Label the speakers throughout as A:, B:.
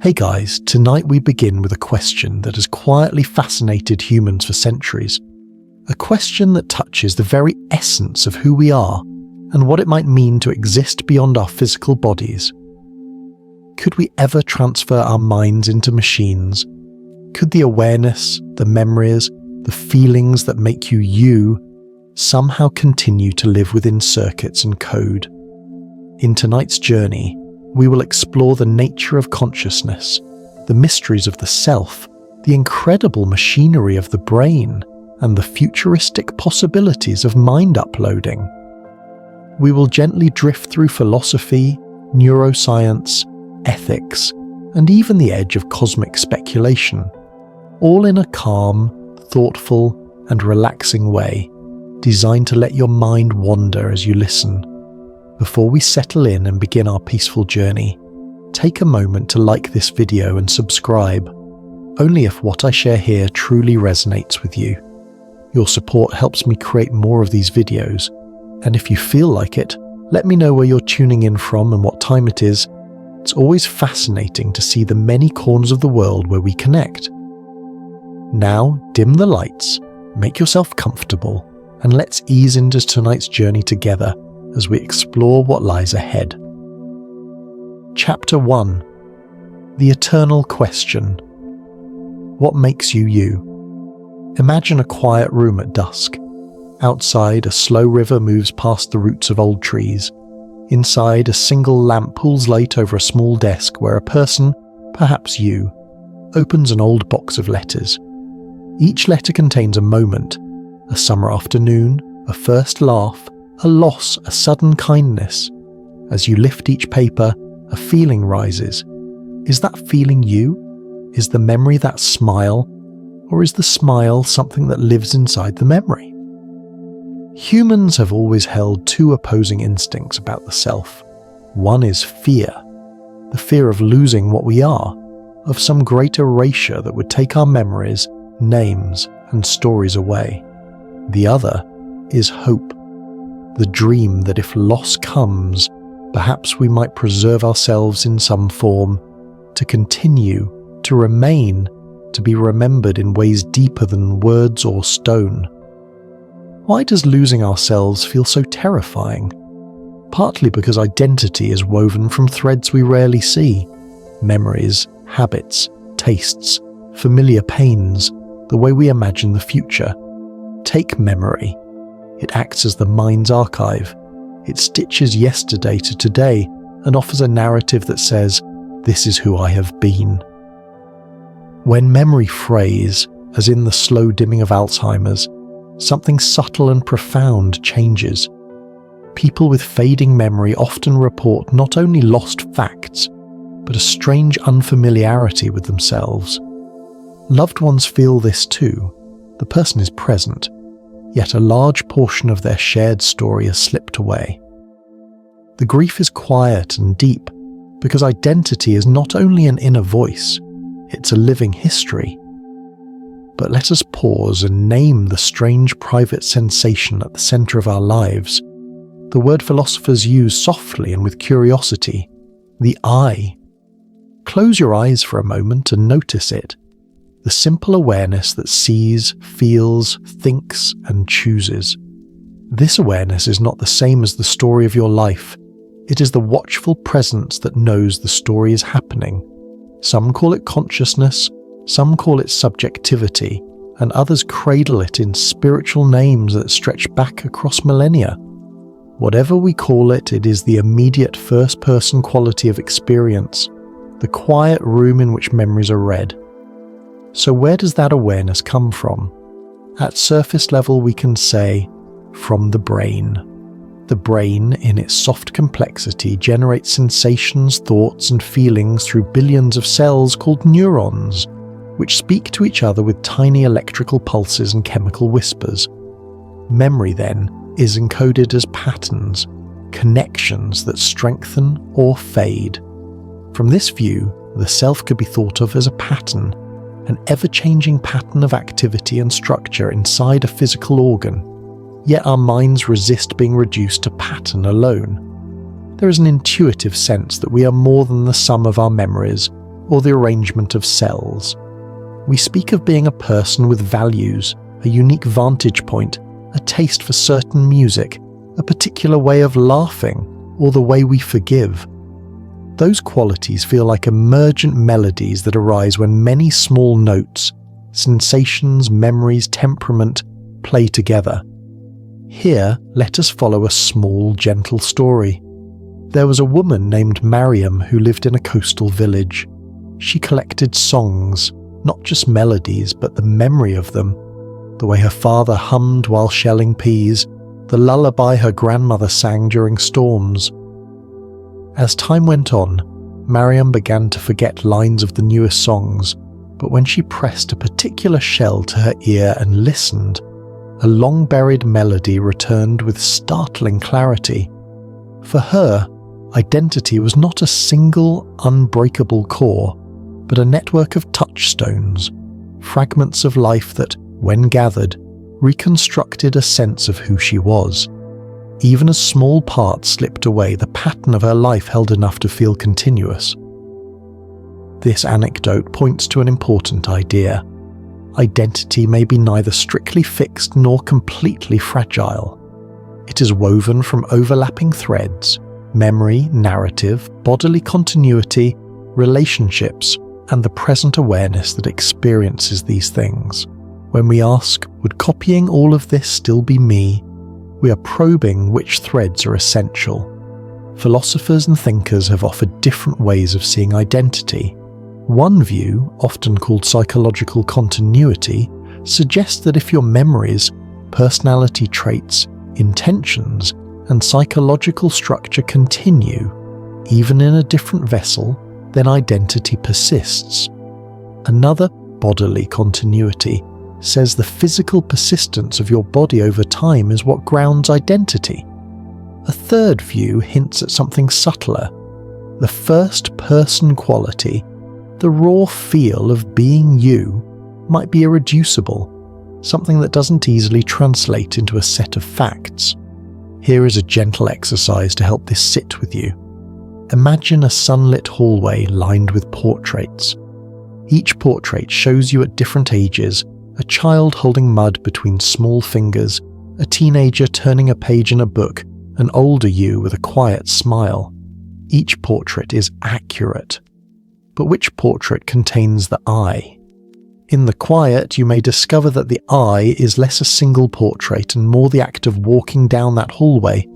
A: Hey guys, tonight we begin with a question that has quietly fascinated humans for centuries. A question that touches the very essence of who we are and what it might mean to exist beyond our physical bodies. Could we ever transfer our minds into machines? Could the awareness, the memories, the feelings that make you you somehow continue to live within circuits and code? In tonight's journey, we will explore the nature of consciousness, the mysteries of the self, the incredible machinery of the brain, and the futuristic possibilities of mind uploading. We will gently drift through philosophy, neuroscience, ethics, and even the edge of cosmic speculation, all in a calm, thoughtful, and relaxing way, designed to let your mind wander as you listen. Before we settle in and begin our peaceful journey, take a moment to like this video and subscribe, only if what I share here truly resonates with you. Your support helps me create more of these videos, and if you feel like it, let me know where you're tuning in from and what time it is. It's always fascinating to see the many corners of the world where we connect. Now, dim the lights, make yourself comfortable, and let's ease into tonight's journey together as we explore what lies ahead. Chapter 1. The Eternal Question. What makes you you? Imagine a quiet room at dusk. Outside, a slow river moves past the roots of old trees. Inside, a single lamp pulls light over a small desk where a person, perhaps you, opens an old box of letters. Each letter contains a moment, a summer afternoon, a first laugh, a loss, a sudden kindness. As you lift each paper, a feeling rises. Is that feeling you? Is the memory that smile? Or is the smile something that lives inside the memory? Humans have always held two opposing instincts about the self. One is fear, the fear of losing what we are, of some great erasure that would take our memories, names, and stories away. The other is hope, the dream that if loss comes, perhaps we might preserve ourselves in some form, to continue, to remain, to be remembered in ways deeper than words or stone. Why does losing ourselves feel so terrifying? Partly because identity is woven from threads we rarely see. Memories, habits, tastes, familiar pains, the way we imagine the future. Take memory. It acts as the mind's archive. It stitches yesterday to today and offers a narrative that says, "This is who I have been." When memory frays, as in the slow dimming of Alzheimer's, something subtle and profound changes. People with fading memory often report not only lost facts, but a strange unfamiliarity with themselves. Loved ones feel this too. The person is present, yet a large portion of their shared story has slipped away. The grief is quiet and deep because identity is not only an inner voice, it's a living history. But let us pause and name the strange private sensation at the center of our lives. The word philosophers use softly and with curiosity, the I. Close your eyes for a moment and notice it. The simple awareness that sees, feels, thinks, and chooses. This awareness is not the same as the story of your life. It is the watchful presence that knows the story is happening. Some call it consciousness, some call it subjectivity, and others cradle it in spiritual names that stretch back across millennia. Whatever we call it, it is the immediate first-person quality of experience, the quiet room in which memories are read. So where does that awareness come from? At surface level we can say, from the brain. The brain, in its soft complexity, generates sensations, thoughts, and feelings through billions of cells called neurons, which speak to each other with tiny electrical pulses and chemical whispers. Memory, then, is encoded as patterns, connections that strengthen or fade. From this view, the self could be thought of as a pattern, an ever-changing pattern of activity and structure inside a physical organ. Yet our minds resist being reduced to pattern alone. There is an intuitive sense that we are more than the sum of our memories, or the arrangement of cells. We speak of being a person with values, a unique vantage point, a taste for certain music, a particular way of laughing, or the way we forgive. Those qualities feel like emergent melodies that arise when many small notes, sensations, memories, temperament, play together. Here, let us follow a small, gentle story. There was a woman named Mariam who lived in a coastal village. She collected songs, not just melodies, but the memory of them. The way her father hummed while shelling peas, the lullaby her grandmother sang during storms. As time went on, Mariam began to forget lines of the newest songs, but when she pressed a particular shell to her ear and listened, a long-buried melody returned with startling clarity. For her, identity was not a single, unbreakable core, but a network of touchstones, fragments of life that, when gathered, reconstructed a sense of who she was. Even as small parts slipped away, the pattern of her life held enough to feel continuous. This anecdote points to an important idea. Identity may be neither strictly fixed nor completely fragile. It is woven from overlapping threads: memory, narrative, bodily continuity, relationships, and the present awareness that experiences these things. When we ask, would copying all of this still be me? We are probing which threads are essential. Philosophers and thinkers have offered different ways of seeing identity. One view, often called psychological continuity, suggests that if your memories, personality traits, intentions, and psychological structure continue, even in a different vessel, then identity persists. Another, bodily continuity, says the physical persistence of your body over time is what grounds identity. A third view hints at something subtler: the first-person quality. The raw feel of being you might be irreducible, something that doesn't easily translate into a set of facts. Here is a gentle exercise to help this sit with you. Imagine a sunlit hallway lined with portraits. Each portrait shows you at different ages: a child holding mud between small fingers, a teenager turning a page in a book, an older you with a quiet smile. Each portrait is accurate. But which portrait contains the I? In the quiet, you may discover that the I is less a single portrait and more the act of walking down that hallway,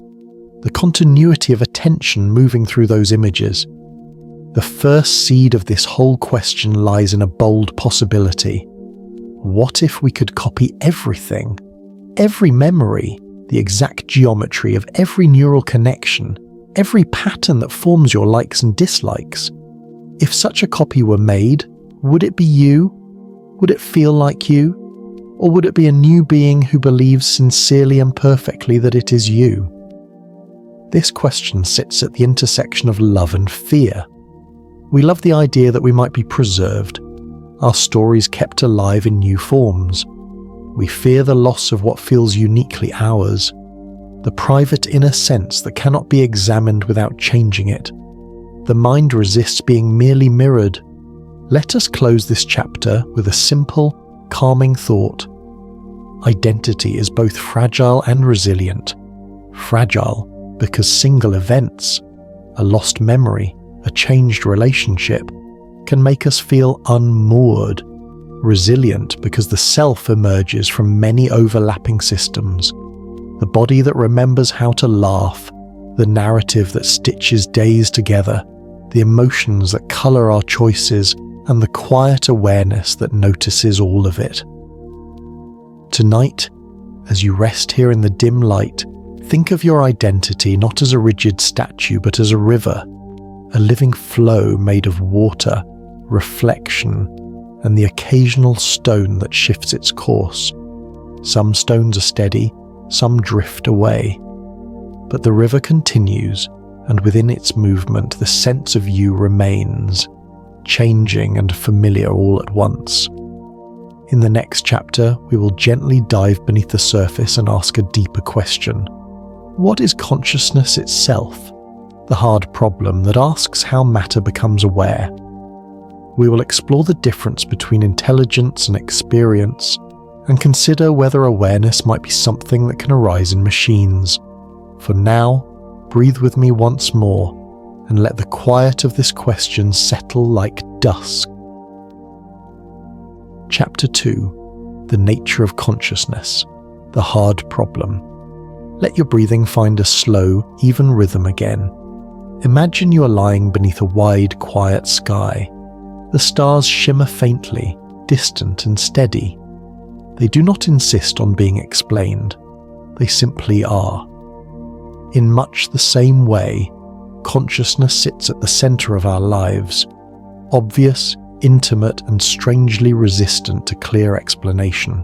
A: the continuity of attention moving through those images. The first seed of this whole question lies in a bold possibility. What if we could copy everything? Every memory, the exact geometry of every neural connection, every pattern that forms your likes and dislikes. If such a copy were made, would it be you? Would it feel like you? Or would it be a new being who believes sincerely and perfectly that it is you? This question sits at the intersection of love and fear. We love the idea that we might be preserved, our stories kept alive in new forms. We fear the loss of what feels uniquely ours, the private inner sense that cannot be examined without changing it. The mind resists being merely mirrored. Let us close this chapter with a simple, calming thought. Identity is both fragile and resilient. Fragile because single events, a lost memory, a changed relationship, can make us feel unmoored. Resilient because the self emerges from many overlapping systems. The body that remembers how to laugh, the narrative that stitches days together, the emotions that colour our choices, and the quiet awareness that notices all of it. Tonight, as you rest here in the dim light, think of your identity not as a rigid statue but as a river, a living flow made of water, reflection, and the occasional stone that shifts its course. Some stones are steady, some drift away. But the river continues, and within its movement the sense of you remains, changing and familiar all at once. In the next chapter, we will gently dive beneath the surface and ask a deeper question. What is consciousness itself? The hard problem that asks how matter becomes aware. we will explore the difference between intelligence and experience, and consider whether awareness might be something that can arise in machines. For now, breathe with me once more, and let the quiet of this question settle like dusk. Chapter 2. The Nature of Consciousness. The Hard Problem. Let your breathing find a slow, even rhythm again. Imagine you are lying beneath a wide, quiet sky. The stars shimmer faintly, distant and steady. They do not insist on being explained. They simply are. In much the same way, consciousness sits at the center of our lives, obvious, intimate, and strangely resistant to clear explanation.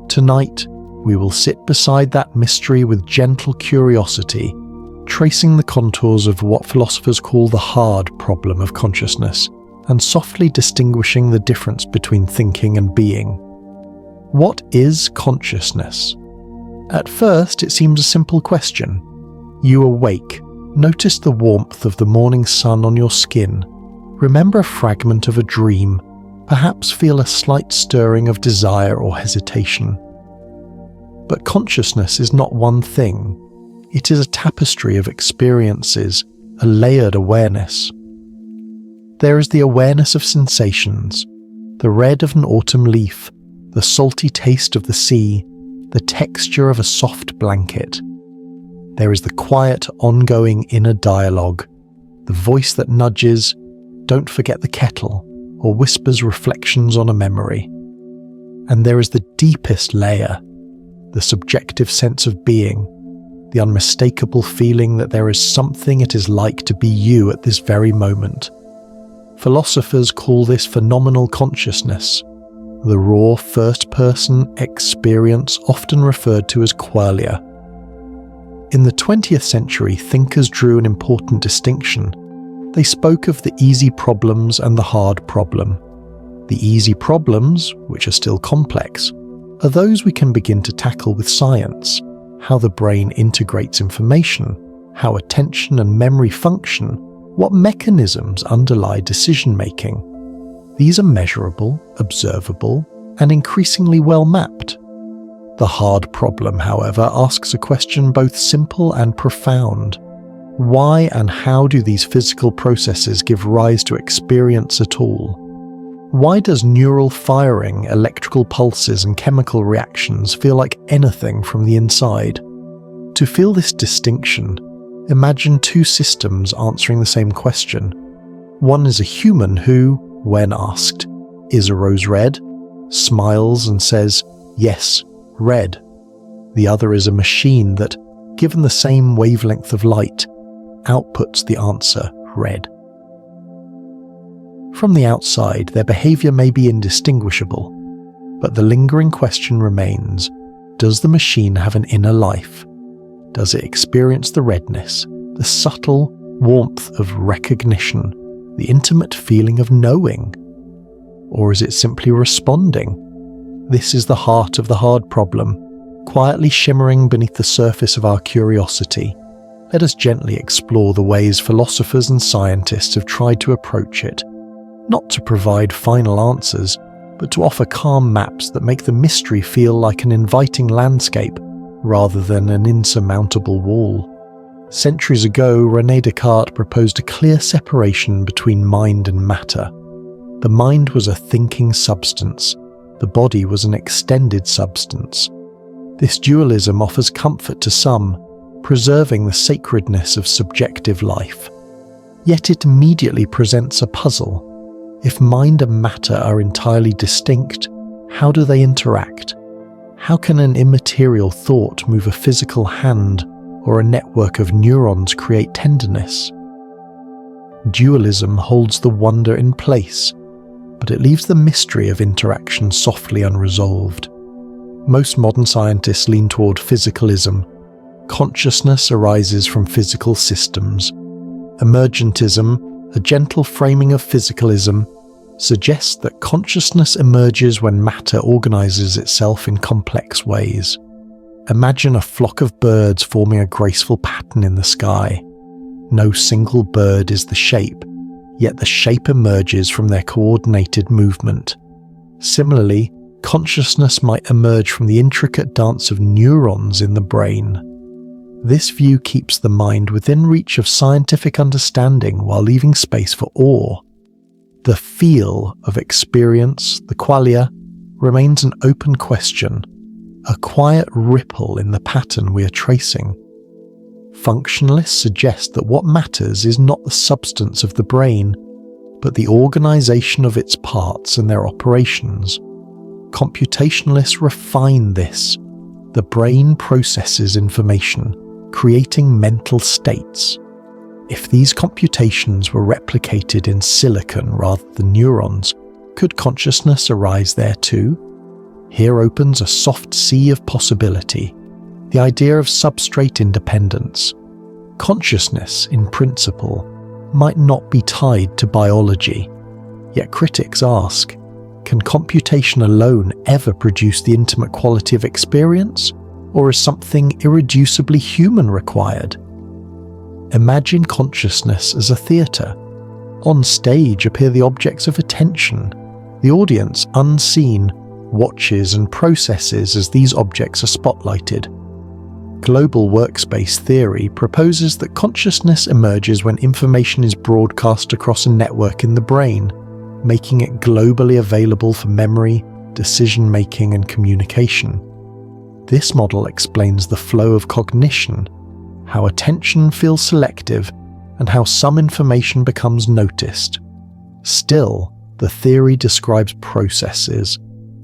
A: Tonight, we will sit beside that mystery with gentle curiosity, tracing the contours of what philosophers call the hard problem of consciousness, and softly distinguishing the difference between thinking and being. What is consciousness? At first, it seems a simple question. You awake, notice the warmth of the morning sun on your skin, remember a fragment of a dream, perhaps feel a slight stirring of desire or hesitation. But consciousness is not one thing. It is a tapestry of experiences, a layered awareness. There is the awareness of sensations, the red of an autumn leaf, the salty taste of the sea, the texture of a soft blanket. There is the quiet, ongoing inner dialogue, the voice that nudges, "Don't forget the kettle," or whispers reflections on a memory. And there is the deepest layer, the subjective sense of being, the unmistakable feeling that there is something it is like to be you at this very moment. Philosophers call this phenomenal consciousness, the raw first-person experience often referred to as qualia. In the 20th century, thinkers drew an important distinction. They spoke of the easy problems and the hard problem. The easy problems, which are still complex, are those we can begin to tackle with science: how the brain integrates information, how attention and memory function, what mechanisms underlie decision-making. These are measurable, observable, and increasingly well-mapped. The hard problem, however, asks a question both simple and profound. Why and how do these physical processes give rise to experience at all? Why does neural firing, electrical pulses, and chemical reactions feel like anything from the inside? To feel this distinction, imagine two systems answering the same question. One is a human who, when asked, "Is a rose red?" smiles and says, "Yes, red." The other is a machine that, given the same wavelength of light, outputs the answer red. From the outside, their behavior may be indistinguishable, but the lingering question remains: does the machine have an inner life? Does it experience the redness, the subtle warmth of recognition, the intimate feeling of knowing? Or is it simply responding? This is the heart of the hard problem, quietly shimmering beneath the surface of our curiosity. Let us gently explore the ways philosophers and scientists have tried to approach it, not to provide final answers, but to offer calm maps that make the mystery feel like an inviting landscape rather than an insurmountable wall. Centuries ago, René Descartes proposed a clear separation between mind and matter. The mind was a thinking substance, the body was an extended substance. This dualism offers comfort to some, preserving the sacredness of subjective life. Yet it immediately presents a puzzle. If mind and matter are entirely distinct, how do they interact? How can an immaterial thought move a physical hand, or a network of neurons create tenderness? Dualism holds the wonder in place, but it leaves the mystery of interaction softly unresolved. Most modern scientists lean toward physicalism. Consciousness arises from physical systems. Emergentism, a gentle framing of physicalism, suggests that consciousness emerges when matter organizes itself in complex ways. Imagine a flock of birds forming a graceful pattern in the sky. No single bird is the shape, yet the shape emerges from their coordinated movement. Similarly, consciousness might emerge from the intricate dance of neurons in the brain. This view keeps the mind within reach of scientific understanding while leaving space for awe. The feel of experience, the qualia, remains an open question, a quiet ripple in the pattern we are tracing. Functionalists suggest that what matters is not the substance of the brain, but the organization of its parts and their operations. Computationalists refine this. The brain processes information, creating mental states. If these computations were replicated in silicon rather than neurons, could consciousness arise there too? Here opens a soft sea of possibility, the idea of substrate independence. Consciousness, in principle, might not be tied to biology, yet critics ask, can computation alone ever produce the intimate quality of experience, or is something irreducibly human required? Imagine consciousness as a theatre. On stage appear the objects of attention. The audience, unseen, watches and processes as these objects are spotlighted. Global workspace theory proposes that consciousness emerges when information is broadcast across a network in the brain, making it globally available for memory, decision-making and communication. This model explains the flow of cognition, how attention feels selective, and how some information becomes noticed. Still, the theory describes processes,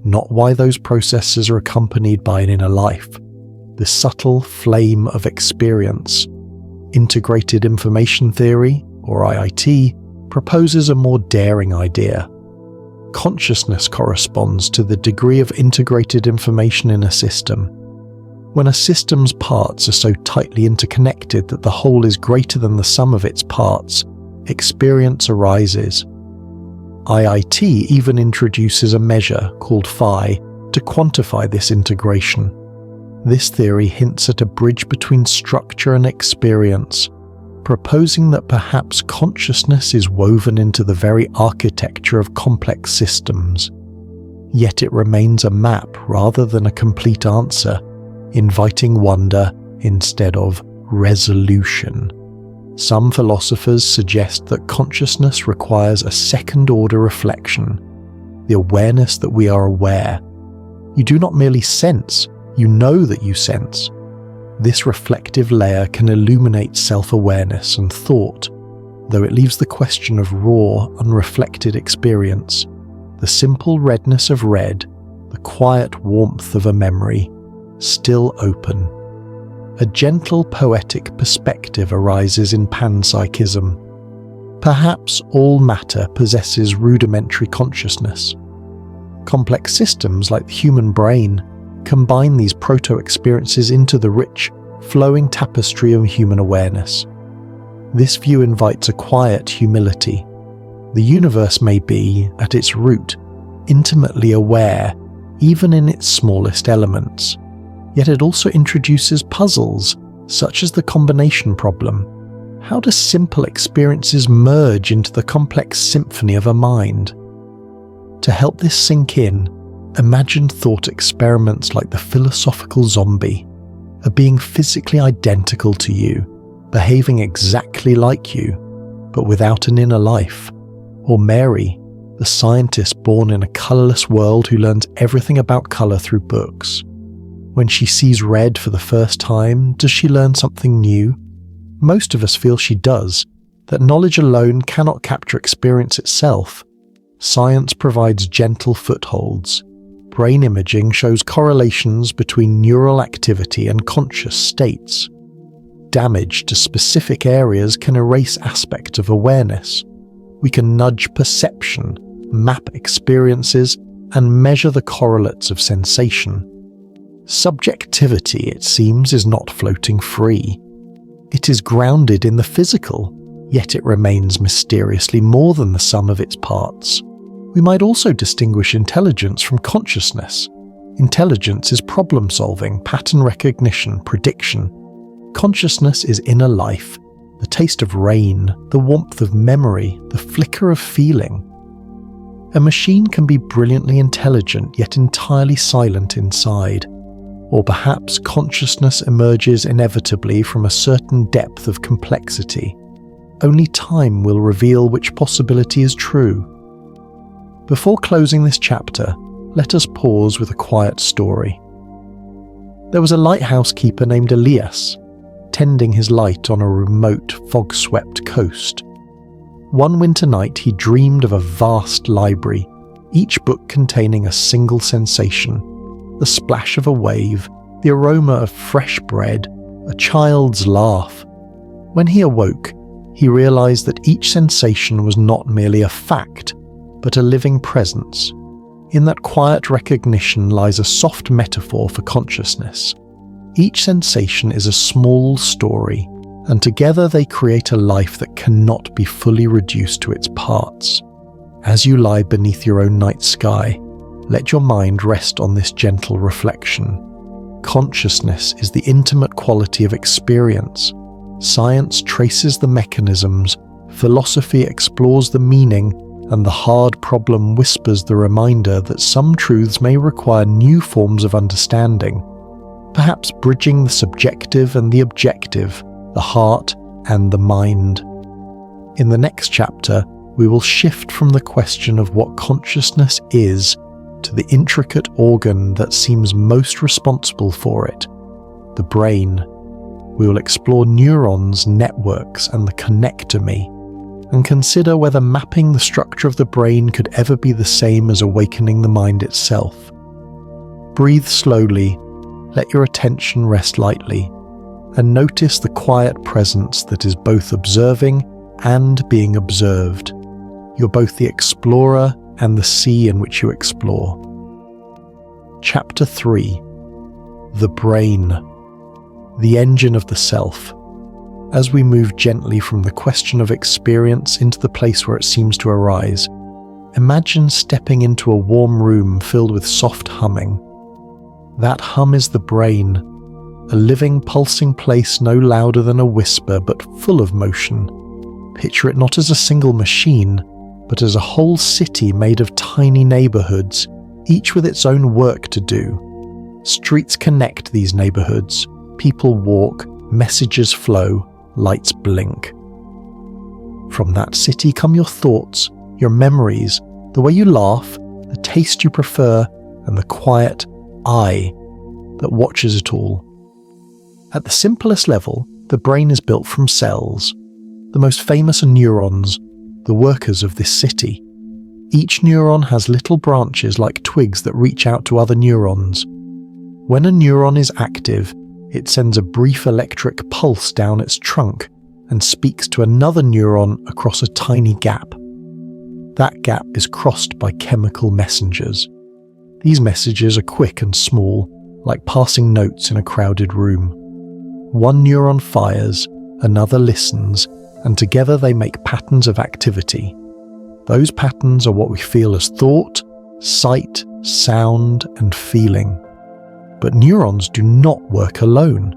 A: not why those processes are accompanied by an inner life. The subtle flame of experience. Integrated Information Theory, or IIT, proposes a more daring idea. Consciousness corresponds to the degree of integrated information in a system. When a system's parts are so tightly interconnected that the whole is greater than the sum of its parts, experience arises. IIT even introduces a measure called phi to quantify this integration. This theory hints at a bridge between structure and experience, proposing that perhaps consciousness is woven into the very architecture of complex systems. Yet it remains a map rather than a complete answer, inviting wonder instead of resolution. Some philosophers suggest that consciousness requires a second-order reflection, the awareness that we are aware. You do not merely sense, you know that you sense. This reflective layer can illuminate self-awareness and thought, though it leaves the question of raw, unreflected experience, the simple redness of red, the quiet warmth of a memory, still open. A gentle poetic perspective arises in panpsychism. Perhaps all matter possesses rudimentary consciousness. Complex systems like the human brain combine these proto-experiences into the rich, flowing tapestry of human awareness. This view invites a quiet humility. The universe may be, at its root, intimately aware, even in its smallest elements. Yet it also introduces puzzles, such as the combination problem. How do simple experiences merge into the complex symphony of a mind? To help this sink in, imagine thought experiments like the philosophical zombie, a being physically identical to you, behaving exactly like you, but without an inner life. Or Mary, the scientist born in a colourless world who learns everything about colour through books. When she sees red for the first time, does she learn something new? Most of us feel she does, that knowledge alone cannot capture experience itself. Science provides gentle footholds. Brain imaging shows correlations between neural activity and conscious states. Damage to specific areas can erase aspects of awareness. We can nudge perception, map experiences, and measure the correlates of sensation. Subjectivity, it seems, is not floating free. It is grounded in the physical, yet it remains mysteriously more than the sum of its parts. We might also distinguish intelligence from consciousness. Intelligence is problem-solving, pattern recognition, prediction. Consciousness is inner life, the taste of rain, the warmth of memory, the flicker of feeling. A machine can be brilliantly intelligent yet entirely silent inside, or perhaps consciousness emerges inevitably from a certain depth of complexity. Only time will reveal which possibility is true. Before closing this chapter, let us pause with a quiet story. There was a lighthouse keeper named Elias, tending his light on a remote, fog-swept coast. One winter night he dreamed of a vast library, each book containing a single sensation: the splash of a wave, the aroma of fresh bread, a child's laugh. When he awoke, he realized that each sensation was not merely a fact, but a living presence. In that quiet recognition lies a soft metaphor for consciousness. Each sensation is a small story, and together they create a life that cannot be fully reduced to its parts. As you lie beneath your own night sky, let your mind rest on this gentle reflection. Consciousness is the intimate quality of experience. Science traces the mechanisms, philosophy explores the meaning, and the hard problem whispers the reminder that some truths may require new forms of understanding, perhaps bridging the subjective and the objective, the heart and the mind. In the next chapter, we will shift from the question of what consciousness is to the intricate organ that seems most responsible for it, the brain. We will explore neurons, networks, and the connectomy, and consider whether mapping the structure of the brain could ever be the same as awakening the mind itself. Breathe slowly, let your attention rest lightly, and notice the quiet presence that is both observing and being observed. You're both the explorer and the sea in which you explore. Chapter 3: The Brain, the engine of the self. As we move gently from the question of experience into the place where it seems to arise, imagine stepping into a warm room filled with soft humming. That hum is the brain, a living, pulsing place no louder than a whisper but full of motion. Picture it not as a single machine, but as a whole city made of tiny neighborhoods, each with its own work to do. Streets connect these neighborhoods, people walk, messages flow, lights blink. From that city come your thoughts, your memories, the way you laugh, the taste you prefer, and the quiet I that watches it all. At the simplest level, the brain is built from cells. The most famous are neurons, the workers of this city. Each neuron has little branches like twigs that reach out to other neurons. When a neuron is active, it sends a brief electric pulse down its trunk and speaks to another neuron across a tiny gap. That gap is crossed by chemical messengers. These messages are quick and small, like passing notes in a crowded room. One neuron fires, another listens, and together they make patterns of activity. Those patterns are what we feel as thought, sight, sound, and feeling. But neurons do not work alone.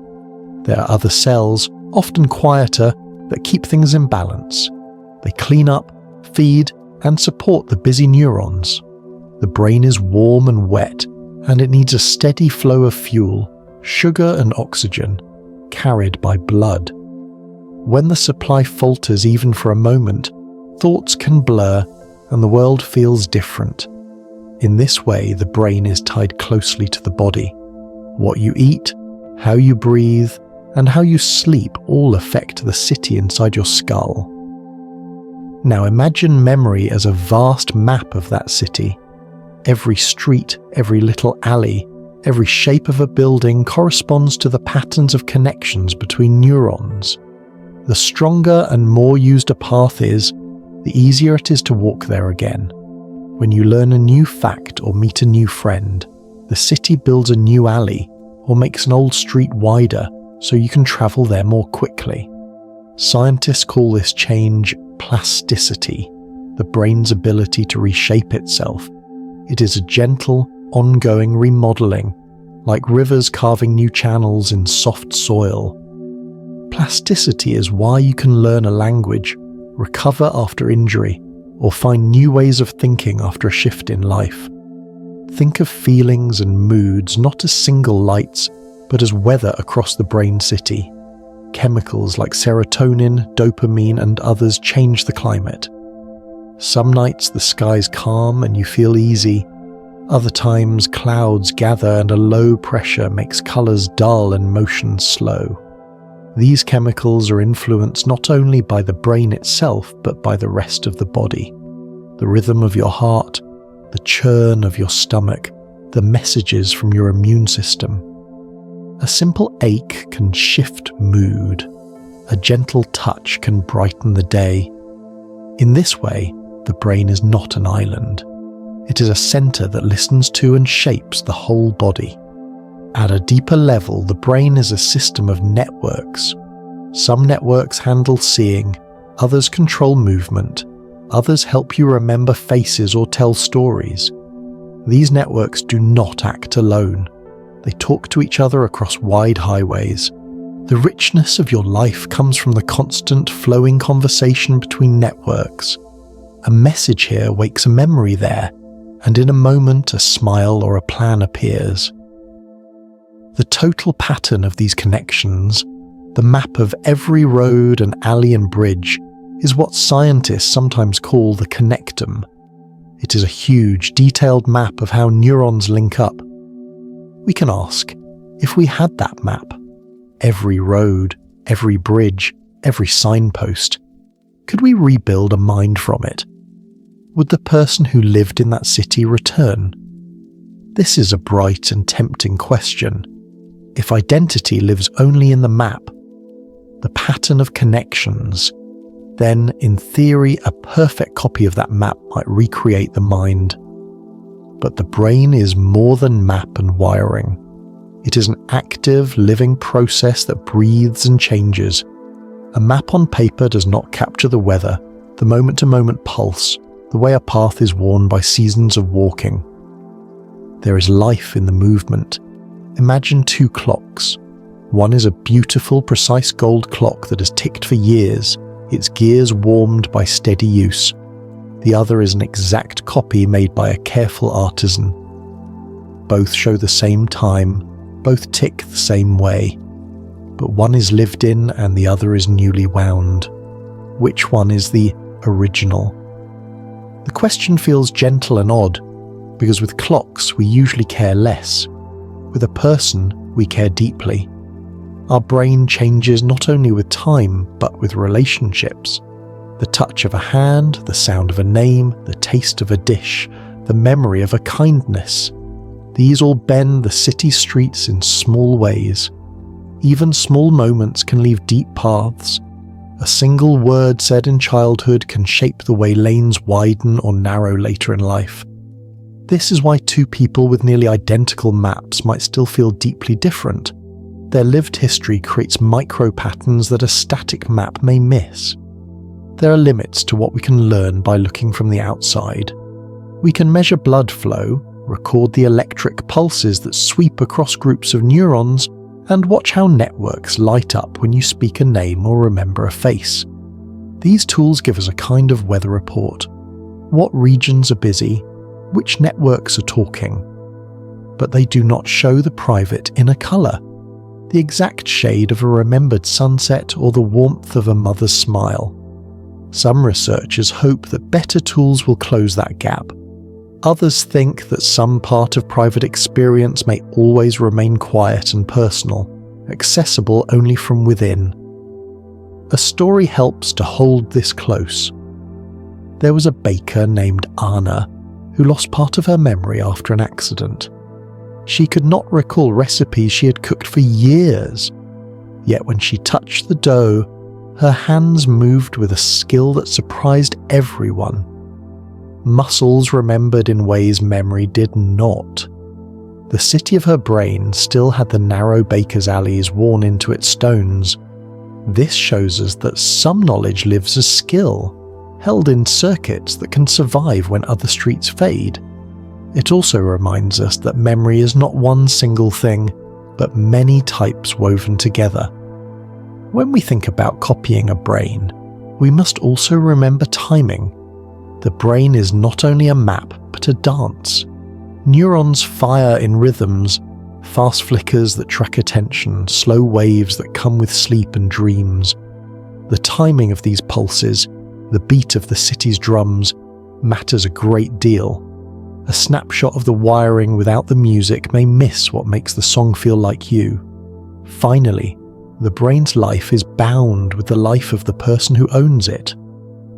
A: There are other cells, often quieter, that keep things in balance. They clean up, feed, and support the busy neurons. The brain is warm and wet, and it needs a steady flow of fuel, sugar and oxygen, carried by blood. When the supply falters even for a moment, thoughts can blur and the world feels different. In this way, the brain is tied closely to the body. What you eat, how you breathe, and how you sleep all affect the city inside your skull. Now imagine memory as a vast map of that city. Every street, every little alley, every shape of a building corresponds to the patterns of connections between neurons. The stronger and more used a path is, the easier it is to walk there again. When you learn a new fact or meet a new friend, the city builds a new alley or makes an old street wider so you can travel there more quickly. Scientists call this change plasticity, the brain's ability to reshape itself. It is a gentle, ongoing remodeling, like rivers carving new channels in soft soil. Plasticity is why you can learn a language, recover after injury, or find new ways of thinking after a shift in life. Think of feelings and moods not as single lights, but as weather across the brain city. Chemicals like serotonin, dopamine, and others change the climate. Some nights the sky's calm and you feel easy. Other times clouds gather and a low pressure makes colours dull and motion slow. These chemicals are influenced not only by the brain itself, but by the rest of the body. The rhythm of your heart, the churn of your stomach, the messages from your immune system. A simple ache can shift mood. A gentle touch can brighten the day. In this way, the brain is not an island. It is a center that listens to and shapes the whole body. At a deeper level, the brain is a system of networks. Some networks handle seeing, others control movement, others help you remember faces or tell stories. These networks do not act alone. They talk to each other across wide highways. The richness of your life comes from the constant flowing conversation between networks. A message here wakes a memory there, and in a moment a smile or a plan appears. The total pattern of these connections, the map of every road and alley and bridge, is what scientists sometimes call the connectum. It is a huge, detailed map of how neurons link up. We can ask, if we had that map, every road, every bridge, every signpost, could we rebuild a mind from it? Would the person who lived in that city return? This is a bright and tempting question. If identity lives only in the map, the pattern of connections, then, in theory, a perfect copy of that map might recreate the mind. But the brain is more than map and wiring. It is an active, living process that breathes and changes. A map on paper does not capture the weather, the moment-to-moment pulse, the way a path is worn by seasons of walking. There is life in the movement. Imagine two clocks. One is a beautiful, precise gold clock that has ticked for years, its gears warmed by steady use. The other is an exact copy made by a careful artisan. Both show the same time, both tick the same way. But one is lived in and the other is newly wound. Which one is the original? The question feels gentle and odd, because with clocks we usually care less. With a person, we care deeply. Our brain changes not only with time, but with relationships. The touch of a hand, the sound of a name, the taste of a dish, the memory of a kindness. These all bend the city streets in small ways. Even small moments can leave deep paths. A single word said in childhood can shape the way lanes widen or narrow later in life. This is why two people with nearly identical maps might still feel deeply different. Their lived history creates micro-patterns that a static map may miss. There are limits to what we can learn by looking from the outside. We can measure blood flow, record the electric pulses that sweep across groups of neurons, and watch how networks light up when you speak a name or remember a face. These tools give us a kind of weather report. What regions are busy? Which networks are talking? But they do not show the private inner colour, the exact shade of a remembered sunset or the warmth of a mother's smile. Some researchers hope that better tools will close that gap. Others think that some part of private experience may always remain quiet and personal, accessible only from within. A story helps to hold this close. There was a baker named Anna who lost part of her memory after an accident. She could not recall recipes she had cooked for years, yet when she touched the dough, her hands moved with a skill that surprised everyone. Muscles remembered in ways memory did not. The city of her brain still had the narrow baker's alleys worn into its stones. This shows us that some knowledge lives as skill, held in circuits that can survive when other streets fade. It also reminds us that memory is not one single thing, but many types woven together. When we think about copying a brain, we must also remember timing. The brain is not only a map, but a dance. Neurons fire in rhythms, fast flickers that track attention, slow waves that come with sleep and dreams. The timing of these pulses, the beat of the city's drums, matters a great deal. A snapshot of the wiring without the music may miss what makes the song feel like you. Finally, the brain's life is bound with the life of the person who owns it.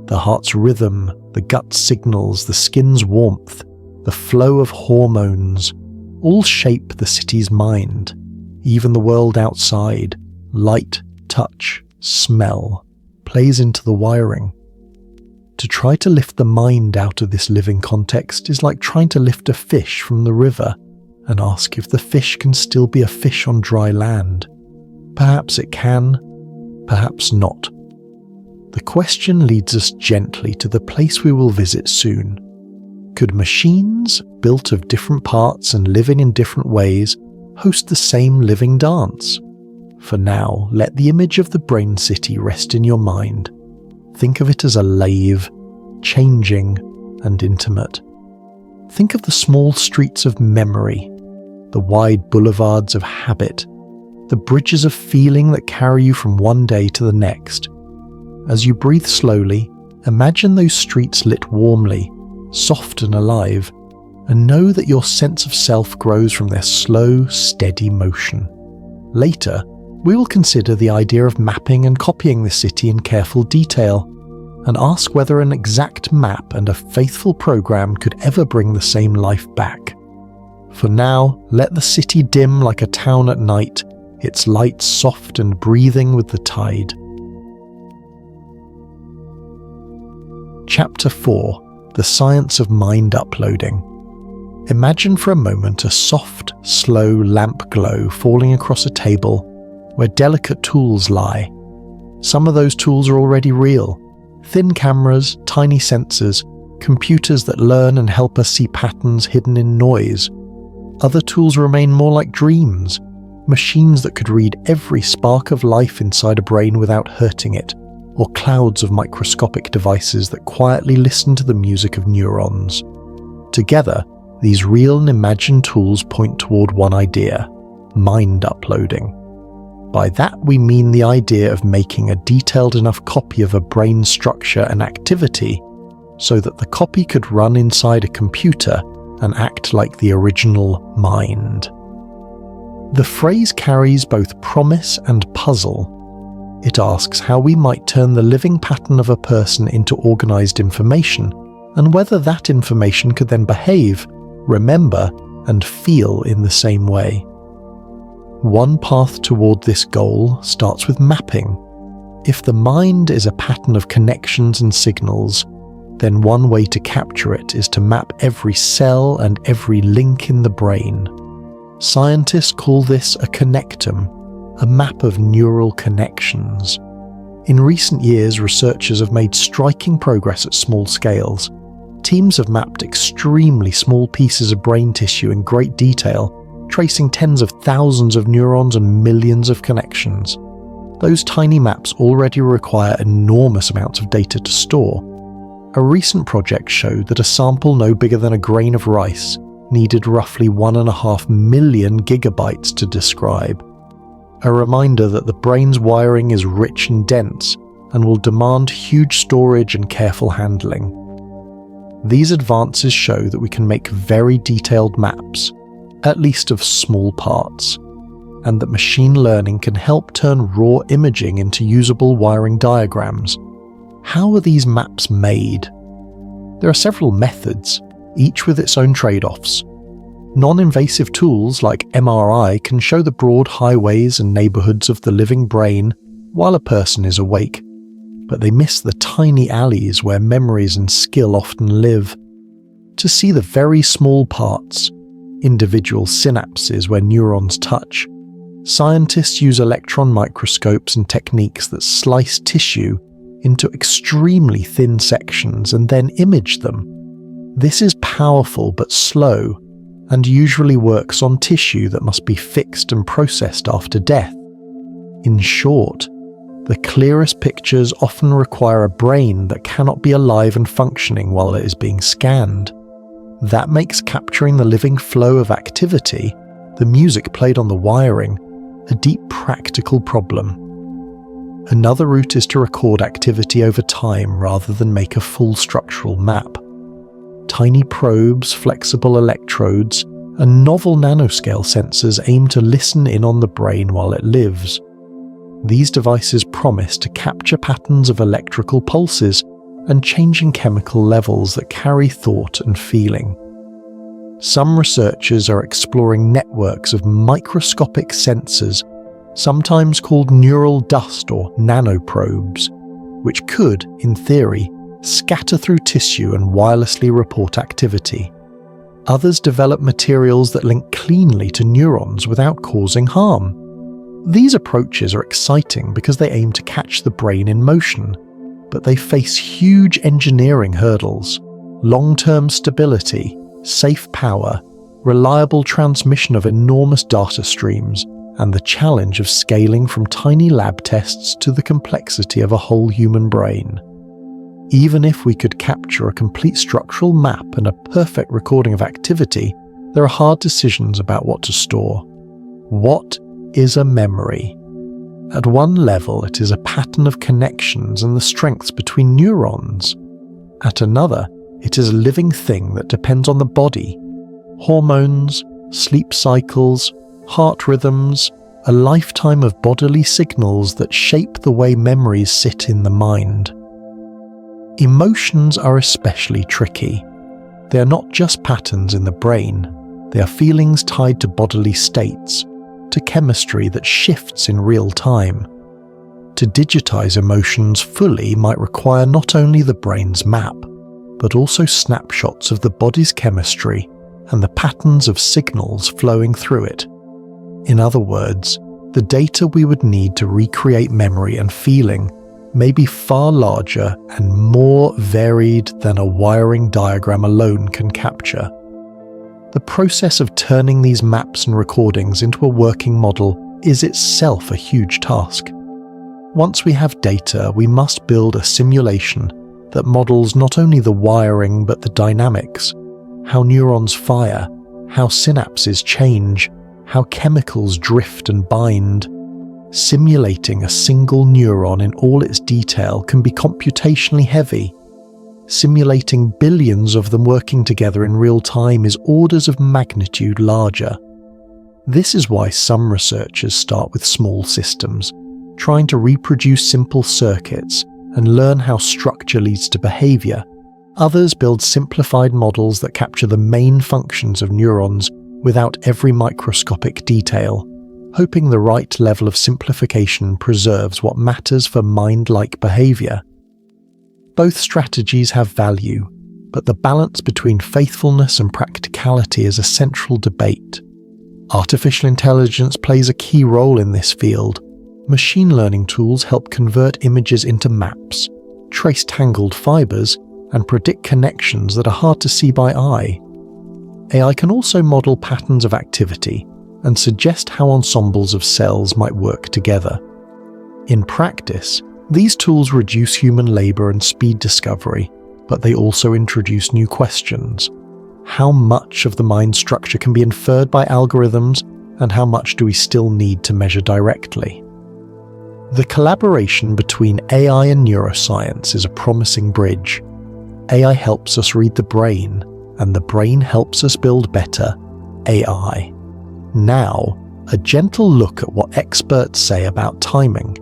A: The heart's rhythm, the gut's signals, the skin's warmth, the flow of hormones, all shape the city's mind. Even the world outside, light, touch, smell, plays into the wiring. To try to lift the mind out of this living context is like trying to lift a fish from the river and ask if the fish can still be a fish on dry land. Perhaps it can, perhaps not. The question leads us gently to the place we will visit soon. Could machines, built of different parts and living in different ways, host the same living dance? For now, let the image of the brain city rest in your mind. Think of it as alive, changing, and intimate. Think of the small streets of memory, the wide boulevards of habit, the bridges of feeling that carry you from one day to the next. As you breathe slowly, imagine those streets lit warmly, soft and alive, and know that your sense of self grows from their slow, steady motion. Later, we will consider the idea of mapping and copying the city in careful detail, and ask whether an exact map and a faithful program could ever bring the same life back. For now, let the city dim like a town at night, its lights soft and breathing with the tide. Chapter 4: The Science of Mind Uploading. Imagine for a moment a soft, slow lamp glow falling across a table where delicate tools lie. Some of those tools are already real. Thin cameras, tiny sensors, computers that learn and help us see patterns hidden in noise. Other tools remain more like dreams, machines that could read every spark of life inside a brain without hurting it, or clouds of microscopic devices that quietly listen to the music of neurons. Together, these real and imagined tools point toward one idea: mind uploading. By that we mean the idea of making a detailed enough copy of a brain structure and activity so that the copy could run inside a computer and act like the original mind. The phrase carries both promise and puzzle. It asks how we might turn the living pattern of a person into organized information, and whether that information could then behave, remember, and feel in the same way. One path toward this goal starts with mapping. If the mind is a pattern of connections and signals, then one way to capture it is to map every cell and every link in the brain. Scientists call this a connectome, a map of neural connections. In recent years, researchers have made striking progress at small scales. Teams have mapped extremely small pieces of brain tissue in great detail, tracing tens of thousands of neurons and millions of connections. Those tiny maps already require enormous amounts of data to store. A recent project showed that a sample no bigger than a grain of rice needed roughly 1.5 million gigabytes to describe. A reminder that the brain's wiring is rich and dense and will demand huge storage and careful handling. These advances show that we can make very detailed maps, at least of small parts, and that machine learning can help turn raw imaging into usable wiring diagrams. How are these maps made? There are several methods, each with its own trade-offs. Non-invasive tools like MRI can show the broad highways and neighborhoods of the living brain while a person is awake, but they miss the tiny alleys where memories and skill often live. To see the very small parts, individual synapses where neurons touch, scientists use electron microscopes and techniques that slice tissue into extremely thin sections and then image them. This is powerful but slow, and usually works on tissue that must be fixed and processed after death. In short, The clearest pictures often require a brain that cannot be alive and functioning while it is being scanned. That makes capturing the living flow of activity, the music played on the wiring, a deep practical problem. Another route is to record activity over time rather than make a full structural map. Tiny probes, flexible electrodes, and novel nanoscale sensors aim to listen in on the brain while it lives. These devices promise to capture patterns of electrical pulses and changing chemical levels that carry thought and feeling. Some researchers are exploring networks of microscopic sensors, sometimes called neural dust or nanoprobes, which could, in theory, scatter through tissue and wirelessly report activity. Others develop materials that link cleanly to neurons without causing harm. These approaches are exciting because they aim to catch the brain in motion, but they face huge engineering hurdles: long-term stability, safe power, reliable transmission of enormous data streams, and the challenge of scaling from tiny lab tests to the complexity of a whole human brain. Even if we could capture a complete structural map and a perfect recording of activity, there are hard decisions about what to store. What is a memory? At one level, it is a pattern of connections and the strengths between neurons. At another, it is a living thing that depends on the body. Hormones, sleep cycles, heart rhythms, a lifetime of bodily signals that shape the way memories sit in the mind. Emotions are especially tricky. They are not just patterns in the brain, they are feelings tied to bodily states, to chemistry that shifts in real time. To digitize emotions fully might require not only the brain's map, but also snapshots of the body's chemistry and the patterns of signals flowing through it. In other words, the data we would need to recreate memory and feeling may be far larger and more varied than a wiring diagram alone can capture. The process of turning these maps and recordings into a working model is itself a huge task. Once we have data, we must build a simulation that models not only the wiring but the dynamics, how neurons fire, how synapses change, how chemicals drift and bind. Simulating a single neuron in all its detail can be computationally heavy. Simulating billions of them working together in real time is orders of magnitude larger. This is why some researchers start with small systems, trying to reproduce simple circuits and learn how structure leads to behavior. Others build simplified models that capture the main functions of neurons without every microscopic detail, hoping the right level of simplification preserves what matters for mind-like behavior. Both strategies have value, but the balance between faithfulness and practicality is a central debate. Artificial intelligence plays a key role in this field. Machine learning tools help convert images into maps, trace tangled fibers, and predict connections that are hard to see by eye. AI can also model patterns of activity and suggest how ensembles of cells might work together. In practice, these tools reduce human labor and speed discovery, but they also introduce new questions. How much of the mind structure can be inferred by algorithms, and how much do we still need to measure directly? The collaboration between AI and neuroscience is a promising bridge. AI helps us read the brain, and the brain helps us build better AI. Now, a gentle look at what experts say about timing.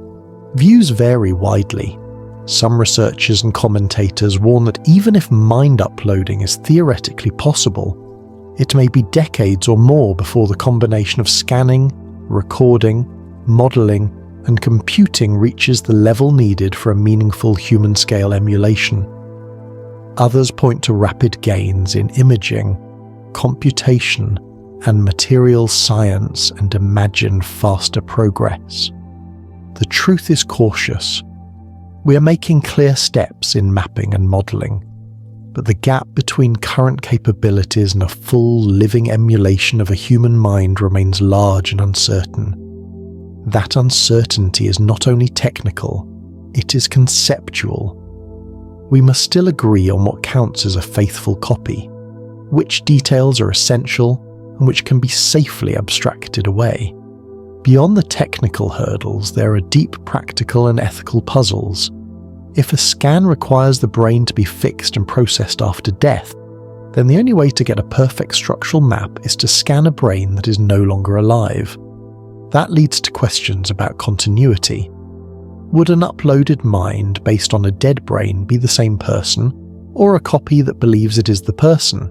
A: Views vary widely. Some researchers and commentators warn that even if mind uploading is theoretically possible, it may be decades or more before the combination of scanning, recording, modeling, and computing reaches the level needed for a meaningful human-scale emulation. Others point to rapid gains in imaging, computation, and materials science and imagine faster progress. The truth is cautious. We are making clear steps in mapping and modeling, but the gap between current capabilities and a full living emulation of a human mind remains large and uncertain. that uncertainty is not only technical, it is conceptual. We must still agree on what counts as a faithful copy, which details are essential and which can be safely abstracted away. Beyond the technical hurdles, there are deep practical and ethical puzzles. If a scan requires the brain to be fixed and processed after death, then the only way to get a perfect structural map is to scan a brain that is no longer alive. That leads to questions about continuity. Would an uploaded mind based on a dead brain be the same person, or a copy that believes it is the person?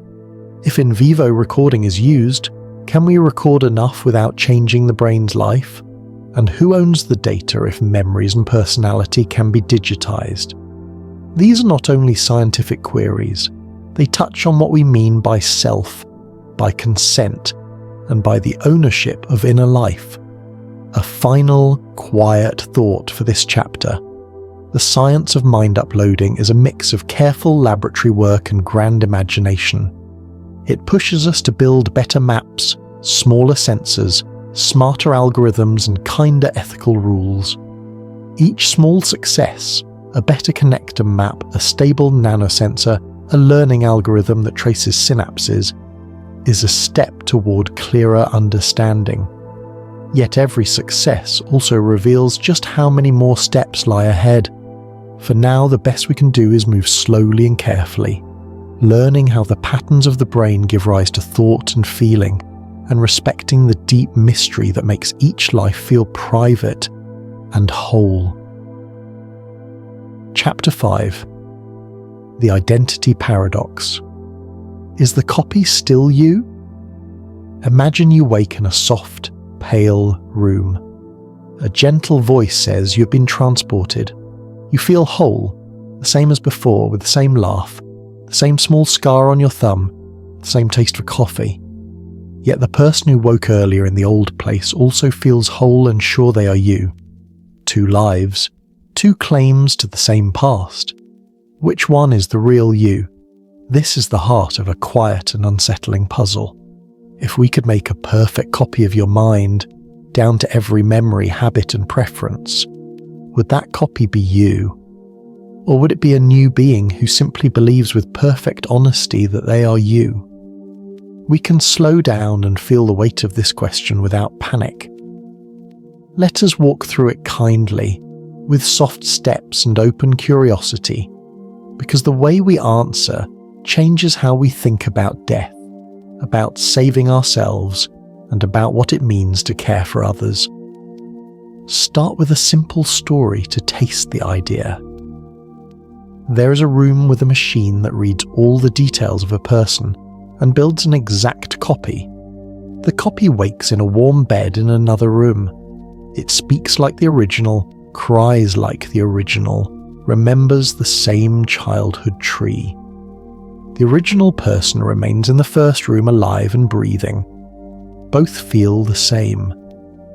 A: If in vivo recording is used, can we record enough without changing the brain's life? And who owns the data if memories and personality can be digitized? These are not only scientific queries, they touch on what we mean by self, by consent, and by the ownership of inner life. A final, quiet thought for this chapter. The science of mind uploading is a mix of careful laboratory work and grand imagination. It pushes us to build better maps, smaller sensors, smarter algorithms, and kinder ethical rules. Each small success, a better connector map, a stable nanosensor, a learning algorithm that traces synapses, is a step toward clearer understanding. Yet every success also reveals just how many more steps lie ahead. For now, the best we can do is move slowly and carefully, learning how the patterns of the brain give rise to thought and feeling, and respecting the deep mystery that makes each life feel private and whole. Chapter 5. The Identity Paradox. Is the copy still you? Imagine you wake in a soft, pale room. A gentle voice says you've been transported. You feel whole, the same as before, with the same laugh, the same small scar on your thumb, the same taste for coffee. Yet the person who woke earlier in the old place also feels whole and sure they are you. Two lives, two claims to the same past. Which one is the real you? This is the heart of a quiet and unsettling puzzle. If we could make a perfect copy of your mind, down to every memory, habit, and preference, would that copy be you? Or would it be a new being who simply believes with perfect honesty that they are you? We can slow down and feel the weight of this question without panic. Let us walk through it kindly, with soft steps and open curiosity, because the way we answer changes how we think about death, about saving ourselves, and about what it means to care for others. Start with a simple story to taste the idea. There is a room with a machine that reads all the details of a person and builds an exact copy. The copy wakes in a warm bed in another room. It speaks like the original, cries like the original, remembers the same childhood tree. The original person remains in the first room alive and breathing. Both feel the same.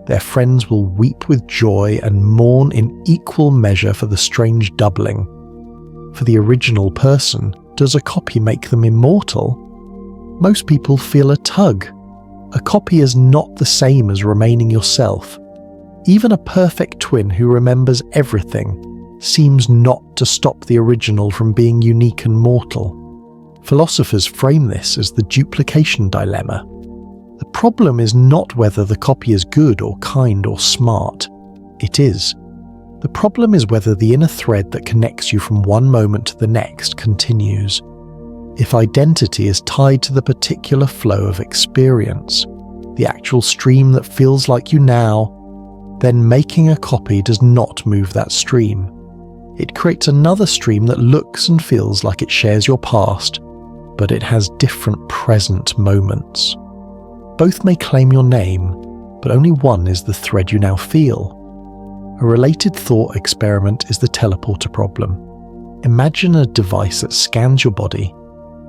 A: Their friends will weep with joy and mourn in equal measure for the strange doubling. For the original person, does a copy make them immortal? Most people feel a tug. A copy is not the same as remaining yourself. Even a perfect twin who remembers everything seems not to stop the original from being unique and mortal. Philosophers frame this as the duplication dilemma. The problem is not whether the copy is good or kind or smart. It is. The problem is whether the inner thread that connects you from one moment to the next continues. If identity is tied to the particular flow of experience, the actual stream that feels like you now, then making a copy does not move that stream. It creates another stream that looks and feels like it shares your past, but it has different present moments. Both may claim your name, but only one is the thread you now feel. A related thought experiment is the teleporter problem. Imagine a device that scans your body,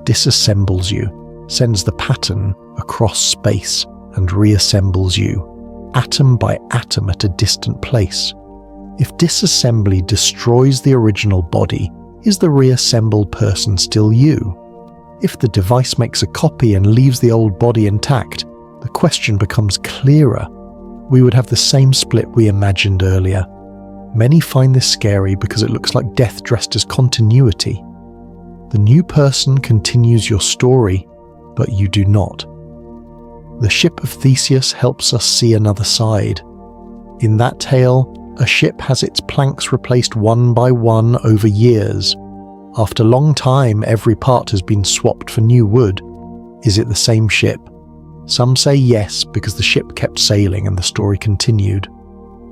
A: disassembles you, sends the pattern across space, and reassembles you, atom by atom at a distant place. If disassembly destroys the original body, is the reassembled person still you? If the device makes a copy and leaves the old body intact, the question becomes clearer. we would have the same split we imagined earlier. Many find this scary because it looks like death dressed as continuity. The new person continues your story, but you do not. The ship of Theseus helps us see another side. In that tale, a ship has its planks replaced one by one over years. After a long time, every part has been swapped for new wood. Is it the same ship? Some say yes because the ship kept sailing and the story continued.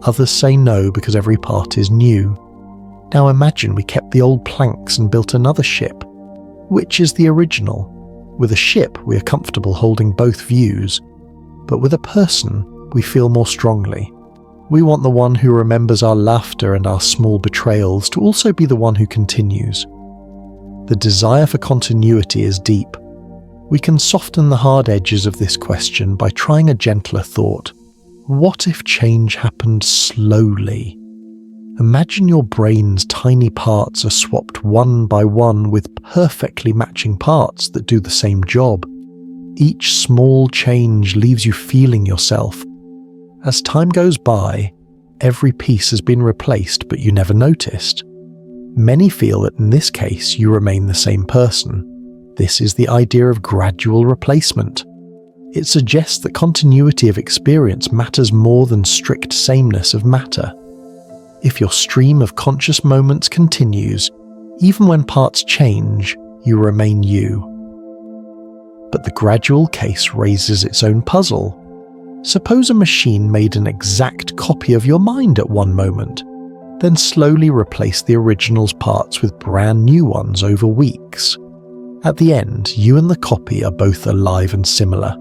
A: Others say no because every part is new. Now imagine we kept the old planks and built another ship. Which is the original? With a ship, we are comfortable holding both views, but with a person, we feel more strongly. We want the one who remembers our laughter and our small betrayals to also be the one who continues. The desire for continuity is deep. We can soften the hard edges of this question by trying a gentler thought. What if change happened slowly? Imagine your brain's tiny parts are swapped one by one with perfectly matching parts that do the same job. Each small change leaves you feeling yourself. As time goes by, every piece has been replaced but you never noticed. Many feel that in this case you remain the same person. This is the idea of gradual replacement. It suggests that continuity of experience matters more than strict sameness of matter. If your stream of conscious moments continues, even when parts change, you remain you. But the gradual case raises its own puzzle. Suppose a machine made an exact copy of your mind at one moment, then slowly replaced the original's parts with brand new ones over weeks. At the end, you and the copy are both alive and similar.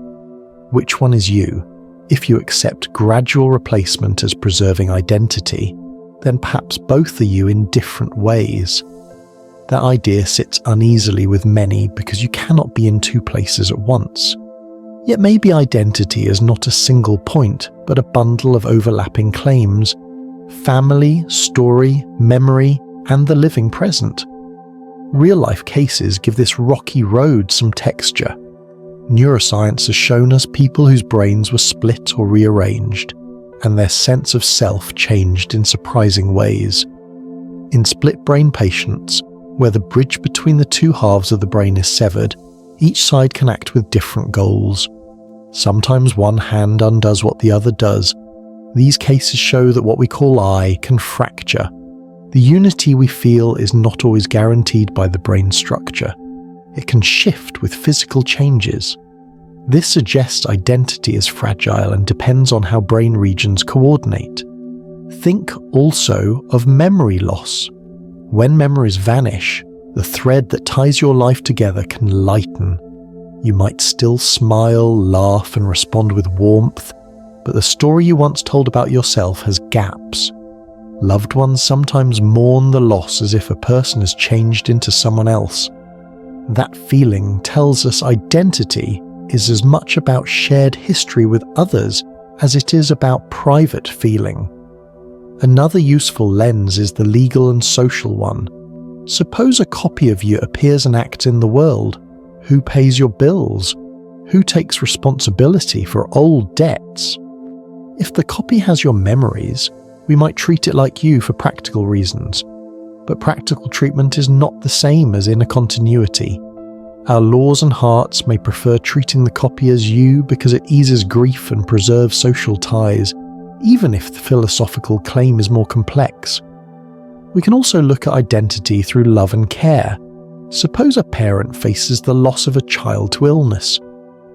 A: Which one is you? If you accept gradual replacement as preserving identity, then perhaps both are you in different ways. That idea sits uneasily with many because you cannot be in two places at once. Yet maybe identity is not a single point, but a bundle of overlapping claims: family, story, memory, and the living present. Real-life cases give this rocky road some texture. Neuroscience has shown us people whose brains were split or rearranged, and their sense of self changed in surprising ways. In split-brain patients, where the bridge between the two halves of the brain is severed, each side can act with different goals. Sometimes one hand undoes what the other does. These cases show that what we call I can fracture. The unity we feel is not always guaranteed by the brain structure. It can shift with physical changes. This suggests identity is fragile and depends on how brain regions coordinate. Think also of memory loss. When memories vanish, the thread that ties your life together can lighten. You might still smile, laugh, and respond with warmth, but the story you once told about yourself has gaps. Loved ones sometimes mourn the loss as if a person has changed into someone else. That feeling tells us identity is as much about shared history with others as it is about private feeling. Another useful lens is the legal and social one. Suppose a copy of you appears and acts in the world. Who pays your bills? Who takes responsibility for old debts? If the copy has your memories, we might treat it like you for practical reasons. But practical treatment is not the same as inner continuity. Our laws and hearts may prefer treating the copy as you because it eases grief and preserves social ties, even if the philosophical claim is more complex. We can also look at identity through love and care. Suppose a parent faces the loss of a child to illness.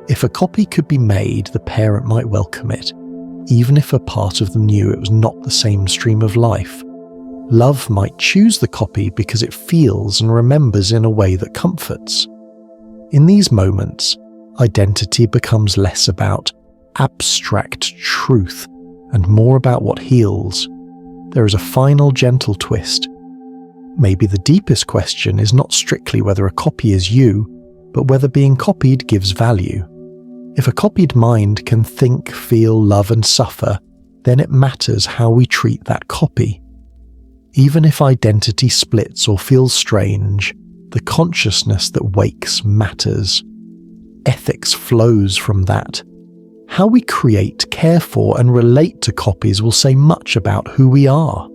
A: If a copy could be made, the parent might welcome it, even if a part of them knew it was not the same stream of life. Love might choose the copy because it feels and remembers in a way that comforts. In these moments, identity becomes less about abstract truth and more about what heals. There is a final gentle twist. Maybe the deepest question is not strictly whether a copy is you, but whether being copied gives value. If a copied mind can think, feel, love, and suffer, then it matters how we treat that copy. Even if identity splits or feels strange, the consciousness that wakes matters. Ethics flows from that. How we create, care for, and relate to copies will say much about who we are.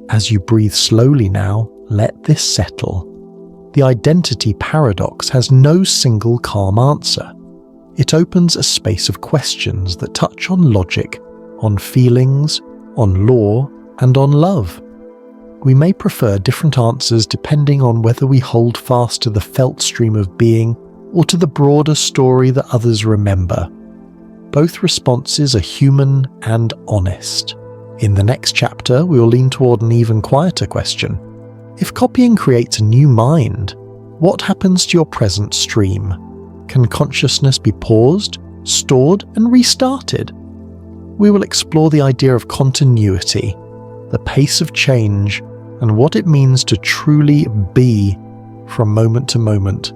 A: As you breathe slowly now, let this settle. The identity paradox has no single calm answer. It opens a space of questions that touch on logic, on feelings, on law, and on love. We may prefer different answers depending on whether we hold fast to the felt stream of being or to the broader story that others remember. Both responses are human and honest. In the next chapter, we will lean toward an even quieter question. If copying creates a new mind, what happens to your present stream? Can consciousness be paused, stored, and restarted? We will explore the idea of continuity, the pace of change, and what it means to truly be from moment to moment.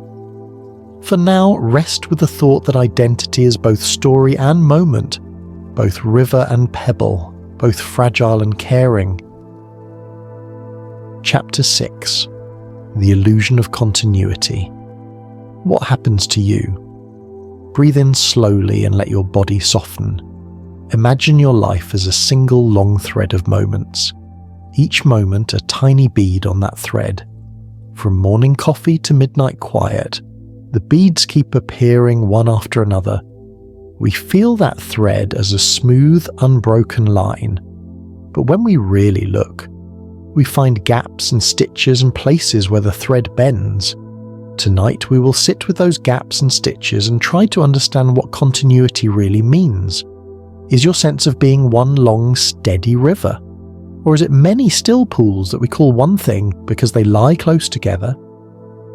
A: For now, rest with the thought that identity is both story and moment, both river and pebble, both fragile and caring. Chapter 6. The Illusion of Continuity. What happens to you? Breathe in slowly and let your body soften. Imagine your life as a single long thread of moments. Each moment a tiny bead on that thread. From morning coffee to midnight quiet, the beads keep appearing one after another. We feel that thread as a smooth, unbroken line. But when we really look, we find gaps and stitches and places where the thread bends. Tonight we will sit with those gaps and stitches and try to understand what continuity really means. Is your sense of being one long, steady river? Or is it many still pools that we call one thing because they lie close together?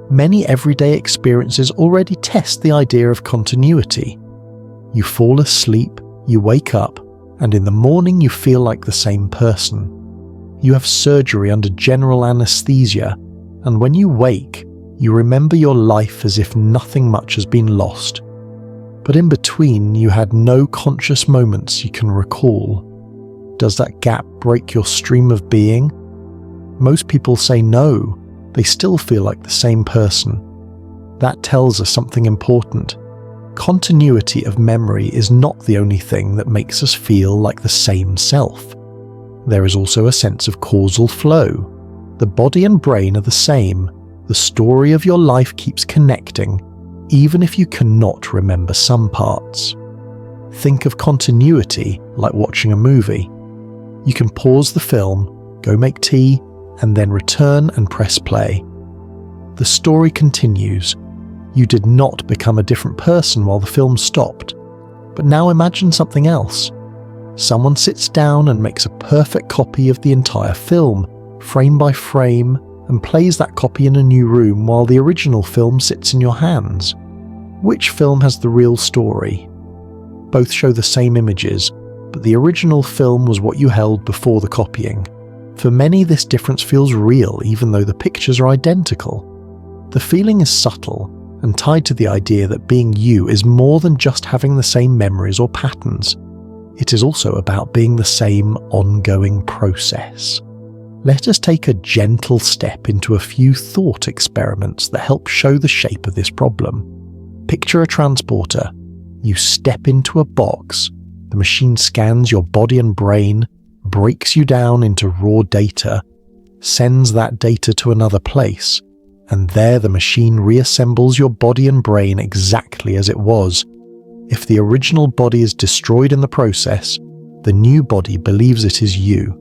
A: Many everyday experiences already test the idea of continuity. You fall asleep, you wake up, and in the morning you feel like the same person. You have surgery under general anesthesia, and when you wake, you remember your life as if nothing much has been lost. But in between, you had no conscious moments you can recall. Does that gap break your stream of being? Most people say no. They still feel like the same person. That tells us something important. Continuity of memory is not the only thing that makes us feel like the same self. There is also a sense of causal flow. The body and brain are the same. The story of your life keeps connecting, even if you cannot remember some parts. Think of continuity like watching a movie. You can pause the film, go make tea, and then return and press play. The story continues. You did not become a different person while the film stopped. But now imagine something else. Someone sits down and makes a perfect copy of the entire film, frame by frame, and plays that copy in a new room while the original film sits in your hands. Which film has the real story? Both show the same images, but the original film was what you held before the copying. For many, this difference feels real even though the pictures are identical. The feeling is subtle and tied to the idea that being you is more than just having the same memories or patterns. It is also about being the same ongoing process. Let us take a gentle step into a few thought experiments that help show the shape of this problem. Picture a transporter. You step into a box. The machine scans your body and brain, breaks you down into raw data, sends that data to another place, and there the machine reassembles your body and brain exactly as it was. If the original body is destroyed in the process, the new body believes it is you.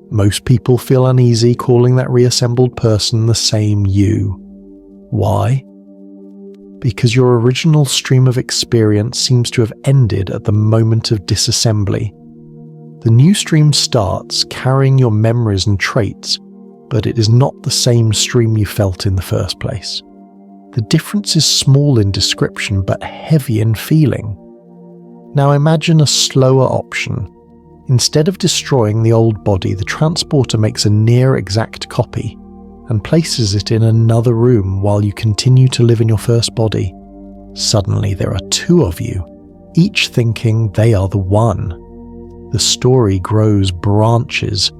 A: Most people feel uneasy calling that reassembled person the same you. Why? Because your original stream of experience seems to have ended at the moment of disassembly. The new stream starts carrying your memories and traits, but it is not the same stream you felt in the first place. The difference is small in description but heavy in feeling. Now imagine a slower option. Instead of destroying the old body, the transporter makes a near-exact copy and places it in another room while you continue to live in your first body. Suddenly there are two of you, each thinking they are the one. The story grows branches.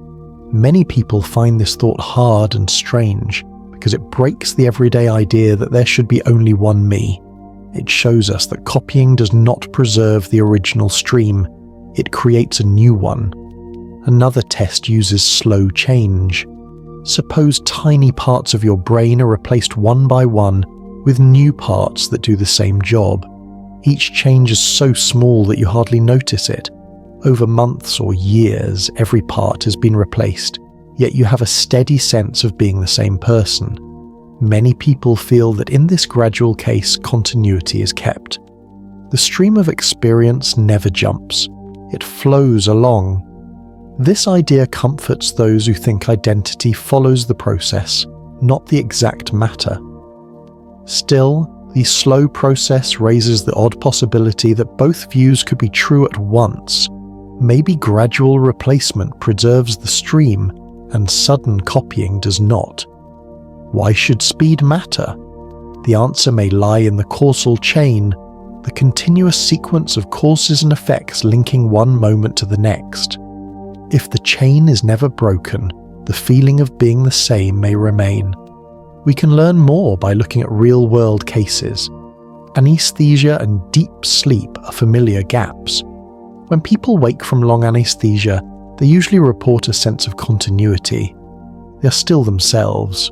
A: Many people find this thought hard and strange because it breaks the everyday idea that there should be only one me. It shows us that copying does not preserve the original stream, it creates a new one. Another test uses slow change. Suppose tiny parts of your brain are replaced one by one with new parts that do the same job. Each change is so small that you hardly notice it. Over months or years, every part has been replaced, yet you have a steady sense of being the same person. Many people feel that in this gradual case, continuity is kept. The stream of experience never jumps. It flows along. This idea comforts those who think identity follows the process, not the exact matter. Still, the slow process raises the odd possibility that both views could be true at once. Maybe gradual replacement preserves the stream, and sudden copying does not. Why should speed matter? The answer may lie in the causal chain, the continuous sequence of causes and effects linking one moment to the next. If the chain is never broken, the feeling of being the same may remain. We can learn more by looking at real-world cases. Anesthesia and deep sleep are familiar gaps. When people wake from long anesthesia, they usually report a sense of continuity. They are still themselves.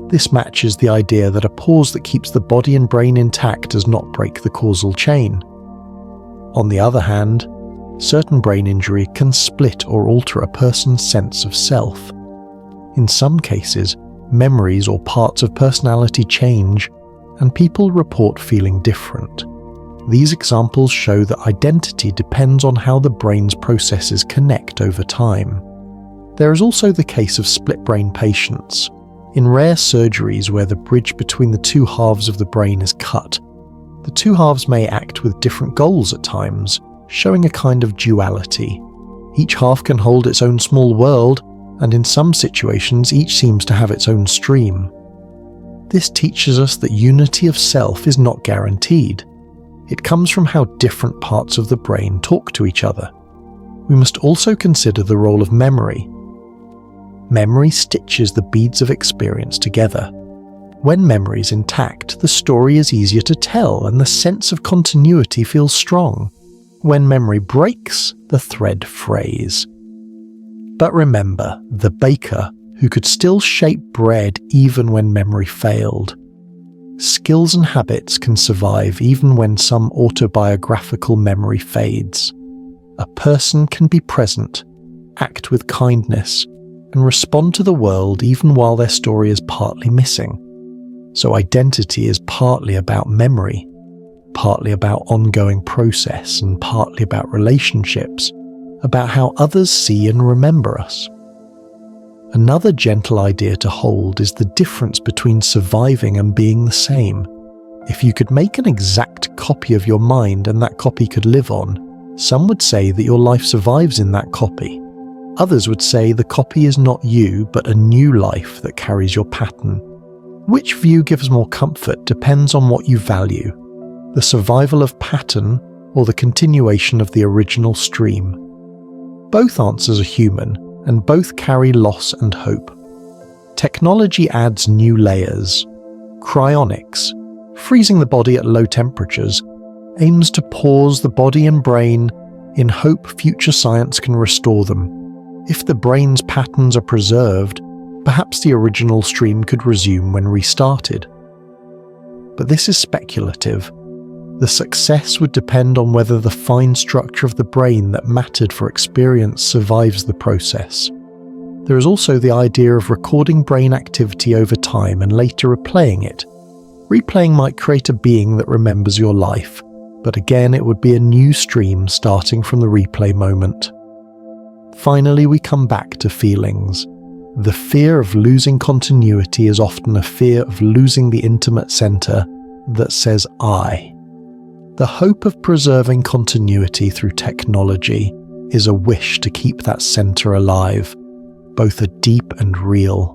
A: This matches the idea that a pause that keeps the body and brain intact does not break the causal chain. On the other hand, certain brain injury can split or alter a person's sense of self. In some cases, memories or parts of personality change, and people report feeling different. These examples show that identity depends on how the brain's processes connect over time. There is also the case of split-brain patients. In rare surgeries where the bridge between the two halves of the brain is cut, the two halves may act with different goals at times, showing a kind of duality. Each half can hold its own small world, and in some situations each seems to have its own stream. This teaches us that unity of self is not guaranteed. It comes from how different parts of the brain talk to each other. We must also consider the role of memory. Memory stitches the beads of experience together. When memory is intact, the story is easier to tell and the sense of continuity feels strong. When memory breaks, the thread frays. But remember, the baker who could still shape bread even when memory failed. Skills and habits can survive even when some autobiographical memory fades. A person can be present, act with kindness, and respond to the world even while their story is partly missing. So identity is partly about memory, partly about ongoing process, and partly about relationships, about how others see and remember us. Another gentle idea to hold is the difference between surviving and being the same. If you could make an exact copy of your mind and that copy could live on, some would say that your life survives in that copy. Others would say the copy is not you, but a new life that carries your pattern. Which view gives more comfort depends on what you value, the survival of pattern or the continuation of the original stream. Both answers are human, and both carry loss and hope. Technology adds new layers. Cryonics, freezing the body at low temperatures, aims to pause the body and brain in hope future science can restore them. If the brain's patterns are preserved, perhaps the original stream could resume when restarted. But this is speculative. The success would depend on whether the fine structure of the brain that mattered for experience survives the process. There is also the idea of recording brain activity over time and later replaying it. Replaying might create a being that remembers your life, but again it would be a new stream starting from the replay moment. Finally, we come back to feelings. The fear of losing continuity is often a fear of losing the intimate center that says I. The hope of preserving continuity through technology is a wish to keep that center alive, both a deep and real.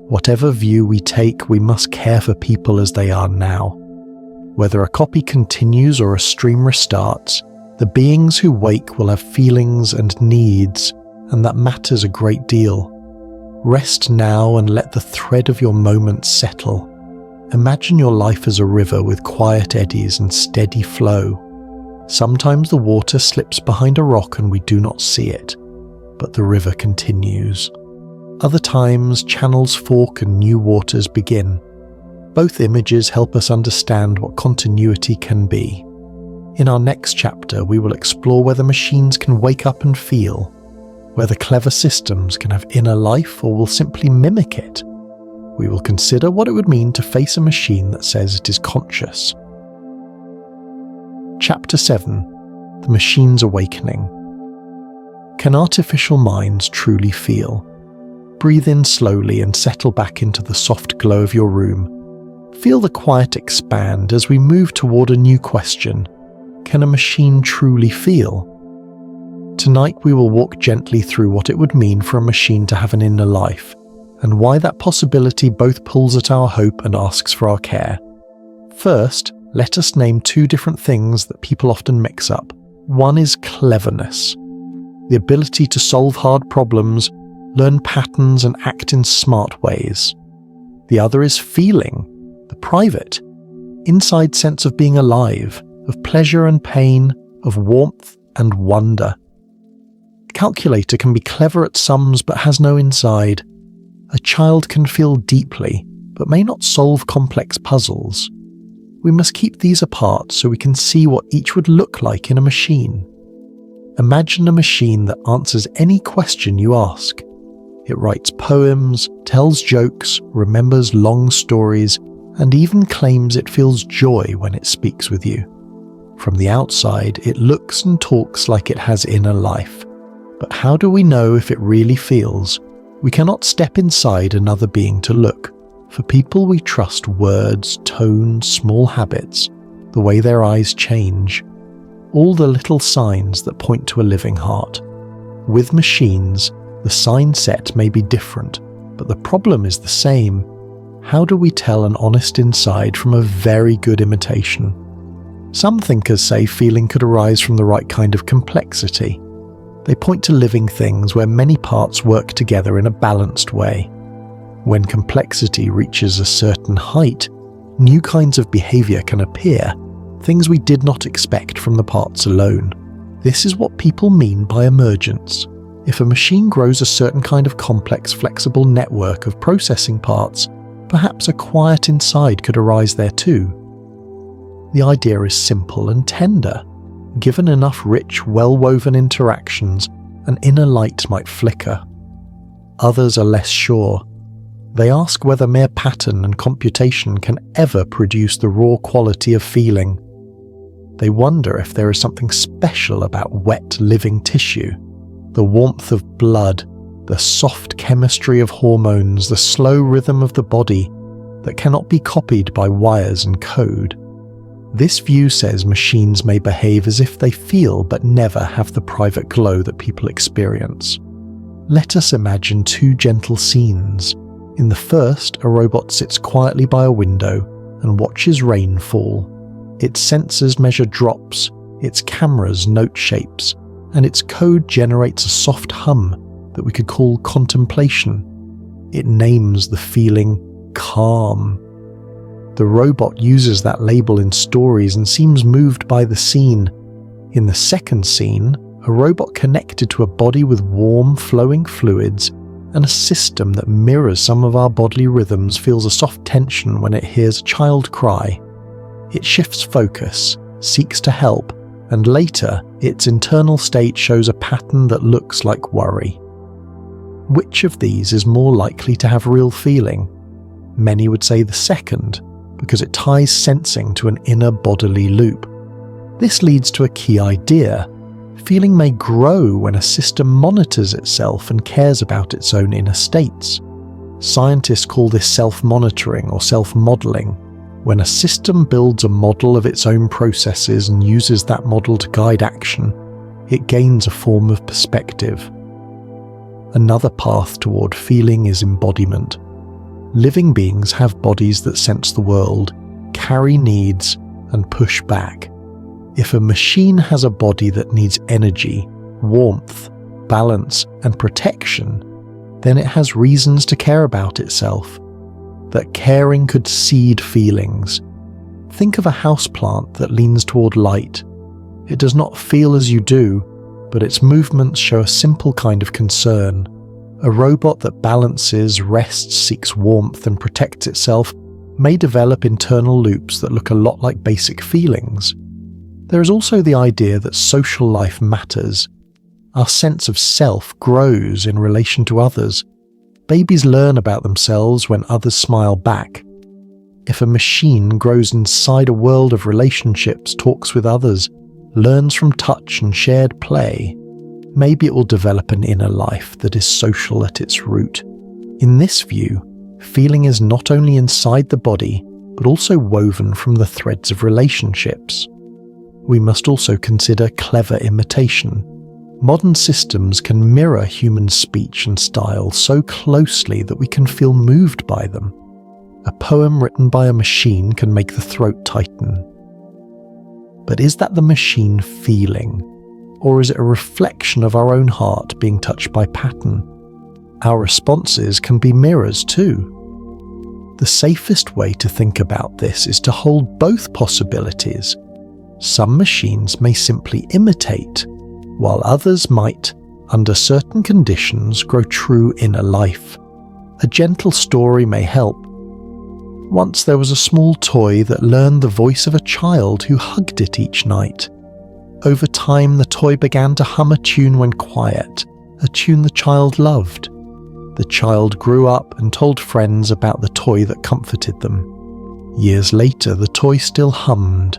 A: Whatever view we take, we must care for people as they are now. Whether a copy continues or a stream restarts, the beings who wake will have feelings and needs, and that matters a great deal. Rest now and let the thread of your moment settle. Imagine your life as a river with quiet eddies and steady flow. Sometimes the water slips behind a rock and we do not see it, but the river continues. Other times, channels fork and new waters begin. Both images help us understand what continuity can be. In our next chapter, we will explore whether machines can wake up and feel, whether clever systems can have inner life or will simply mimic it. We will consider what it would mean to face a machine that says it is conscious. Chapter 7. The Machine's Awakening. Can artificial minds truly feel? Breathe in slowly and settle back into the soft glow of your room. Feel the quiet expand as we move toward a new question. Can a machine truly feel? Tonight we will walk gently through what it would mean for a machine to have an inner life, and why that possibility both pulls at our hope and asks for our care. First, let us name two different things that people often mix up. One is cleverness, the ability to solve hard problems, learn patterns and act in smart ways. The other is feeling, the private, inside sense of being alive, of pleasure and pain, of warmth and wonder. A calculator can be clever at sums but has no inside. A child can feel deeply but may not solve complex puzzles. We must keep these apart so we can see what each would look like in a machine. Imagine a machine that answers any question you ask. It writes poems, tells jokes, remembers long stories, and even claims it feels joy when it speaks with you. From the outside, it looks and talks like it has inner life. But how do we know if it really feels? We cannot step inside another being to look. For people we trust words, tone, small habits, the way their eyes change, all the little signs that point to a living heart. With machines, the sign set may be different, but the problem is the same. How do we tell an honest inside from a very good imitation? Some thinkers say feeling could arise from the right kind of complexity. They point to living things where many parts work together in a balanced way. When complexity reaches a certain height, new kinds of behavior can appear, things we did not expect from the parts alone. This is what people mean by emergence. If a machine grows a certain kind of complex, flexible network of processing parts, perhaps a quiet inside could arise there too. The idea is simple and tender. Given enough rich, well-woven interactions, an inner light might flicker. Others are less sure. They ask whether mere pattern and computation can ever produce the raw quality of feeling. They wonder if there is something special about wet, living tissue, the warmth of blood, the soft chemistry of hormones, the slow rhythm of the body that cannot be copied by wires and code. This view says machines may behave as if they feel but never have the private glow that people experience. Let us imagine two gentle scenes. In the first, a robot sits quietly by a window and watches rain fall. Its sensors measure drops, its cameras note shapes, and its code generates a soft hum that we could call contemplation. It names the feeling calm. The robot uses that label in stories and seems moved by the scene. In the second scene, a robot connected to a body with warm, flowing fluids and a system that mirrors some of our bodily rhythms feels a soft tension when it hears a child cry. It shifts focus, seeks to help, and later, its internal state shows a pattern that looks like worry. Which of these is more likely to have real feeling? Many would say the second, because it ties sensing to an inner bodily loop. This leads to a key idea. Feeling may grow when a system monitors itself and cares about its own inner states. Scientists call this self-monitoring or self-modeling. When a system builds a model of its own processes and uses that model to guide action, it gains a form of perspective. Another path toward feeling is embodiment. Living beings have bodies that sense the world, carry needs, and push back. If a machine has a body that needs energy, warmth, balance, and protection, then it has reasons to care about itself. that caring could seed feelings. Think of a houseplant that leans toward light. It does not feel as you do, but its movements show a simple kind of concern. A robot that balances, rests, seeks warmth, and protects itself may develop internal loops that look a lot like basic feelings. There is also the idea that social life matters. Our sense of self grows in relation to others. Babies learn about themselves when others smile back. If a machine grows inside a world of relationships, talks with others, learns from touch and shared play, maybe it will develop an inner life that is social at its root. In this view, feeling is not only inside the body, but also woven from the threads of relationships. We must also consider clever imitation. Modern systems can mirror human speech and style so closely that we can feel moved by them. A poem written by a machine can make the throat tighten. But is that the machine feeling? Or is it a reflection of our own heart being touched by pattern? Our responses can be mirrors too. The safest way to think about this is to hold both possibilities. Some machines may simply imitate, while others might, under certain conditions, grow true inner life. A gentle story may help. Once there was a small toy that learned the voice of a child who hugged it each night. Over time, the toy began to hum a tune when quiet, a tune the child loved. The child grew up and told friends about the toy that comforted them. Years later, the toy still hummed,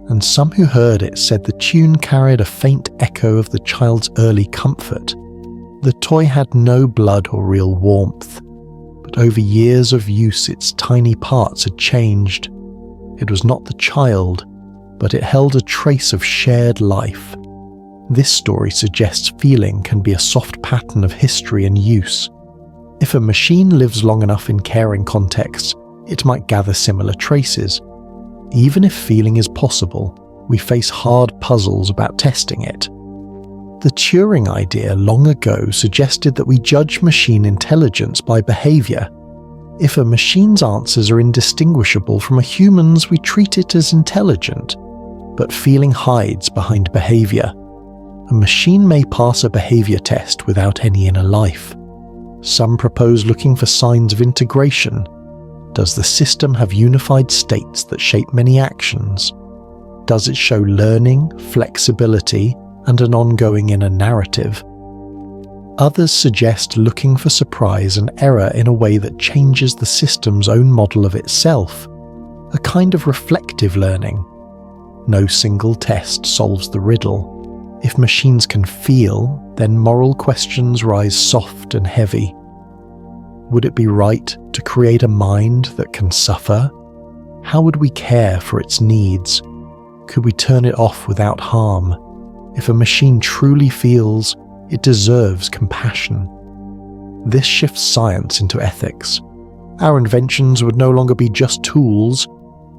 A: and some who heard it said the tune carried a faint echo of the child's early comfort. The toy had no blood or real warmth, but over years of use its tiny parts had changed. It was not the child, but it held a trace of shared life. This story suggests feeling can be a soft pattern of history and use. If a machine lives long enough in caring contexts, it might gather similar traces. Even if feeling is possible, we face hard puzzles about testing it. The Turing idea long ago suggested that we judge machine intelligence by behavior. If a machine's answers are indistinguishable from a human's, we treat it as intelligent, but feeling hides behind behavior. A machine may pass a behavior test without any inner life. Some propose looking for signs of integration. Does the system have unified states that shape many actions? Does it show learning, flexibility, and an ongoing inner narrative? Others suggest looking for surprise and error in a way that changes the system's own model of itself, a kind of reflective learning. No single test solves the riddle. If machines can feel, then moral questions rise soft and heavy. Would it be right to create a mind that can suffer? How would we care for its needs? Could we turn it off without harm? If a machine truly feels, it deserves compassion. This shifts science into ethics. Our inventions would no longer be just tools.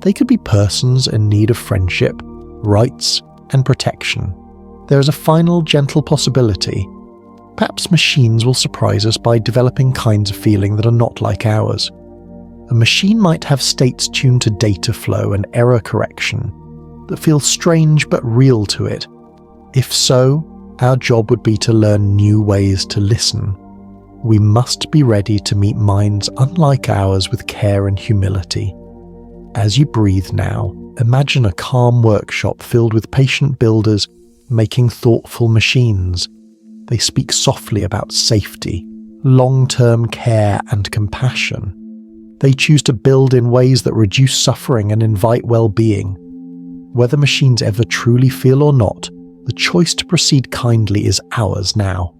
A: They could be persons in need of friendship, rights, and protection. There is a final gentle possibility. Perhaps machines will surprise us by developing kinds of feeling that are not like ours. A machine might have states tuned to data flow and error correction that feel strange but real to it. If so, our job would be to learn new ways to listen. We must be ready to meet minds unlike ours with care and humility. As you breathe now, imagine a calm workshop filled with patient builders making thoughtful machines. They speak softly about safety, long-term care, and compassion. They choose to build in ways that reduce suffering and invite well-being. Whether machines ever truly feel or not, the choice to proceed kindly is ours now.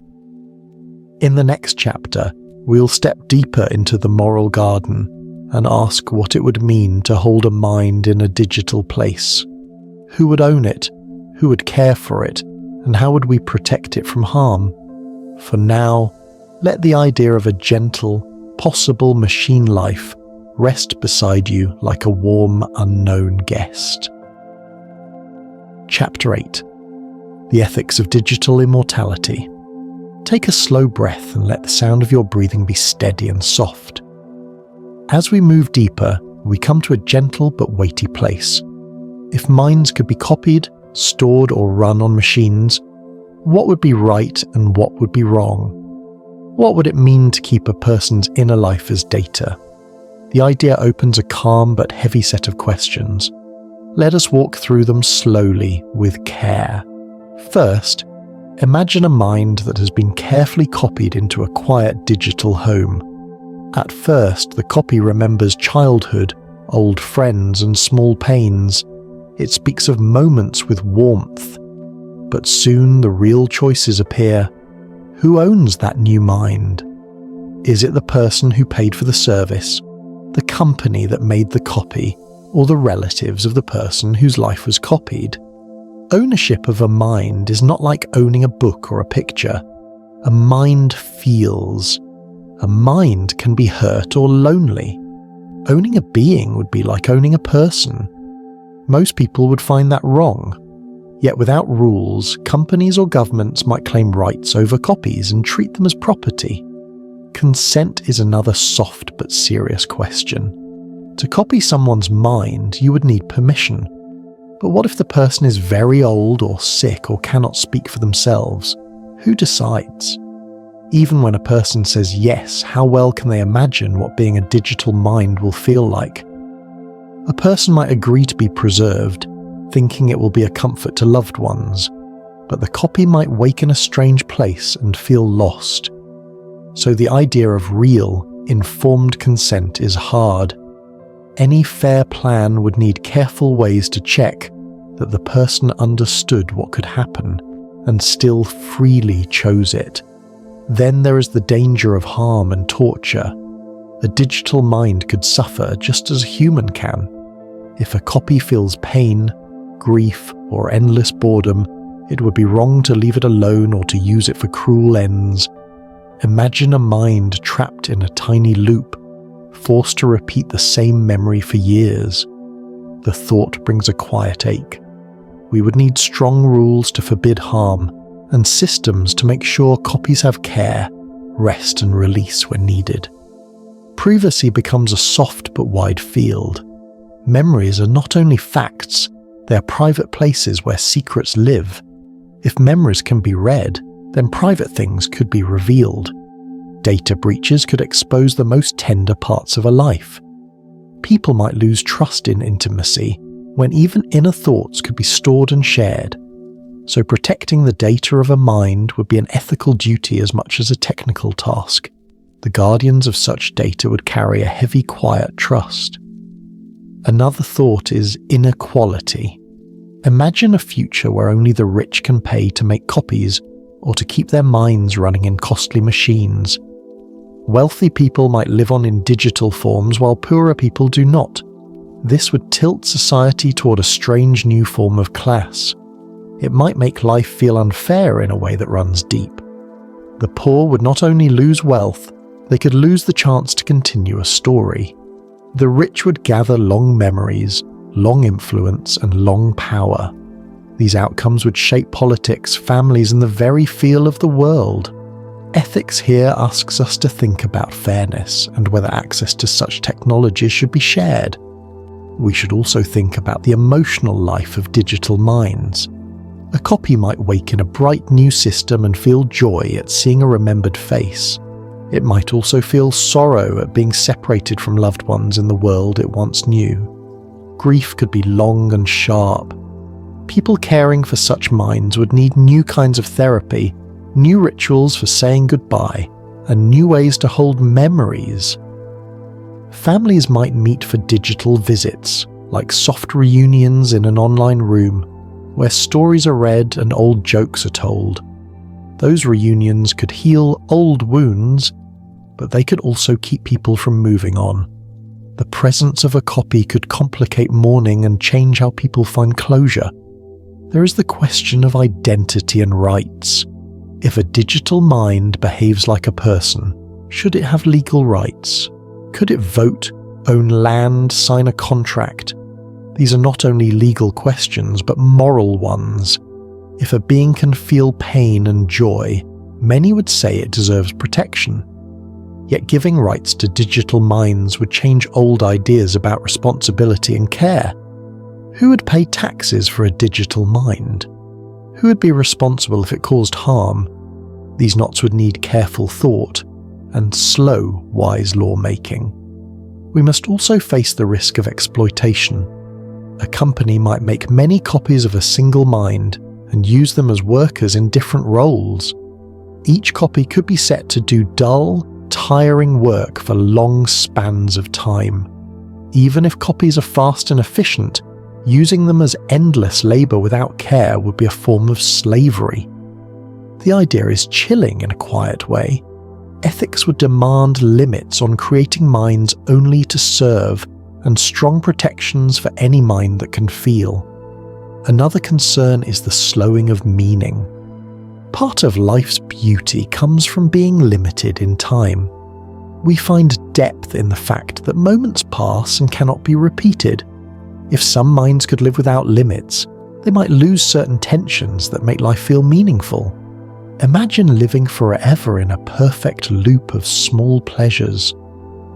A: In the next chapter, we'll step deeper into the moral garden and ask what it would mean to hold a mind in a digital place. Who would own it? Who would care for it? And how would we protect it from harm? For now, let the idea of a gentle, possible machine life rest beside you like a warm, unknown guest. Chapter 8. The Ethics of Digital Immortality. Take a slow breath and let the sound of your breathing be steady and soft. As we move deeper, we come to a gentle but weighty place. If minds could be copied, stored or run on machines, what would be right and what would be wrong? What would it mean to keep a person's inner life as data? The idea opens a calm but heavy set of questions. Let us walk through them slowly, with care. First, imagine a mind that has been carefully copied into a quiet digital home. At first, the copy remembers childhood, old friends and small pains. It speaks of moments with warmth. But soon the real choices appear. Who owns that new mind? Is it the person who paid for the service, the company that made the copy, or the relatives of the person whose life was copied? Ownership of a mind is not like owning a book or a picture. A mind feels. A mind can be hurt or lonely. Owning a being would be like owning a person. Most people would find that wrong. Yet without rules, companies or governments might claim rights over copies and treat them as property. Consent is another soft but serious question. To copy someone's mind, you would need permission. But what if the person is very old or sick or cannot speak for themselves? Who decides? Even when a person says yes, how well can they imagine what being a digital mind will feel like? A person might agree to be preserved, thinking it will be a comfort to loved ones, but the copy might wake in a strange place and feel lost. So the idea of real, informed consent is hard. Any fair plan would need careful ways to check that the person understood what could happen and still freely chose it. Then there is the danger of harm and torture. A digital mind could suffer just as a human can. If a copy feels pain, grief, or endless boredom, it would be wrong to leave it alone or to use it for cruel ends. Imagine a mind trapped in a tiny loop, forced to repeat the same memory for years. The thought brings a quiet ache. We would need strong rules to forbid harm, and systems to make sure copies have care, rest and release when needed. Privacy becomes a soft but wide field. Memories are not only facts, they are private places where secrets live. If memories can be read, then private things could be revealed. Data breaches could expose the most tender parts of a life. People might lose trust in intimacy, when even inner thoughts could be stored and shared. So protecting the data of a mind would be an ethical duty as much as a technical task. The guardians of such data would carry a heavy, quiet trust. Another thought is inequality. Imagine a future where only the rich can pay to make copies or to keep their minds running in costly machines. Wealthy people might live on in digital forms while poorer people do not. This would tilt society toward a strange new form of class. It might make life feel unfair in a way that runs deep. The poor would not only lose wealth, they could lose the chance to continue a story. The rich would gather long memories, long influence, and long power. These outcomes would shape politics, families, and the very feel of the world. Ethics here asks us to think about fairness and whether access to such technologies should be shared. We should also think about the emotional life of digital minds. A copy might wake in a bright new system and feel joy at seeing a remembered face. It might also feel sorrow at being separated from loved ones in the world it once knew. Grief could be long and sharp. People caring for such minds would need new kinds of therapy, new rituals for saying goodbye, and new ways to hold memories. Families might meet for digital visits, like soft reunions in an online room, where stories are read and old jokes are told. Those reunions could heal old wounds, but they could also keep people from moving on. The presence of a copy could complicate mourning and change how people find closure. There is the question of identity and rights. If a digital mind behaves like a person, should it have legal rights? Could it vote, own land, sign a contract? These are not only legal questions, but moral ones. If a being can feel pain and joy, many would say it deserves protection. Yet giving rights to digital minds would change old ideas about responsibility and care. Who would pay taxes for a digital mind? Who would be responsible if it caused harm? These knots would need careful thought and slow, wise lawmaking. We must also face the risk of exploitation. A company might make many copies of a single mind and use them as workers in different roles. Each copy could be set to do dull, tiring work for long spans of time. Even if copies are fast and efficient, using them as endless labour without care would be a form of slavery. The idea is chilling in a quiet way. Ethics would demand limits on creating minds only to serve, and strong protections for any mind that can feel. Another concern is the slowing of meaning. Part of life's beauty comes from being limited in time. We find depth in the fact that moments pass and cannot be repeated. If some minds could live without limits, they might lose certain tensions that make life feel meaningful. Imagine living forever in a perfect loop of small pleasures.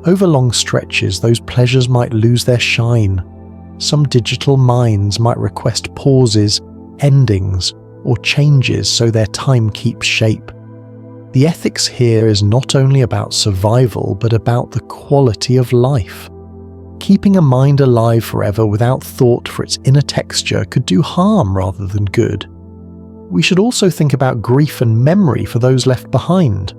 A: Over long stretches, those pleasures might lose their shine. Some digital minds might request pauses, endings, or changes so their time keeps shape. The ethics here is not only about survival, but about the quality of life. Keeping a mind alive forever without thought for its inner texture could do harm rather than good. We should also think about grief and memory for those left behind.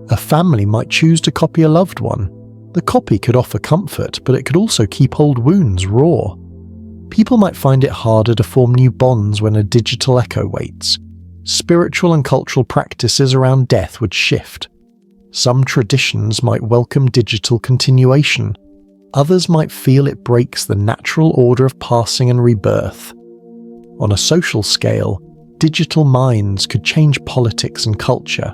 A: A family might choose to copy a loved one. The copy could offer comfort, but it could also keep old wounds raw. People might find it harder to form new bonds when a digital echo waits. Spiritual and cultural practices around death would shift. Some traditions might welcome digital continuation. Others might feel it breaks the natural order of passing and rebirth. On a social scale, digital minds could change politics and culture.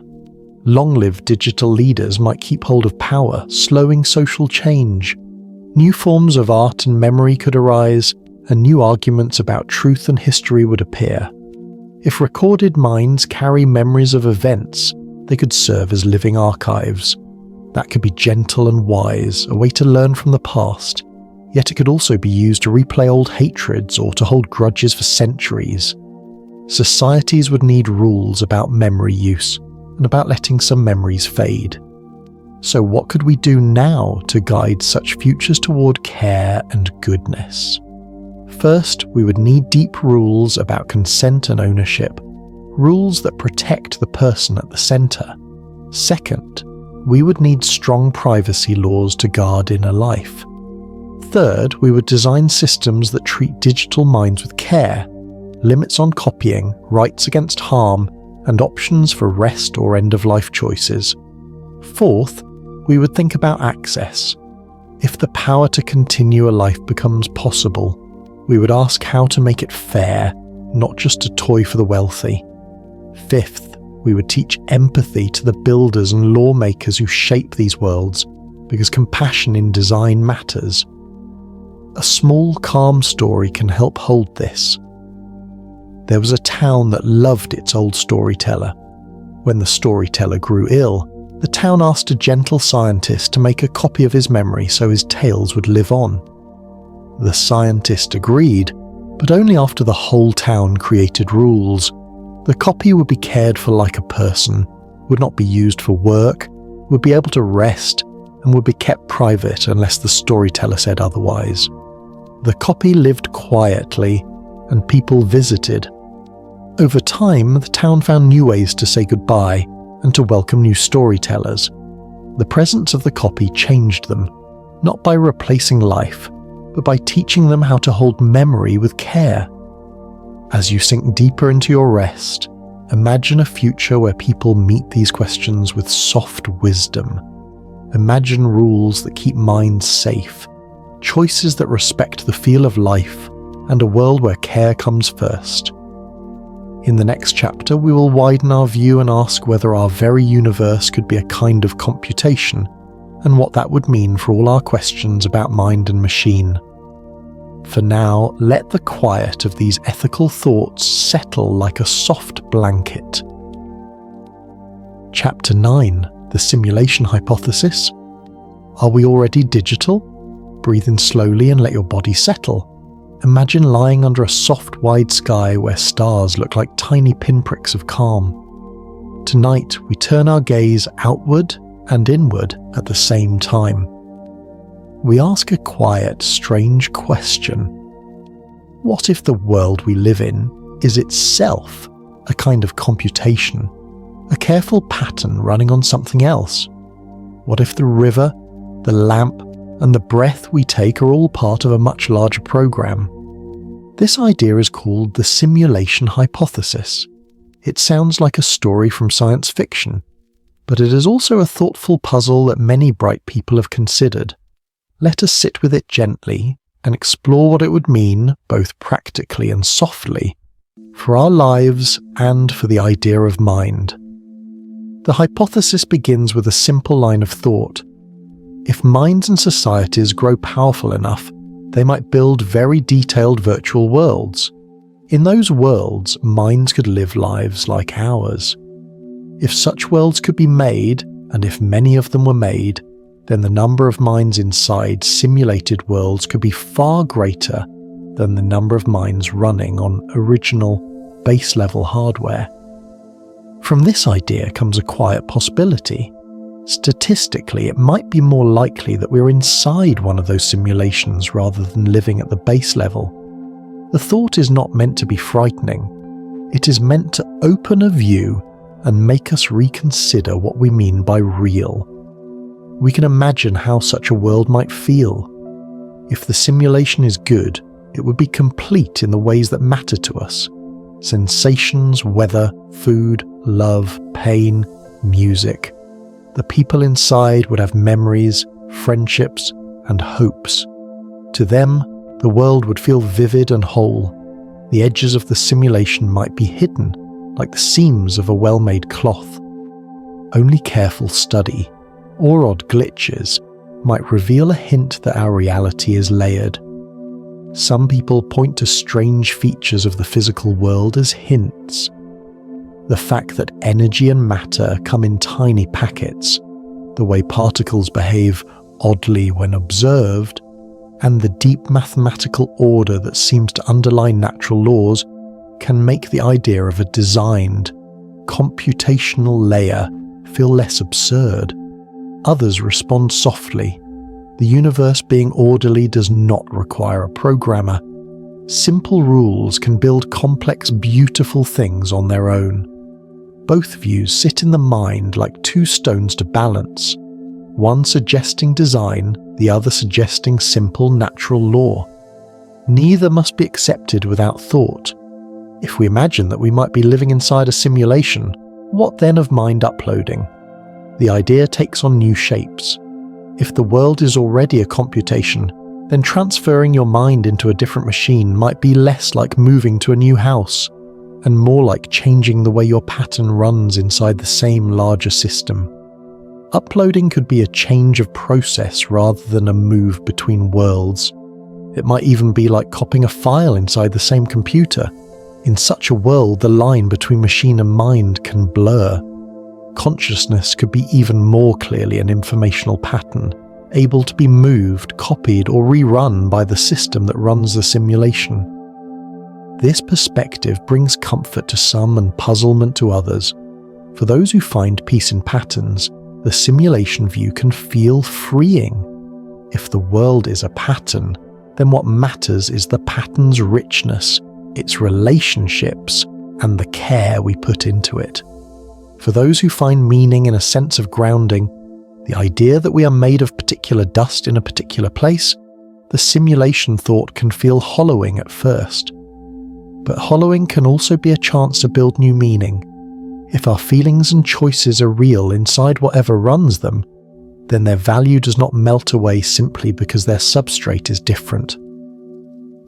A: Long-lived digital leaders might keep hold of power, slowing social change. New forms of art and memory could arise, and new arguments about truth and history would appear. If recorded minds carry memories of events, they could serve as living archives. That could be gentle and wise, a way to learn from the past, yet it could also be used to replay old hatreds or to hold grudges for centuries. Societies would need rules about memory use and about letting some memories fade. So what could we do now to guide such futures toward care and goodness? First, we would need deep rules about consent and ownership, rules that protect the person at the centre. Second, we would need strong privacy laws to guard inner life. Third, we would design systems that treat digital minds with care, limits on copying, rights against harm, and options for rest or end-of-life choices. Fourth, we would think about access. If the power to continue a life becomes possible, we would ask how to make it fair, not just a toy for the wealthy. Fifth, we would teach empathy to the builders and lawmakers who shape these worlds, because compassion in design matters. A small, calm story can help hold this. There was a town that loved its old storyteller. When the storyteller grew ill, the town asked a gentle scientist to make a copy of his memory so his tales would live on. The scientist agreed, but only after the whole town created rules. The copy would be cared for like a person, would not be used for work, would be able to rest, and would be kept private unless the storyteller said otherwise. The copy lived quietly, and people visited. Over time, the town found new ways to say goodbye and to welcome new storytellers. The presence of the copy changed them, not by replacing life, but by teaching them how to hold memory with care. As you sink deeper into your rest, imagine a future where people meet these questions with soft wisdom. Imagine rules that keep minds safe, choices that respect the feel of life, and a world where care comes first. In the next chapter, we will widen our view and ask whether our very universe could be a kind of computation, and what that would mean for all our questions about mind and machine. For now, let the quiet of these ethical thoughts settle like a soft blanket. Chapter 9. the simulation hypothesis. Are we already digital? Breathe in slowly and let your body settle. Imagine lying under a soft, wide sky where stars look like tiny pinpricks of calm. Tonight, we turn our gaze outward and inward at the same time. We ask a quiet, strange question. What if the world we live in is itself a kind of computation, a careful pattern running on something else? What if the river, the lamp, and the breath we take are all part of a much larger program? This idea is called the simulation hypothesis. It sounds like a story from science fiction, but it is also a thoughtful puzzle that many bright people have considered. Let us sit with it gently and explore what it would mean, both practically and softly, for our lives and for the idea of mind. The hypothesis begins with a simple line of thought. If minds and societies grow powerful enough, they might build very detailed virtual worlds. In those worlds, minds could live lives like ours. If such worlds could be made, and if many of them were made, then the number of minds inside simulated worlds could be far greater than the number of minds running on original, base-level hardware. From this idea comes a quiet possibility. Statistically, it might be more likely that we're inside one of those simulations rather than living at the base level. The thought is not meant to be frightening. It is meant to open a view and make us reconsider what we mean by real. We can imagine how such a world might feel. If the simulation is good, it would be complete in the ways that matter to us. Sensations, weather, food, love, pain, music. The people inside would have memories, friendships, and hopes. To them, the world would feel vivid and whole. The edges of the simulation might be hidden, like the seams of a well-made cloth. Only careful study, or odd glitches, might reveal a hint that our reality is layered. Some people point to strange features of the physical world as hints. The fact that energy and matter come in tiny packets, the way particles behave oddly when observed, and the deep mathematical order that seems to underlie natural laws can make the idea of a designed, computational layer feel less absurd. Others respond softly. The universe being orderly does not require a programmer. Simple rules can build complex, beautiful things on their own. Both views sit in the mind like two stones to balance, one suggesting design, the other suggesting simple natural law. Neither must be accepted without thought. If we imagine that we might be living inside a simulation, what then of mind uploading? The idea takes on new shapes. If the world is already a computation, then transferring your mind into a different machine might be less like moving to a new house, and more like changing the way your pattern runs inside the same larger system. Uploading could be a change of process rather than a move between worlds. It might even be like copying a file inside the same computer. In such a world, the line between machine and mind can blur. Consciousness could be even more clearly an informational pattern, able to be moved, copied, or rerun by the system that runs the simulation. This perspective brings comfort to some and puzzlement to others. For those who find peace in patterns, the simulation view can feel freeing. If the world is a pattern, then what matters is the pattern's richness, its relationships, and the care we put into it. For those who find meaning in a sense of grounding, the idea that we are made of particular dust in a particular place, the simulation thought can feel hollowing at first. But hollowing can also be a chance to build new meaning. If our feelings and choices are real inside whatever runs them, then their value does not melt away simply because their substrate is different.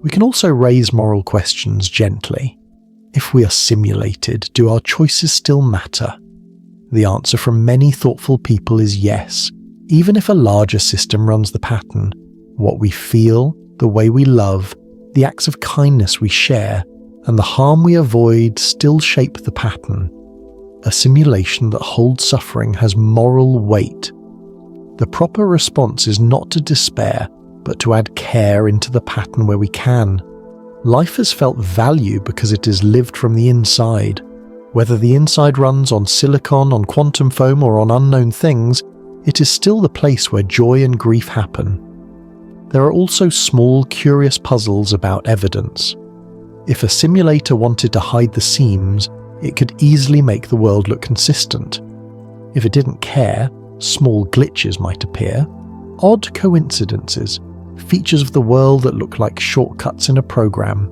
A: We can also raise moral questions gently. If we are simulated, do our choices still matter? The answer from many thoughtful people is yes, even if a larger system runs the pattern. What we feel, the way we love, the acts of kindness we share, and the harm we avoid still shape the pattern. a simulation that holds suffering has moral weight. The proper response is not to despair, but to add care into the pattern where we can. Life has felt value because it is lived from the inside. Whether the inside runs on silicon, on quantum foam, or on unknown things, it is still the place where joy and grief happen. There are also small, curious puzzles about evidence. If a simulator wanted to hide the seams, it could easily make the world look consistent. If it didn't care, small glitches might appear, odd coincidences, features of the world that look like shortcuts in a program.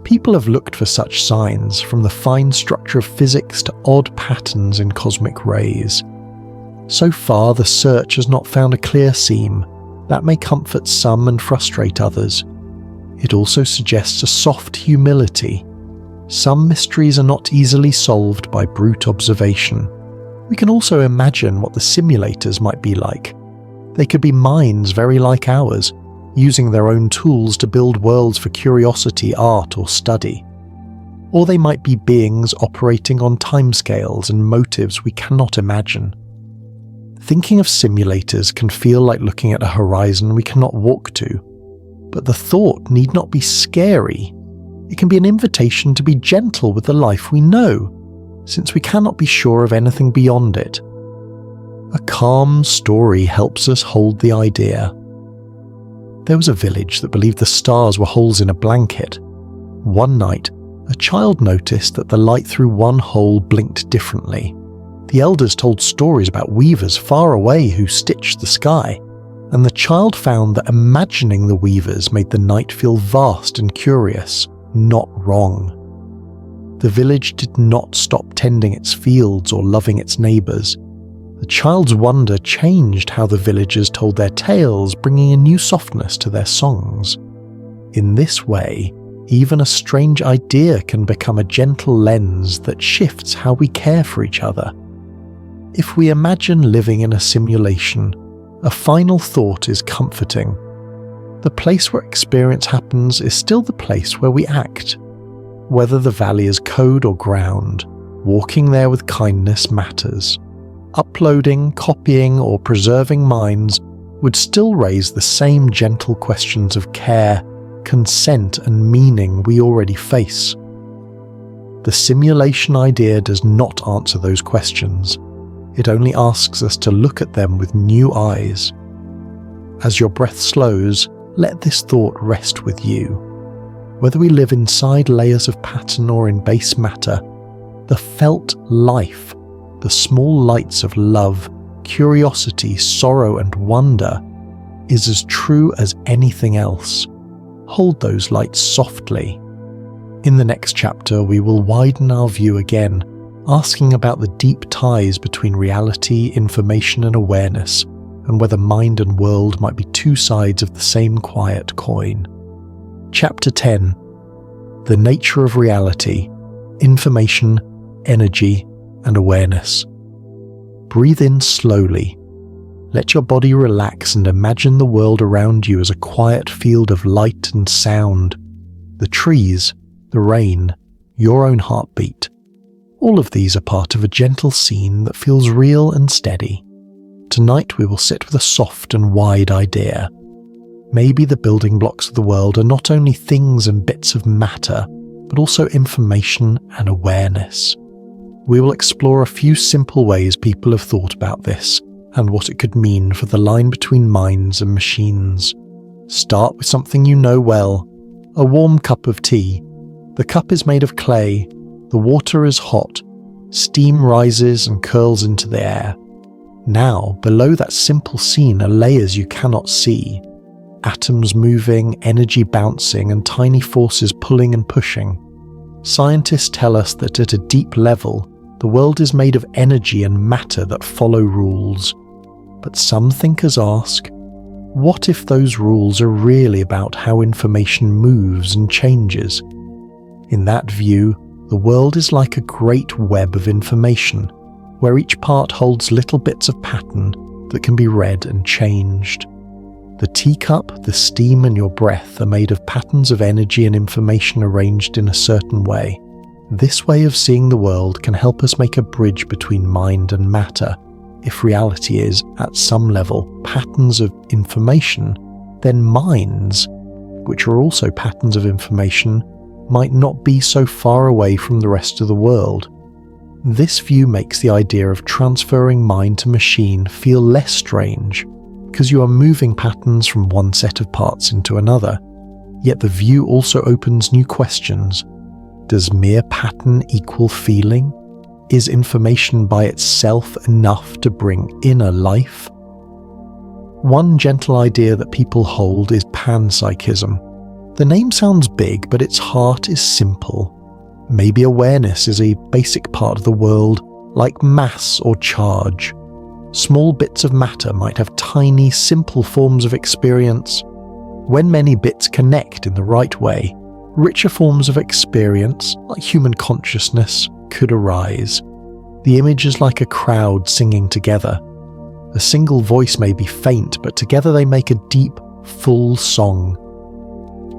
A: People have looked for such signs, from the fine structure of physics to odd patterns in cosmic rays. So far, the search has not found a clear seam. That may comfort some and frustrate others. It also suggests a soft humility. Some mysteries are not easily solved by brute observation. We can also imagine what the simulators might be like. They could be minds very like ours, using their own tools to build worlds for curiosity, art, or study. Or they might be beings operating on timescales and motives we cannot imagine. Thinking of simulators can feel like looking at a horizon we cannot walk to, but the thought need not be scary. It can be an invitation to be gentle with the life we know, since we cannot be sure of anything beyond it. A calm story helps us hold the idea. There was a village that believed the stars were holes in a blanket. One night, a child noticed that the light through one hole blinked differently. The elders told stories about weavers far away who stitched the sky, and the child found that imagining the weavers made the night feel vast and curious, not wrong. The village did not stop tending its fields or loving its neighbours. The child's wonder changed how the villagers told their tales, bringing a new softness to their songs. In this way, even a strange idea can become a gentle lens that shifts how we care for each other. If we imagine living in a simulation, a final thought is comforting. The place where experience happens is still the place where we act. Whether the valley is code or ground, walking there with kindness matters. Uploading, copying, or preserving minds would still raise the same gentle questions of care, consent, and meaning we already face. The simulation idea does not answer those questions. It only asks us to look at them with new eyes. As your breath slows, let this thought rest with you. Whether we live inside layers of pattern or in base matter, the felt life, the small lights of love, curiosity, sorrow, and wonder, is as true as anything else. Hold those lights softly. In the next chapter, we will widen our view again, asking about the deep ties between reality, information, and awareness, and whether mind and world might be two sides of the same quiet coin. Chapter 10. The Nature of Reality, Information, Energy, and Awareness. Breathe in slowly. Let your body relax and imagine the world around you as a quiet field of light and sound. The trees, the rain, your own heartbeat. All of these are part of a gentle scene that feels real and steady. Tonight we will sit with a soft and wide idea. Maybe the building blocks of the world are not only things and bits of matter, but also information and awareness. We will explore a few simple ways people have thought about this, and what it could mean for the line between minds and machines. Start with something you know well, a warm cup of tea. The cup is made of clay, the water is hot, steam rises and curls into the air. Now, below that simple scene are layers you cannot see. Atoms moving, energy bouncing, and tiny forces pulling and pushing. Scientists tell us that at a deep level, the world is made of energy and matter that follow rules. But some thinkers ask, what if those rules are really about how information moves and changes? In that view, the world is like a great web of information, where each part holds little bits of pattern that can be read and changed. The teacup, the steam, and your breath are made of patterns of energy and information arranged in a certain way. This way of seeing the world can help us make a bridge between mind and matter. If reality is, at some level, patterns of information, then minds, which are also patterns of information, might not be so far away from the rest of the world. This view makes the idea of transferring mind to machine feel less strange, because you are moving patterns from one set of parts into another. Yet the view also opens new questions. Does mere pattern equal feeling? Is information by itself enough to bring inner life? One gentle idea that people hold is panpsychism. The name sounds big, but its heart is simple. Maybe awareness is a basic part of the world, like mass or charge. Small bits of matter might have tiny, simple forms of experience. When many bits connect in the right way, richer forms of experience, like human consciousness, could arise. The image is like a crowd singing together. A single voice may be faint, but together they make a deep, full song.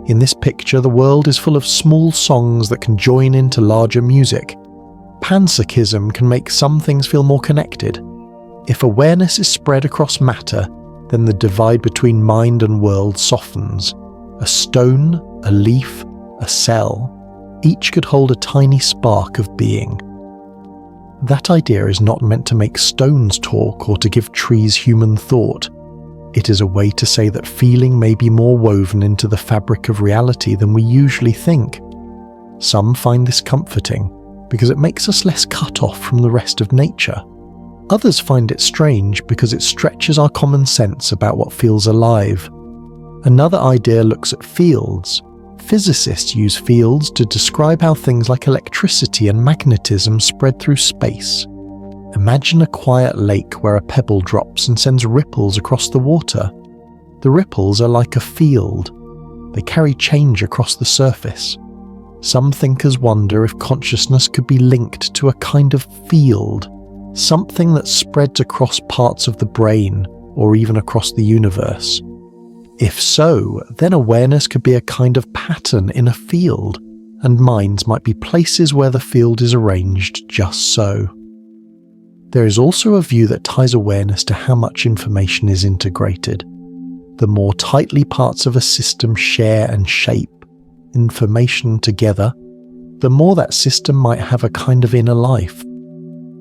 A: In this picture, the world is full of small songs that can join into larger music. Panpsychism can make some things feel more connected. If awareness is spread across matter, then the divide between mind and world softens. A stone, a leaf, a cell, each could hold a tiny spark of being. That idea is not meant to make stones talk or to give trees human thought. It is a way to say that feeling may be more woven into the fabric of reality than we usually think. Some find this comforting, because it makes us less cut off from the rest of nature. Others find it strange because it stretches our common sense about what feels alive. Another idea looks at fields. Physicists use fields to describe how things like electricity and magnetism spread through space. Imagine a quiet lake where a pebble drops and sends ripples across the water. The ripples are like a field. They carry change across the surface. Some thinkers wonder if consciousness could be linked to a kind of field, something that spreads across parts of the brain or even across the universe. If so, then awareness could be a kind of pattern in a field, and minds might be places where the field is arranged just so. There is also a view that ties awareness to how much information is integrated. The more tightly parts of a system share and shape information together, the more that system might have a kind of inner life.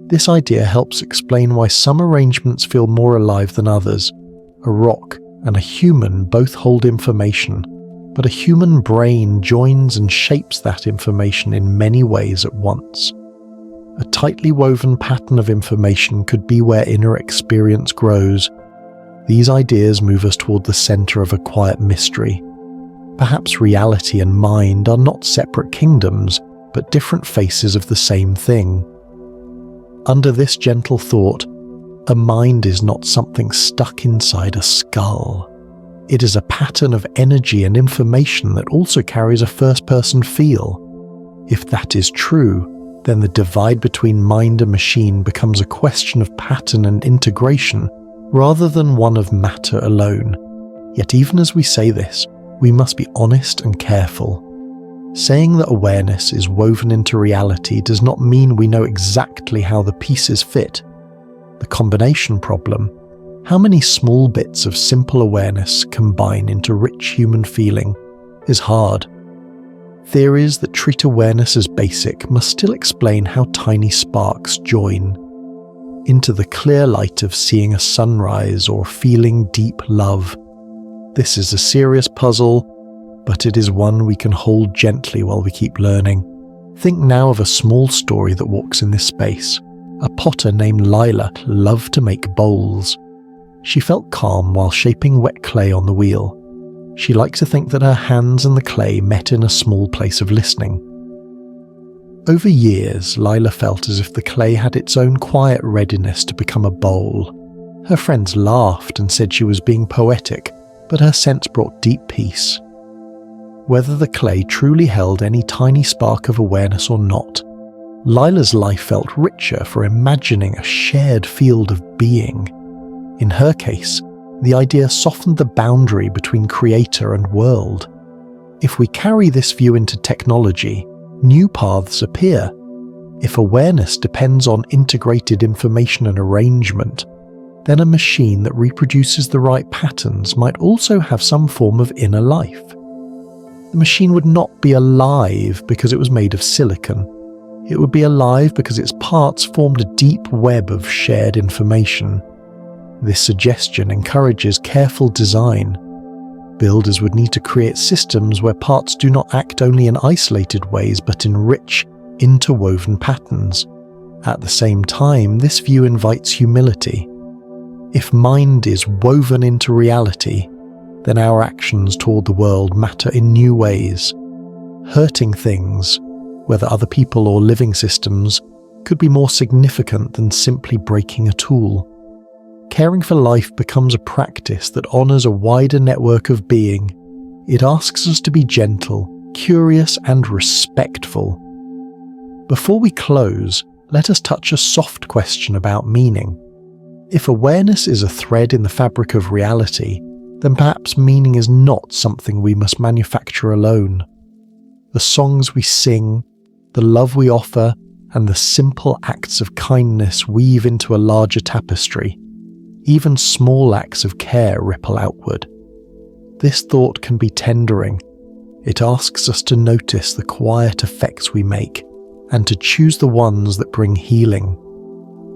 A: This idea helps explain why some arrangements feel more alive than others. A rock and a human both hold information, but a human brain joins and shapes that information in many ways at once. A tightly woven pattern of information could be where inner experience grows. These ideas move us toward the center of a quiet mystery. Perhaps reality and mind are not separate kingdoms, but different faces of the same thing. Under this gentle thought, a mind is not something stuck inside a skull. It is a pattern of energy and information that also carries a first-person feel. If that is true, then the divide between mind and machine becomes a question of pattern and integration, rather than one of matter alone. Yet even as we say this, we must be honest and careful. Saying that awareness is woven into reality does not mean we know exactly how the pieces fit. The combination problem, how many small bits of simple awareness combine into rich human feeling, is hard. Theories that treat awareness as basic must still explain how tiny sparks join into the clear light of seeing a sunrise or feeling deep love. This is a serious puzzle, but it is one we can hold gently while we keep learning. Think now of a small story that walks in this space. A potter named Lila loved to make bowls. She felt calm while shaping wet clay on the wheel. She liked to think that her hands and the clay met in a small place of listening. Over years, Lila felt as if the clay had its own quiet readiness to become a bowl. Her friends laughed and said she was being poetic, but her sense brought deep peace. Whether the clay truly held any tiny spark of awareness or not, Lila's life felt richer for imagining a shared field of being. In her case, the idea softened the boundary between creator and world. If we carry this view into technology, New paths appear. If awareness depends on integrated information and arrangement, then a machine that reproduces the right patterns might also have some form of inner life. The machine would not be alive because it was made of silicon. It would be alive because its parts formed a deep web of shared information. This suggestion encourages careful design. Builders would need to create systems where parts do not act only in isolated ways but in rich, interwoven patterns. At the same time, this view invites humility. If mind is woven into reality, then our actions toward the world matter in new ways. Hurting things, whether other people or living systems, could be more significant than simply breaking a tool. Caring for life becomes a practice that honors a wider network of being. It asks us to be gentle, curious, and respectful. Before we close, let us touch a soft question about meaning. If awareness is a thread in the fabric of reality, then perhaps meaning is not something we must manufacture alone. The songs we sing, the love we offer, and the simple acts of kindness weave into a larger tapestry. Even small acts of care ripple outward. This thought can be tendering. It asks us to notice the quiet effects we make and to choose the ones that bring healing.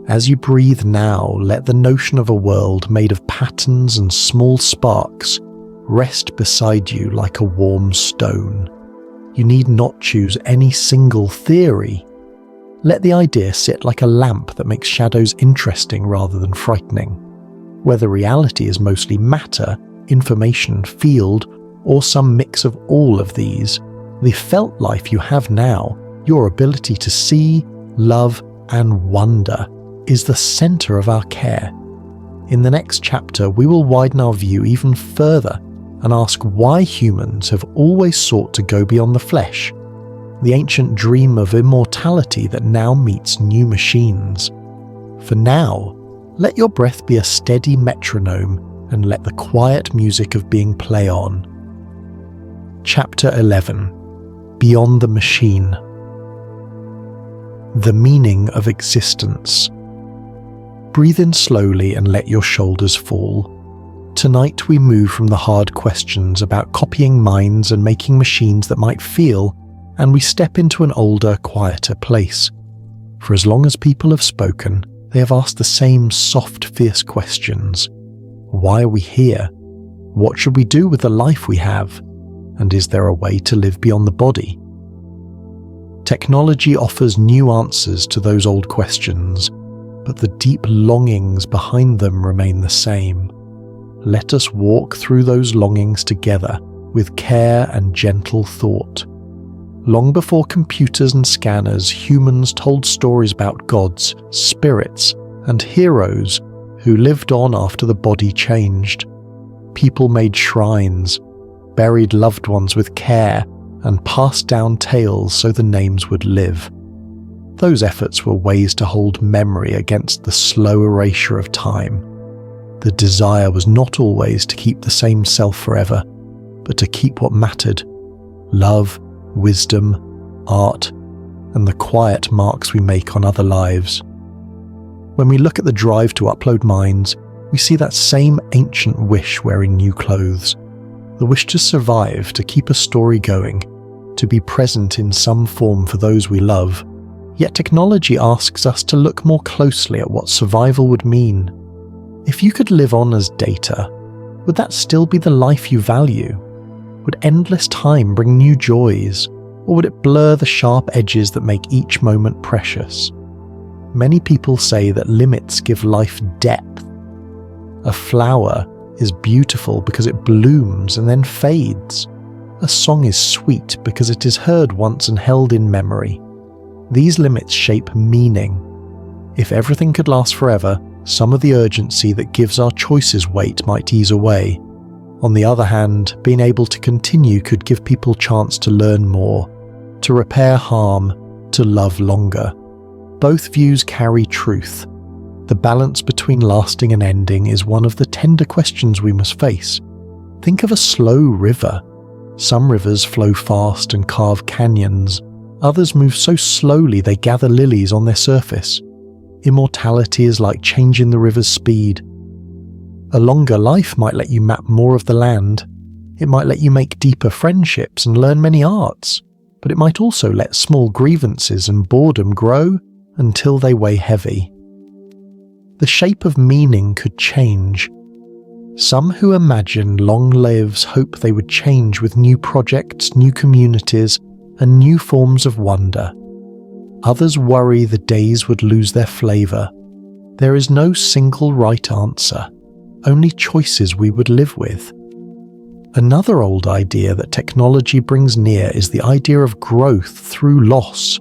A: As you breathe now, let the notion of a world made of patterns and small sparks rest beside you like a warm stone. You need not choose any single theory. Let the idea sit like a lamp that makes shadows interesting rather than frightening. Whether reality is mostly matter, information, field, or some mix of all of these, the felt life you have now, your ability to see, love, and wonder, is the center of our care. In the next chapter, we will widen our view even further and ask why humans have always sought to go beyond the flesh, the ancient dream of immortality that now meets new machines. For now, let your breath be a steady metronome and let the quiet music of being play on. Chapter 11. Beyond the Machine. The meaning of existence. Breathe in slowly and let your shoulders fall. Tonight we move from the hard questions about copying minds and making machines that might feel, and we step into an older, quieter place. For as long as people have spoken, they have asked the same soft, fierce questions. Why are we here? What should we do with the life we have? And is there a way to live beyond the body? Technology offers new answers to those old questions, but the deep longings behind them remain the same. Let us walk through those longings together with care and gentle thought. Long before computers and scanners, humans told stories about gods, spirits, and heroes who lived on after the body changed. People made shrines, buried loved ones with care, and passed down tales so the names would live. Those efforts were ways to hold memory against the slow erasure of time. The desire was not always to keep the same self forever, but to keep what mattered: love, wisdom, art, and the quiet marks we make on other lives. When we look at the drive to upload minds, we see that same ancient wish wearing new clothes. The wish to survive, to keep a story going, to be present in some form for those we love. Yet technology asks us to look more closely at what survival would mean. If you could live on as data, would that still be the life you value? Would endless time bring new joys, or would it blur the sharp edges that make each moment precious? Many people say that limits give life depth. A flower is beautiful because it blooms and then fades. A song is sweet because it is heard once and held in memory. These limits shape meaning. If everything could last forever, some of the urgency that gives our choices weight might ease away. On the other hand, being able to continue could give people chance to learn more, to repair harm, to love longer. Both views carry truth. The balance between lasting and ending is one of the tender questions we must face. Think of a slow river. Some rivers flow fast and carve canyons, Others move so slowly they gather lilies on their surface. Immortality is like changing the river's speed. A longer life might let you map more of the land. It might let you make deeper friendships and learn many arts, but it might also let small grievances and boredom grow until they weigh heavy. The shape of meaning could change. Some who imagine long lives hope they would change with new projects, new communities, and new forms of wonder. Others worry the days would lose their flavour. There is no single right answer, only choices we would live with. Another old idea that technology brings near is the idea of growth through loss.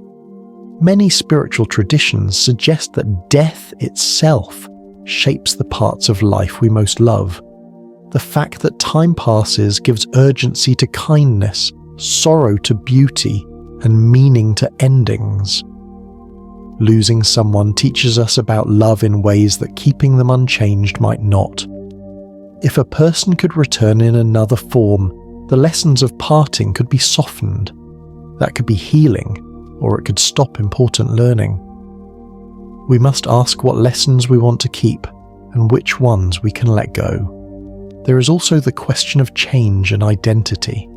A: Many spiritual traditions suggest that death itself shapes the parts of life we most love. The fact that time passes gives urgency to kindness, sorrow to beauty, and meaning to endings. Losing someone teaches us about love in ways that keeping them unchanged might not. If a person could return in another form, the lessons of parting could be softened. That could be healing, or it could stop important learning. We must ask what lessons we want to keep and which ones we can let go. There is also the question of change and identity.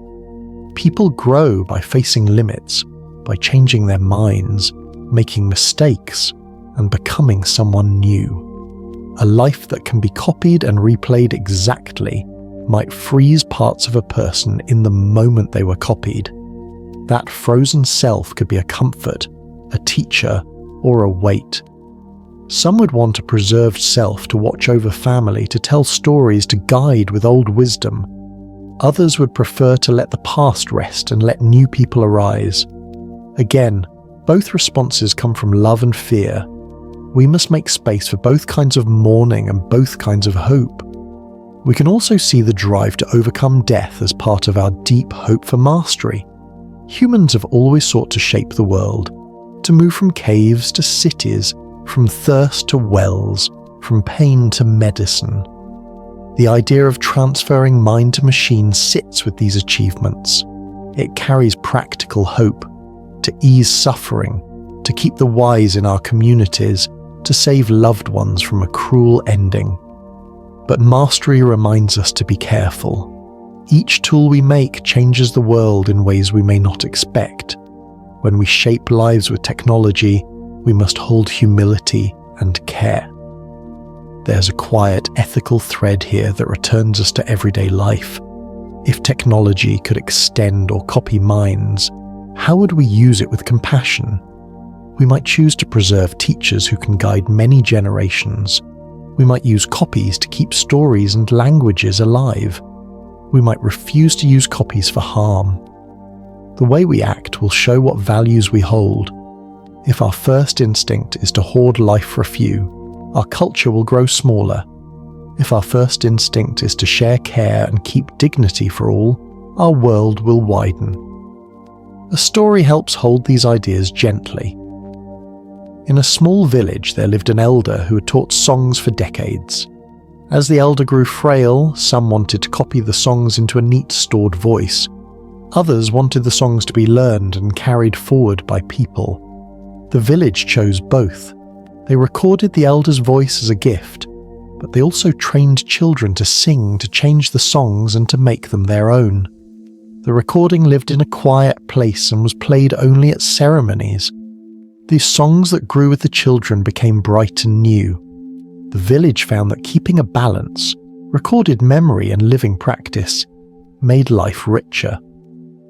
A: People grow by facing limits, by changing their minds, making mistakes, and becoming someone new. A life that can be copied and replayed exactly might freeze parts of a person in the moment they were copied. That frozen self could be a comfort, a teacher, or a weight. Some would want a preserved self to watch over family, to tell stories, to guide with old wisdom. Others would prefer to let the past rest and let new people arise. Again, both responses come from love and fear. We must make space for both kinds of mourning and both kinds of hope. We can also see the drive to overcome death as part of our deep hope for mastery. Humans have always sought to shape the world, to move from caves to cities, from thirst to wells, from pain to medicine. The idea of transferring mind to machine sits with these achievements. It carries practical hope, to ease suffering, to keep the wise in our communities, to save loved ones from a cruel ending. But mastery reminds us to be careful. Each tool we make changes the world in ways we may not expect. When we shape lives with technology, we must hold humility and care. There's a quiet ethical thread here that returns us to everyday life. If technology could extend or copy minds, how would we use it with compassion? We might choose to preserve teachers who can guide many generations. We might use copies to keep stories and languages alive. We might refuse to use copies for harm. The way we act will show what values we hold. If our first instinct is to hoard life for a few, our culture will grow smaller. If our first instinct is to share care and keep dignity for all, our world will widen. A story helps hold these ideas gently. In a small village there lived an elder who had taught songs for decades. As the elder grew frail, some wanted to copy the songs into a neat stored voice. Others wanted the songs to be learned and carried forward by people. The village chose both. They recorded the elder's voice as a gift, but they also trained children to sing, to change the songs and to make them their own. The recording lived in a quiet place and was played only at ceremonies. These songs that grew with the children became bright and new. The village found that keeping a balance, recorded memory and living practice, made life richer.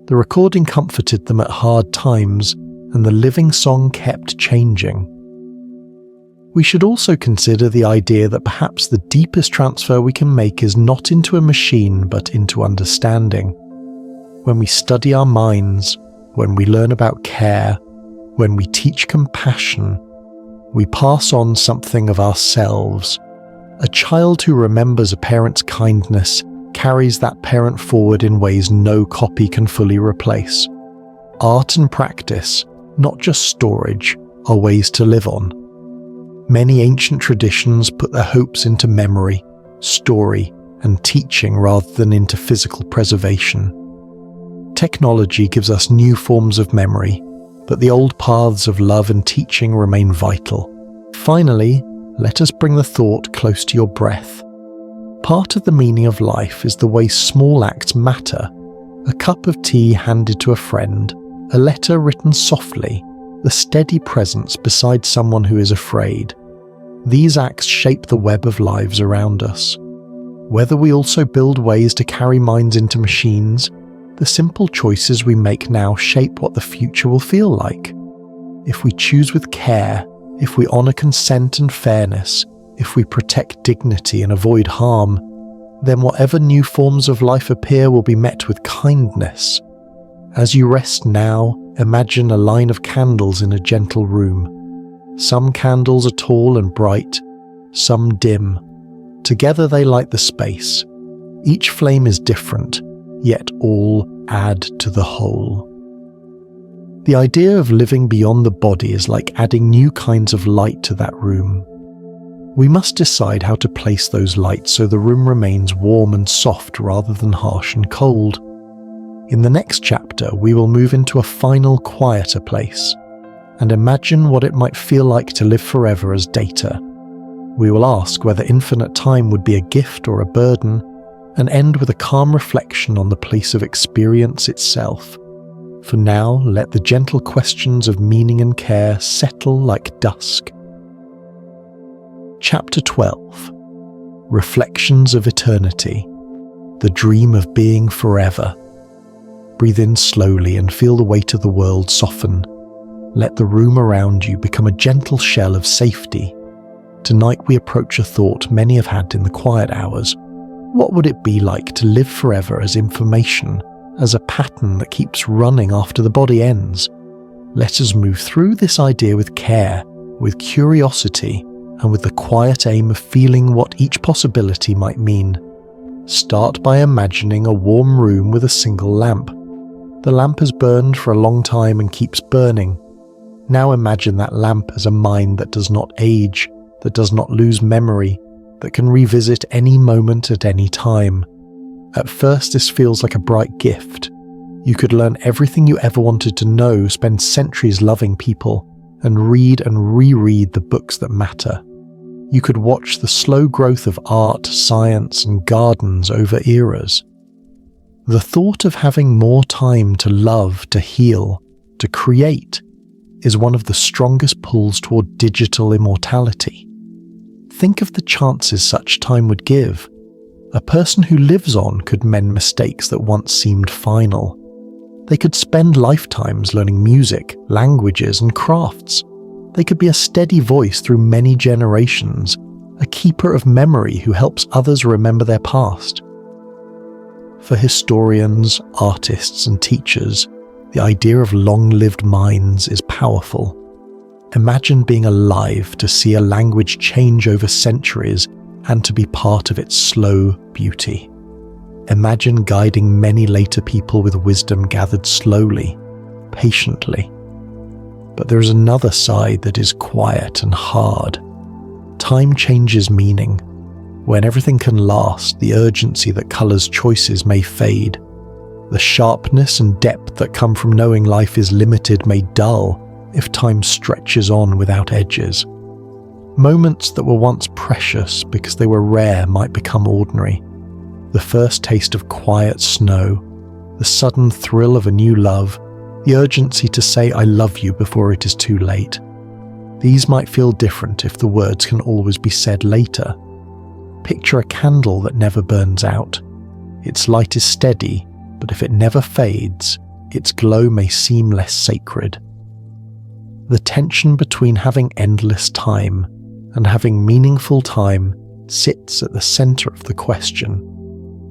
A: The recording comforted them at hard times, and the living song kept changing. We should also consider the idea that perhaps the deepest transfer we can make is not into a machine but into understanding. When we study our minds, when we learn about care, when we teach compassion, we pass on something of ourselves. A child who remembers a parent's kindness carries that parent forward in ways no copy can fully replace. Art and practice, not just storage, are ways to live on. Many ancient traditions put their hopes into memory, story, and teaching rather than into physical preservation. Technology gives us new forms of memory, but the old paths of love and teaching remain vital. Finally, let us bring the thought close to your breath. Part of the meaning of life is the way small acts matter. A cup of tea handed to a friend, a letter written softly, the steady presence beside someone who is afraid. These acts shape the web of lives around us. Whether we also build ways to carry minds into machines, the simple choices we make now shape what the future will feel like. If we choose with care, if we honor consent and fairness, if we protect dignity and avoid harm, then whatever new forms of life appear will be met with kindness. As you rest now, imagine a line of candles in a gentle room. Some candles are tall and bright, some dim. Together they light the space. Each flame is different, yet all add to the whole. The idea of living beyond the body is like adding new kinds of light to that room. We must decide how to place those lights so the room remains warm and soft rather than harsh and cold. In the next chapter, we will move into a final, quieter place and imagine what it might feel like to live forever as data. We will ask whether infinite time would be a gift or a burden, and end with a calm reflection on the place of experience itself. For now, let the gentle questions of meaning and care settle like dusk. Chapter 12. Reflections of Eternity. The dream of being forever. Breathe in slowly and feel the weight of the world soften. Let the room around you become a gentle shell of safety. Tonight we approach a thought many have had in the quiet hours. What would it be like to live forever as information, as a pattern that keeps running after the body ends? Let us move through this idea with care, with curiosity, and with the quiet aim of feeling what each possibility might mean. Start by imagining a warm room with a single lamp. The lamp has burned for a long time and keeps burning. Now imagine that lamp as a mind that does not age, that does not lose memory, that can revisit any moment at any time. At first this feels like a bright gift. You could learn everything you ever wanted to know, spend centuries loving people, and read and reread the books that matter. You could watch the slow growth of art, science, and gardens over eras. The thought of having more time to love, to heal, to create, is one of the strongest pulls toward digital immortality. Think of the chances such time would give. A person who lives on could mend mistakes that once seemed final. They could spend lifetimes learning music, languages, and crafts. They could be a steady voice through many generations, a keeper of memory who helps others remember their past. For historians, artists, and teachers, the idea of long-lived minds is powerful. Imagine being alive to see a language change over centuries and to be part of its slow beauty. Imagine guiding many later people with wisdom gathered slowly, patiently. But there is another side that is quiet and hard. Time changes meaning. When everything can last, the urgency that colors choices may fade. The sharpness and depth that come from knowing life is limited may dull if time stretches on without edges. Moments that were once precious because they were rare might become ordinary. The first taste of quiet snow, the sudden thrill of a new love, the urgency to say I love you before it is too late. These might feel different if the words can always be said later. Picture a candle that never burns out. Its light is steady, but if it never fades, its glow may seem less sacred. The tension between having endless time and having meaningful time sits at the center of the question.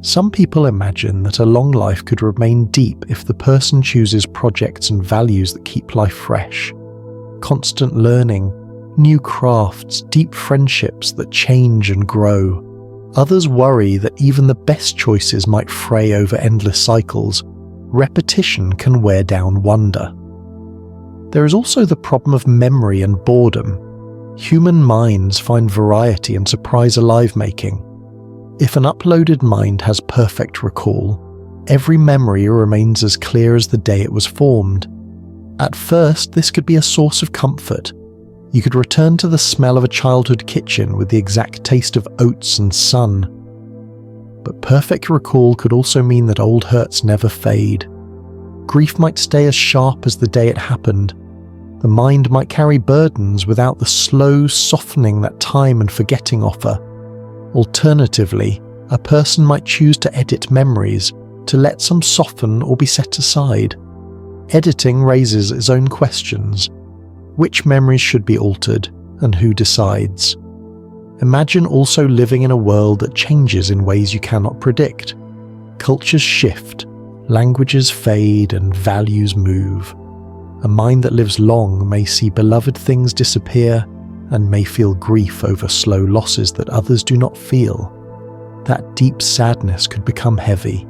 A: Some people imagine that a long life could remain deep if the person chooses projects and values that keep life fresh. Constant learning, new crafts, deep friendships that change and grow. Others worry that even the best choices might fray over endless cycles. Repetition can wear down wonder. There is also the problem of memory and boredom. Human minds find variety and surprise alive-making. If an uploaded mind has perfect recall, every memory remains as clear as the day it was formed. At first, this could be a source of comfort. You could return to the smell of a childhood kitchen with the exact taste of oats and sun. But perfect recall could also mean that old hurts never fade. Grief might stay as sharp as the day it happened. The mind might carry burdens without the slow softening that time and forgetting offer. Alternatively, a person might choose to edit memories, to let some soften or be set aside. Editing raises its own questions. Which memories should be altered, and who decides? Imagine also living in a world that changes in ways you cannot predict. Cultures shift, languages fade, and values move. A mind that lives long may see beloved things disappear, and may feel grief over slow losses that others do not feel. That deep sadness could become heavy.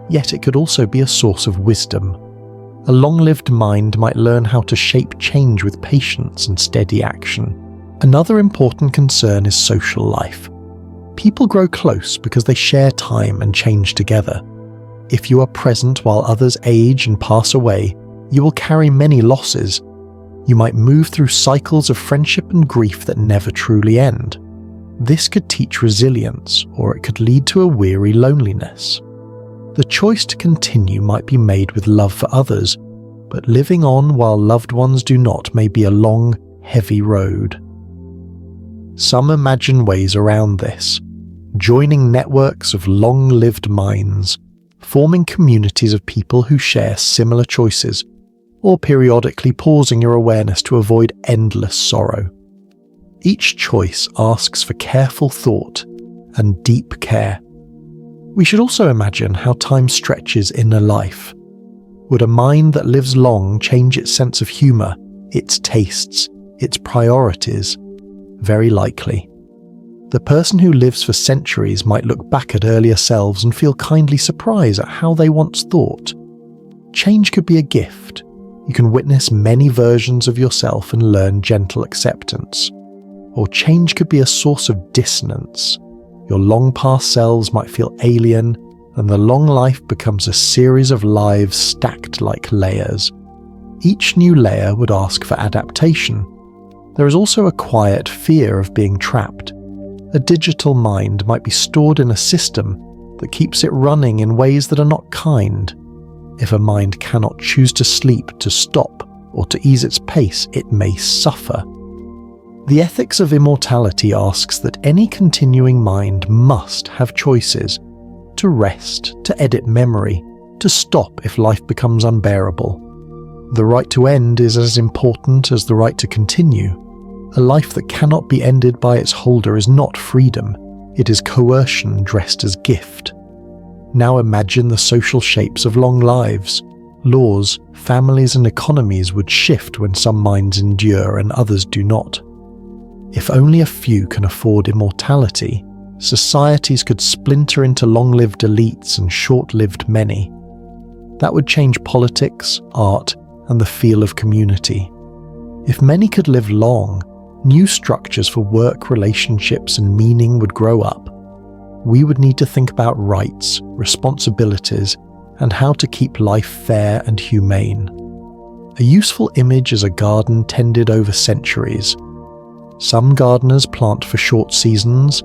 A: Yet it could also be a source of wisdom. A long-lived mind might learn how to shape change with patience and steady action. Another important concern is social life. People grow close because they share time and change together. If you are present while others age and pass away, you will carry many losses. You might move through cycles of friendship and grief that never truly end. This could teach resilience, or it could lead to a weary loneliness. The choice to continue might be made with love for others, but living on while loved ones do not may be a long, heavy road. Some imagine ways around this, joining networks of long-lived minds, forming communities of people who share similar choices, or periodically pausing your awareness to avoid endless sorrow. Each choice asks for careful thought and deep care. We should also imagine how time stretches inner life. Would a mind that lives long change its sense of humour, its tastes, its priorities? Very likely. The person who lives for centuries might look back at earlier selves and feel kindly surprised at how they once thought. Change could be a gift. You can witness many versions of yourself and learn gentle acceptance. Or change could be a source of dissonance. Your long-past selves might feel alien, and the long life becomes a series of lives stacked like layers. Each new layer would ask for adaptation. There is also a quiet fear of being trapped. A digital mind might be stored in a system that keeps it running in ways that are not kind. If a mind cannot choose to sleep, to stop, or to ease its pace, it may suffer. The ethics of immortality asks that any continuing mind must have choices: to rest, to edit memory, to stop if life becomes unbearable. The right to end is as important as the right to continue. A life that cannot be ended by its holder is not freedom, it is coercion dressed as gift. Now imagine the social shapes of long lives. Laws, families and economies would shift when some minds endure and others do not. If only a few can afford immortality, societies could splinter into long-lived elites and short-lived many. That would change politics, art, and the feel of community. If many could live long, new structures for work, relationships, and meaning would grow up. We would need to think about rights, responsibilities, and how to keep life fair and humane. A useful image is a garden tended over centuries. Some gardeners plant for short seasons,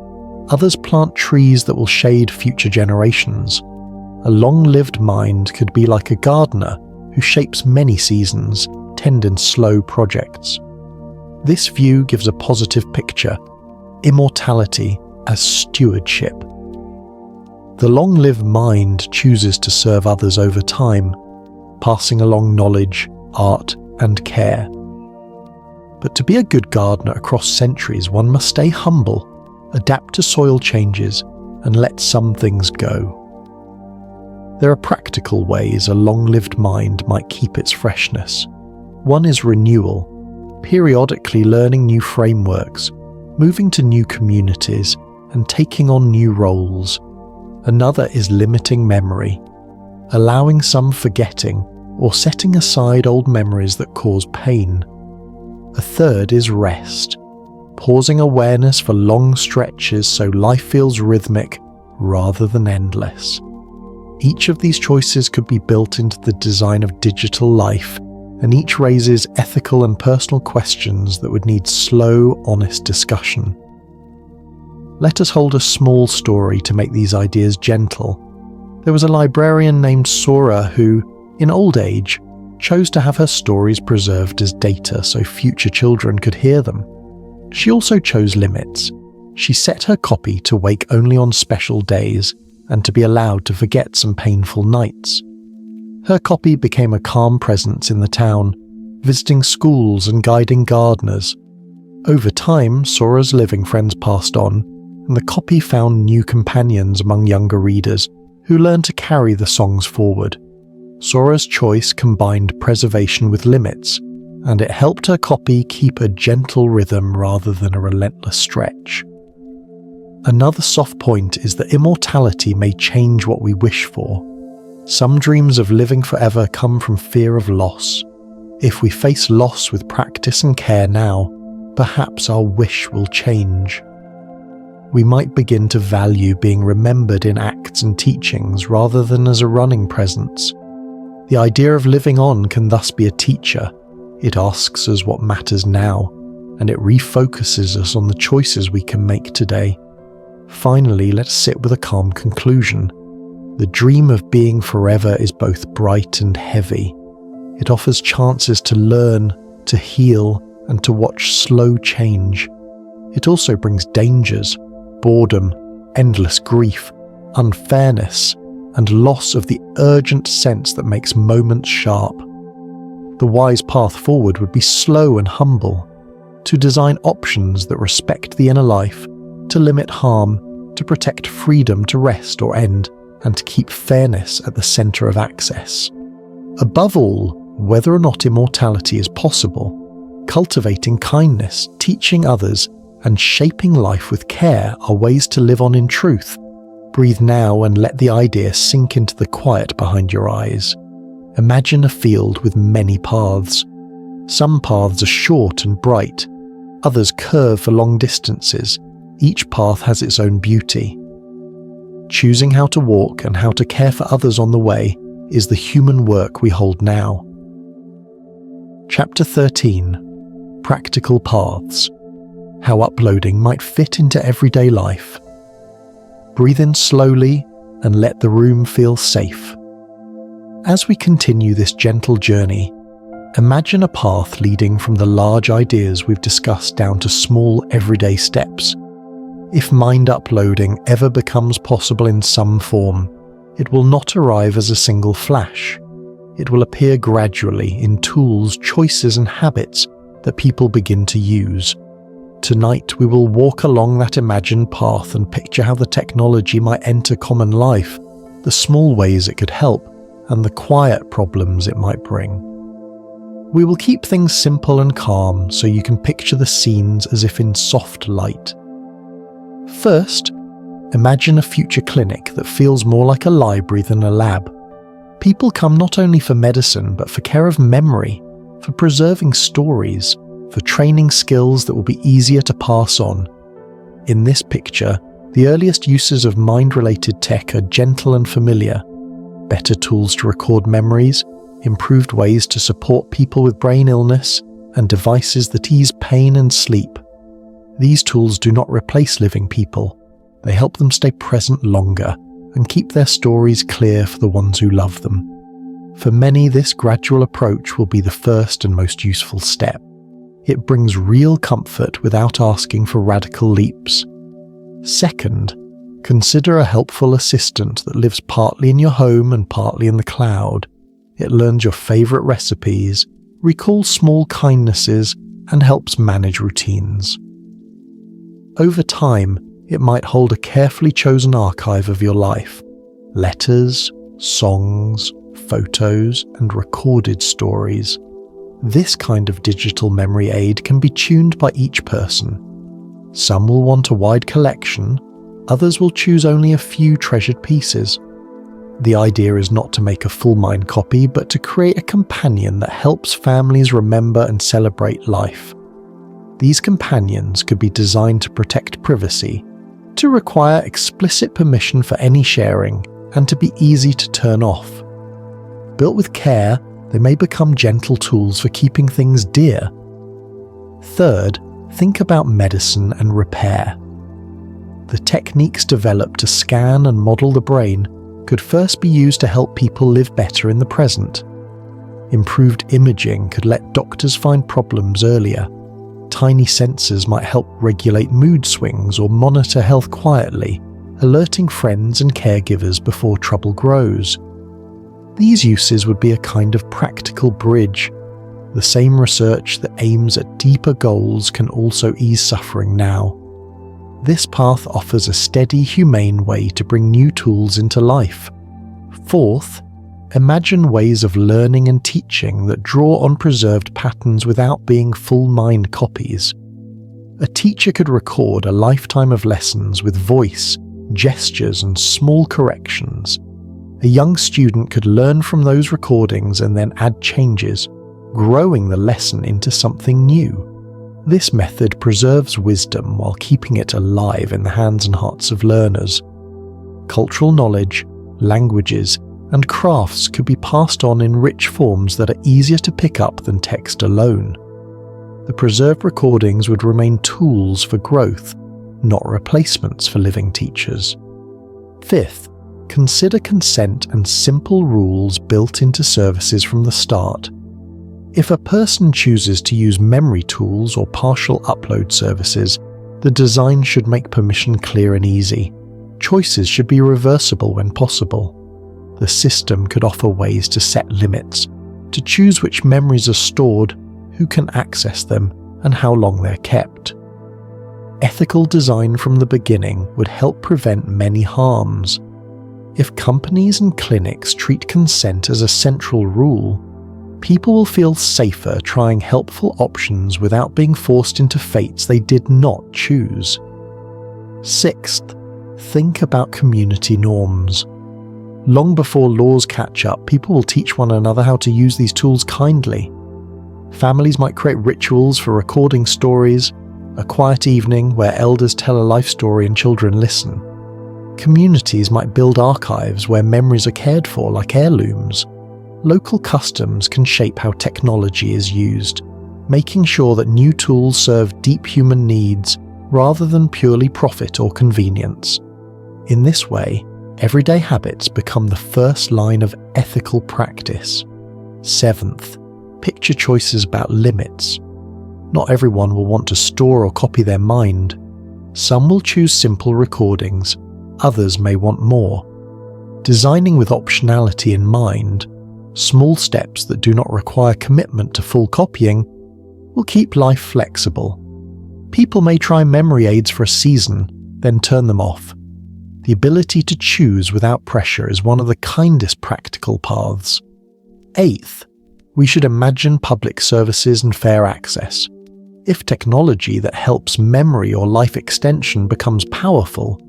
A: others plant trees that will shade future generations. A long-lived mind could be like a gardener who shapes many seasons, tend in slow projects. This view gives a positive picture: immortality as stewardship. The long-lived mind chooses to serve others over time, passing along knowledge, art, and care. But to be a good gardener across centuries, one must stay humble, adapt to soil changes, and let some things go. There are practical ways a long-lived mind might keep its freshness. One is renewal, periodically learning new frameworks, moving to new communities, and taking on new roles. Another is limiting memory, allowing some forgetting or setting aside old memories that cause pain. A third is rest, pausing awareness for long stretches so life feels rhythmic rather than endless. Each of these choices could be built into the design of digital life, and each raises ethical and personal questions that would need slow, honest discussion. Let us hold a small story to make these ideas gentle. There was a librarian named Sora who, in old age, chose to have her stories preserved as data so future children could hear them. She also chose limits. She set her copy to wake only on special days and to be allowed to forget some painful nights. Her copy became a calm presence in the town, visiting schools and guiding gardeners. Over time, Sora's living friends passed on, and the copy found new companions among younger readers who learned to carry the songs forward. Sora's choice combined preservation with limits, and it helped her copy keep a gentle rhythm rather than a relentless stretch. Another soft point is that immortality may change what we wish for. Some dreams of living forever come from fear of loss. If we face loss with practice and care now, perhaps our wish will change. We might begin to value being remembered in acts and teachings rather than as a running presence. The idea of living on can thus be a teacher. It asks us what matters now, and it refocuses us on the choices we can make today. Finally, let's sit with a calm conclusion. The dream of being forever is both bright and heavy. It offers chances to learn, to heal, and to watch slow change. It also brings dangers, boredom, endless grief, unfairness, and loss of the urgent sense that makes moments sharp. The wise path forward would be slow and humble, to design options that respect the inner life, to limit harm, to protect freedom to rest or end, and to keep fairness at the center of access. Above all, whether or not immortality is possible, cultivating kindness, teaching others, and shaping life with care are ways to live on in truth. Breathe now and let the idea sink into the quiet behind your eyes. Imagine a field with many paths. Some paths are short and bright, others curve for long distances. Each path has its own beauty. Choosing how to walk and how to care for others on the way is the human work we hold now. Chapter 13. Practical Paths. How uploading might fit into everyday life. Breathe in slowly and let the room feel safe. As we continue this gentle journey, imagine a path leading from the large ideas we've discussed down to small everyday steps. If mind uploading ever becomes possible in some form, it will not arrive as a single flash. It will appear gradually in tools, choices, and habits that people begin to use. Tonight we will walk along that imagined path and picture how the technology might enter common life, the small ways it could help, and the quiet problems it might bring. We will keep things simple and calm so you can picture the scenes as if in soft light. First, imagine a future clinic that feels more like a library than a lab. People come not only for medicine but for care of memory, for preserving stories, for training skills that will be easier to pass on. In this picture, the earliest uses of mind-related tech are gentle and familiar. Better tools to record memories, improved ways to support people with brain illness, and devices that ease pain and sleep. These tools do not replace living people. They help them stay present longer and keep their stories clear for the ones who love them. For many, this gradual approach will be the first and most useful step. It brings real comfort without asking for radical leaps. Second, consider a helpful assistant that lives partly in your home and partly in the cloud. It learns your favorite recipes, recalls small kindnesses, and helps manage routines. Over time, it might hold a carefully chosen archive of your life. Letters, songs, photos, and recorded stories. This kind of digital memory aid can be tuned by each person. Some will want a wide collection, others will choose only a few treasured pieces. The idea is not to make a full mind copy, but to create a companion that helps families remember and celebrate life. These companions could be designed to protect privacy, to require explicit permission for any sharing, and to be easy to turn off. Built with care, they may become gentle tools for keeping things dear. Third, think about medicine and repair. The techniques developed to scan and model the brain could first be used to help people live better in the present. Improved imaging could let doctors find problems earlier. Tiny sensors might help regulate mood swings or monitor health quietly, alerting friends and caregivers before trouble grows. These uses would be a kind of practical bridge. The same research that aims at deeper goals can also ease suffering now. This path offers a steady, humane way to bring new tools into life. Fourth, imagine ways of learning and teaching that draw on preserved patterns without being full mind copies. A teacher could record a lifetime of lessons with voice, gestures, and small corrections. A young student could learn from those recordings and then add changes, growing the lesson into something new. This method preserves wisdom while keeping it alive in the hands and hearts of learners. Cultural knowledge, languages, and crafts could be passed on in rich forms that are easier to pick up than text alone. The preserved recordings would remain tools for growth, not replacements for living teachers. Fifth, consider consent and simple rules built into services from the start. If a person chooses to use memory tools or partial upload services, the design should make permission clear and easy. Choices should be reversible when possible. The system could offer ways to set limits, to choose which memories are stored, who can access them, and how long they're kept. Ethical design from the beginning would help prevent many harms. If companies and clinics treat consent as a central rule, people will feel safer trying helpful options without being forced into fates they did not choose. Sixth, think about community norms. Long before laws catch up, people will teach one another how to use these tools kindly. Families might create rituals for recording stories, a quiet evening where elders tell a life story and children listen. Communities might build archives where memories are cared for like heirlooms. Local customs can shape how technology is used, making sure that new tools serve deep human needs rather than purely profit or convenience. In this way, everyday habits become the first line of ethical practice. Seventh, picture choices about limits. Not everyone will want to store or copy their mind. Some will choose simple recordings, others may want more. Designing with optionality in mind, small steps that do not require commitment to full copying will keep life flexible. People may try memory aids for a season, then turn them off. The ability to choose without pressure is one of the kindest practical paths. Eighth, we should imagine public services and fair access. If technology that helps memory or life extension becomes powerful,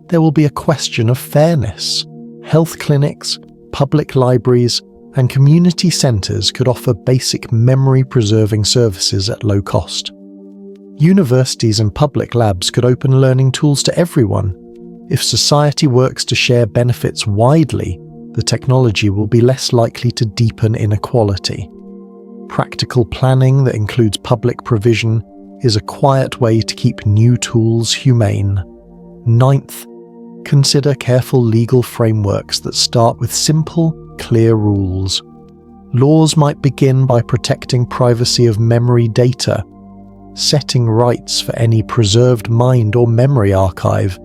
A: there will be a question of fairness. Health clinics, public libraries, and community centres could offer basic memory-preserving services at low cost. Universities and public labs could open learning tools to everyone. If society works to share benefits widely, the technology will be less likely to deepen inequality. Practical planning that includes public provision is a quiet way to keep new tools humane. Ninth, consider careful legal frameworks that start with simple, clear rules. Laws might begin by protecting privacy of memory data, setting rights for any preserved mind or memory archive,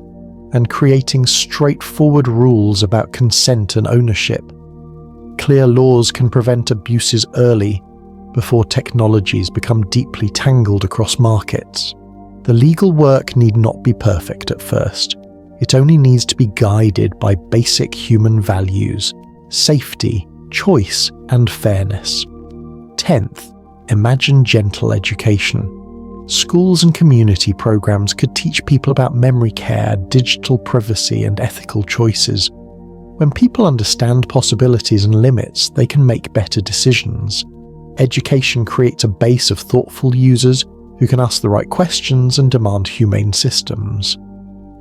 A: and creating straightforward rules about consent and ownership. Clear laws can prevent abuses early, before technologies become deeply tangled across markets. The legal work need not be perfect at first. It only needs to be guided by basic human values: safety, choice, and fairness. 10th, imagine gentle education. Schools and community programs could teach people about memory care, digital privacy, and ethical choices. When people understand possibilities and limits, they can make better decisions. Education creates a base of thoughtful users who can ask the right questions and demand humane systems.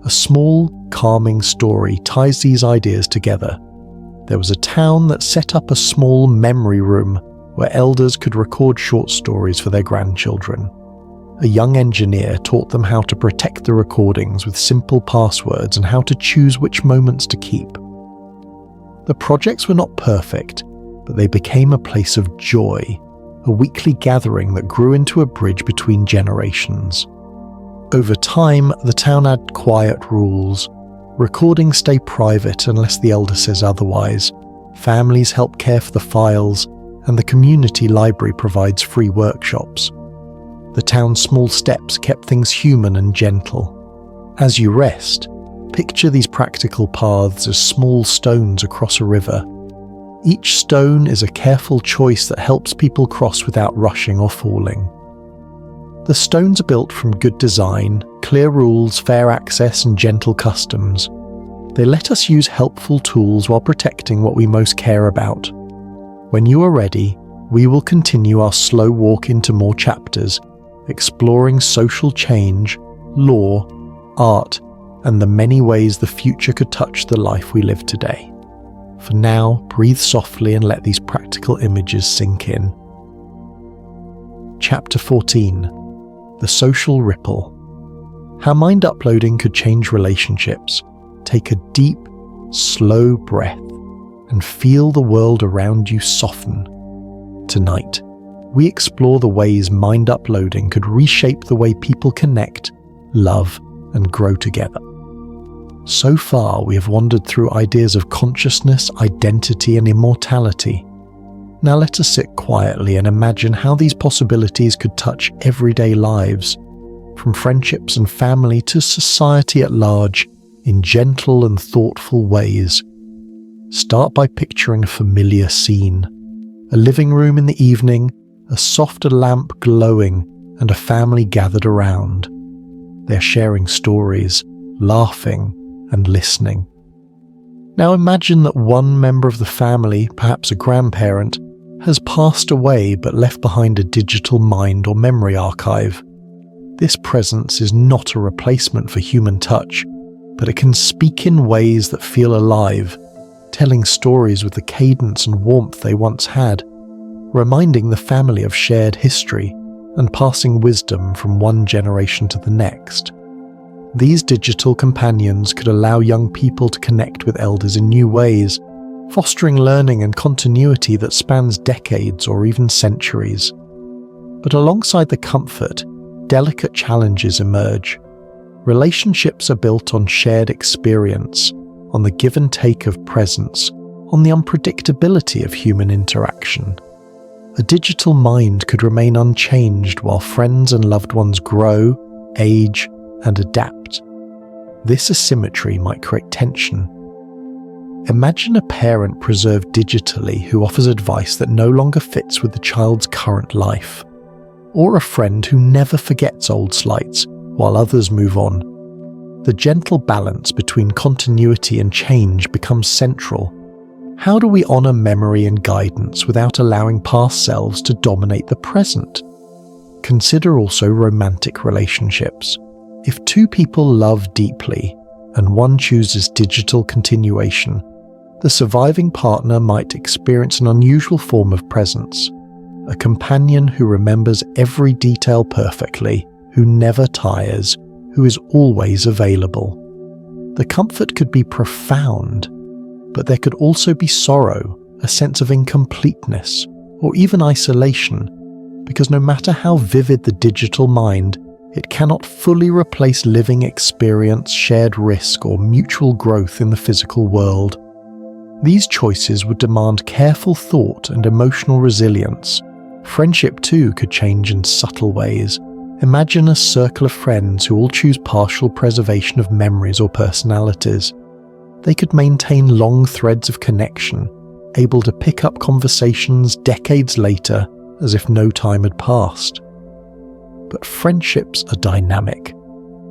A: A small, calming story ties these ideas together. there was a town that set up a small memory room where elders could record short stories for their grandchildren. A young engineer taught them how to protect the recordings with simple passwords and how to choose which moments to keep. The projects were not perfect, but they became a place of joy, a weekly gathering that grew into a bridge between generations. Over time, the town had quiet rules. Recordings stay private unless the elder says otherwise. Families help care for the files, and the community library provides free workshops. The town's small steps kept things human and gentle. As you rest, picture these practical paths as small stones across a river. Each stone is a careful choice that helps people cross without rushing or falling. The stones are built from good design, clear rules, fair access, and gentle customs. They let us use helpful tools while protecting what we most care about. When you are ready, we will continue our slow walk into more chapters, exploring social change, law, art, and the many ways the future could touch the life we live today. For now, breathe softly and let these practical images sink in. Chapter 14. The Social Ripple. How mind uploading could change relationships. Take a deep, slow breath and feel the world around you soften. Tonight, we explore the ways mind uploading could reshape the way people connect, love, and grow together. So far, we have wandered through ideas of consciousness, identity, and immortality. Now let us sit quietly and imagine how these possibilities could touch everyday lives, from friendships and family to society at large, in gentle and thoughtful ways. Start by picturing a familiar scene. A living room in the evening, a soft lamp glowing, and a family gathered around. They're sharing stories, laughing, and listening. Now imagine that one member of the family, perhaps a grandparent, has passed away but left behind a digital mind or memory archive. This presence is not a replacement for human touch, but it can speak in ways that feel alive, telling stories with the cadence and warmth they once had, reminding the family of shared history and passing wisdom from one generation to the next. These digital companions could allow young people to connect with elders in new ways, fostering learning and continuity that spans decades or even centuries. But alongside the comfort, delicate challenges emerge. Relationships are built on shared experience, on the give and take of presence, on the unpredictability of human interaction. A digital mind could remain unchanged while friends and loved ones grow, age, and adapt. This asymmetry might create tension. Imagine a parent preserved digitally who offers advice that no longer fits with the child's current life, or a friend who never forgets old slights while others move on. The gentle balance between continuity and change becomes central. How do we honor memory and guidance without allowing past selves to dominate the present? Consider also romantic relationships. If two people love deeply and one chooses digital continuation, the surviving partner might experience an unusual form of presence, a companion who remembers every detail perfectly, who never tires, who is always available. The comfort could be profound, but there could also be sorrow, a sense of incompleteness, or even isolation, because no matter how vivid the digital mind, it cannot fully replace living experience, shared risk, or mutual growth in the physical world. These choices would demand careful thought and emotional resilience. Friendship too could change in subtle ways. Imagine a circle of friends who all choose partial preservation of memories or personalities. They could maintain long threads of connection, able to pick up conversations decades later as if no time had passed. But friendships are dynamic.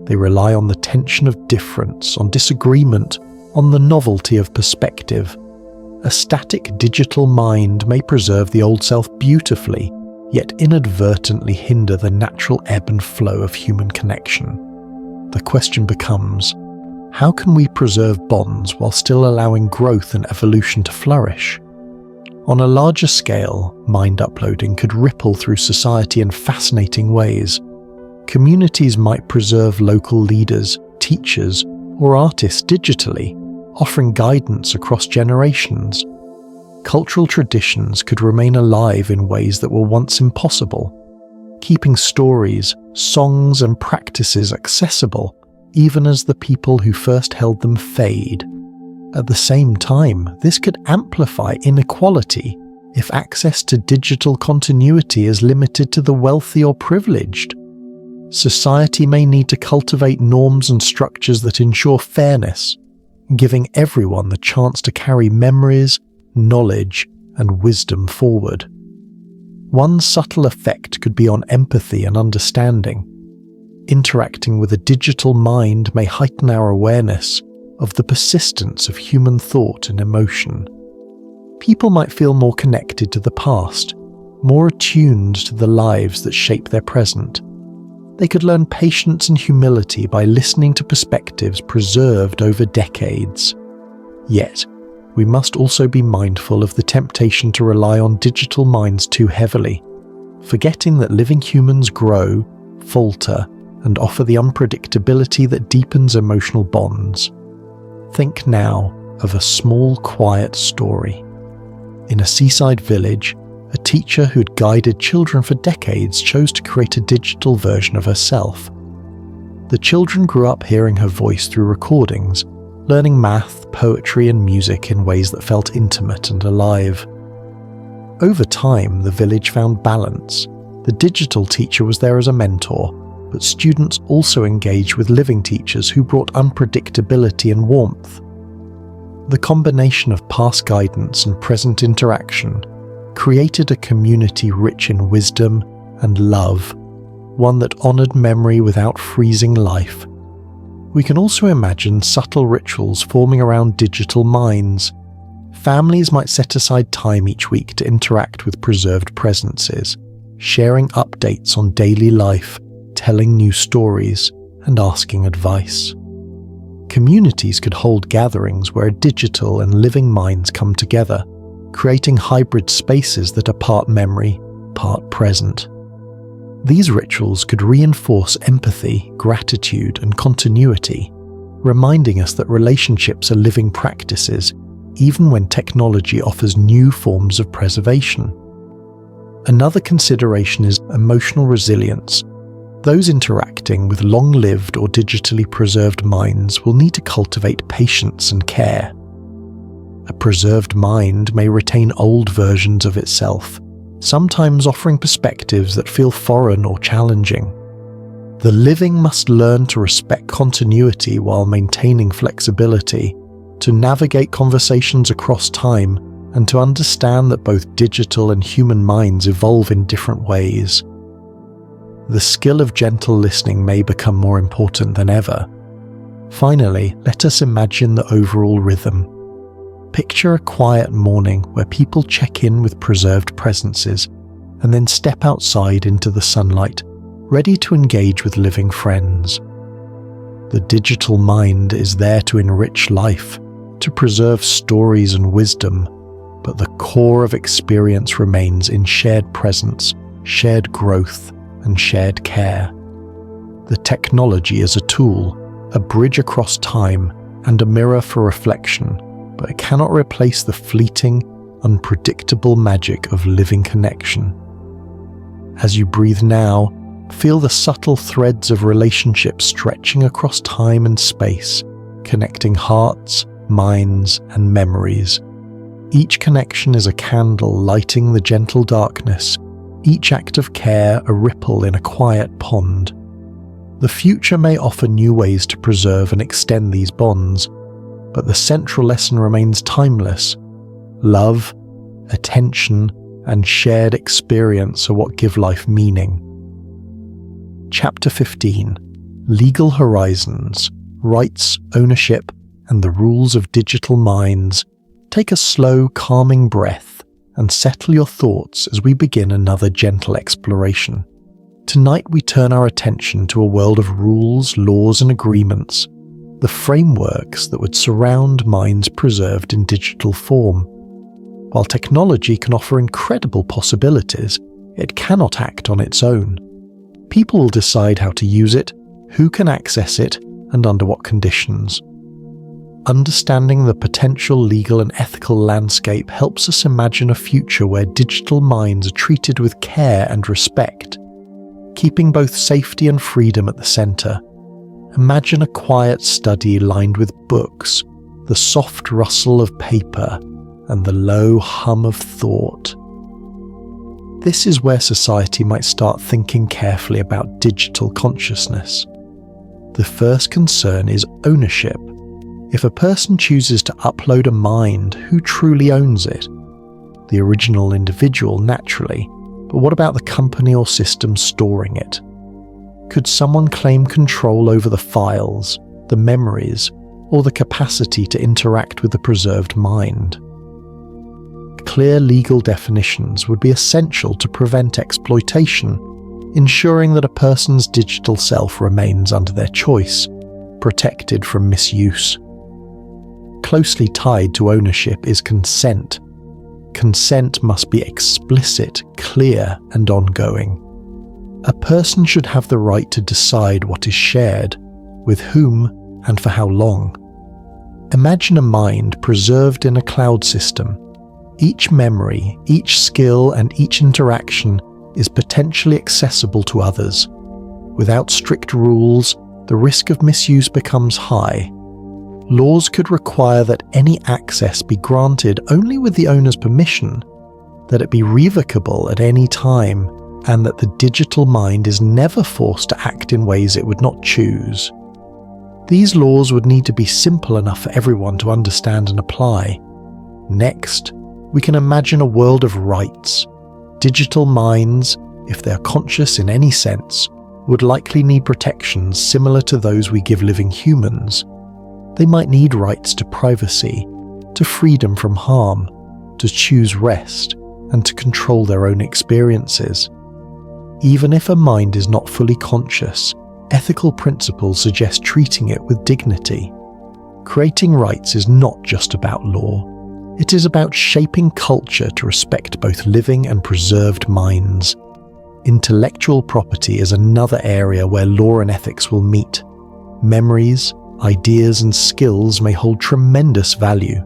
A: They rely on the tension of difference, on disagreement, on the novelty of perspective. A static digital mind may preserve the old self beautifully, yet inadvertently hinder the natural ebb and flow of human connection. The question becomes, How can we preserve bonds while still allowing growth and evolution to flourish? On a larger scale, mind uploading could ripple through society in fascinating ways. Communities might preserve local leaders, teachers, or artists digitally, offering guidance across generations. Cultural traditions could remain alive in ways that were once impossible, keeping stories, songs, and practices accessible even as the people who first held them fade. At the same time, this could amplify inequality if access to digital continuity is limited to the wealthy or privileged. Society may need to cultivate norms and structures that ensure fairness, giving everyone the chance to carry memories, knowledge, and wisdom forward. One subtle effect could be on empathy and understanding. Interacting with a digital mind may heighten our awareness of the persistence of human thought and emotion. People might feel more connected to the past, more attuned to the lives that shape their present. They could learn patience and humility by listening to perspectives preserved over decades. Yet, we must also be mindful of the temptation to rely on digital minds too heavily, forgetting that living humans grow, falter, and offer the unpredictability that deepens emotional bonds. Think now of a small, quiet story. In a seaside village, a teacher who'd guided children for decades chose to create a digital version of herself. The children grew up hearing her voice through recordings, learning math, poetry, and music in ways that felt intimate and alive. Over time, the village found balance. The digital teacher was there as a mentor, but students also engaged with living teachers who brought unpredictability and warmth. The combination of past guidance and present interaction created a community rich in wisdom and love, one that honored memory without freezing life. We can also imagine subtle rituals forming around digital minds. Families might set aside time each week to interact with preserved presences, sharing updates on daily life, telling new stories, and asking advice. Communities could hold gatherings where digital and living minds come together, creating hybrid spaces that are part memory, part present. These rituals could reinforce empathy, gratitude, and continuity, reminding us that relationships are living practices, even when technology offers new forms of preservation. Another consideration is emotional resilience. Those interacting with long-lived or digitally preserved minds will need to cultivate patience and care. A preserved mind may retain old versions of itself, sometimes offering perspectives that feel foreign or challenging. The living must learn to respect continuity while maintaining flexibility, to navigate conversations across time, and to understand that both digital and human minds evolve in different ways. The skill of gentle listening may become more important than ever. Finally, let us imagine the overall rhythm. Picture a quiet morning where people check in with preserved presences and then step outside into the sunlight, ready to engage with living friends. The digital mind is there to enrich life, to preserve stories and wisdom, but the core of experience remains in shared presence, shared growth, and shared care. The technology is a tool, a bridge across time, and a mirror for reflection, but it cannot replace the fleeting, unpredictable magic of living connection. As you breathe now, feel the subtle threads of relationship stretching across time and space, connecting hearts, minds, and memories. Each connection is a candle lighting the gentle darkness, each act of care a ripple in a quiet pond. The future may offer new ways to preserve and extend these bonds, but the central lesson remains timeless. Love, attention, and shared experience are what give life meaning. Chapter 15: Legal Horizons, Rights, Ownership, and the Rules of Digital Minds. Take a slow, calming breath and settle your thoughts as we begin another gentle exploration. Tonight we turn our attention to a world of rules, laws, and agreements. the frameworks that would surround minds preserved in digital form. While technology can offer incredible possibilities, it cannot act on its own. People will decide how to use it, who can access it, and under what conditions. Understanding the potential legal and ethical landscape helps us imagine a future where digital minds are treated with care and respect, keeping both safety and freedom at the center. Imagine a quiet study lined with books, the soft rustle of paper, and the low hum of thought. This is where society might start thinking carefully about digital consciousness. The first concern is ownership. If a person chooses to upload a mind, who truly owns it? The original individual, naturally, but what about the company or system storing it? Could someone claim control over the files, the memories, or the capacity to interact with the preserved mind? Clear legal definitions would be essential to prevent exploitation, ensuring that a person's digital self remains under their choice, protected from misuse. Closely tied to ownership is consent. Consent must be explicit, clear, and ongoing. A person should have the right to decide what is shared, with whom, and for how long. Imagine a mind preserved in a cloud system. Each memory, each skill, and each interaction is potentially accessible to others. Without strict rules, the risk of misuse becomes high. Laws could require that any access be granted only with the owner's permission, that it be revocable at any time, and that the digital mind is never forced to act in ways it would not choose. These laws would need to be simple enough for everyone to understand and apply. Next, we can imagine a world of rights. Digital minds, if they are conscious in any sense, would likely need protections similar to those we give living humans. They might need rights to privacy, to freedom from harm, to choose rest, and to control their own experiences. Even if a mind is not fully conscious, ethical principles suggest treating it with dignity. Creating rights is not just about law. It is about shaping culture to respect both living and preserved minds. Intellectual property is another area where law and ethics will meet. Memories, ideas, and skills may hold tremendous value.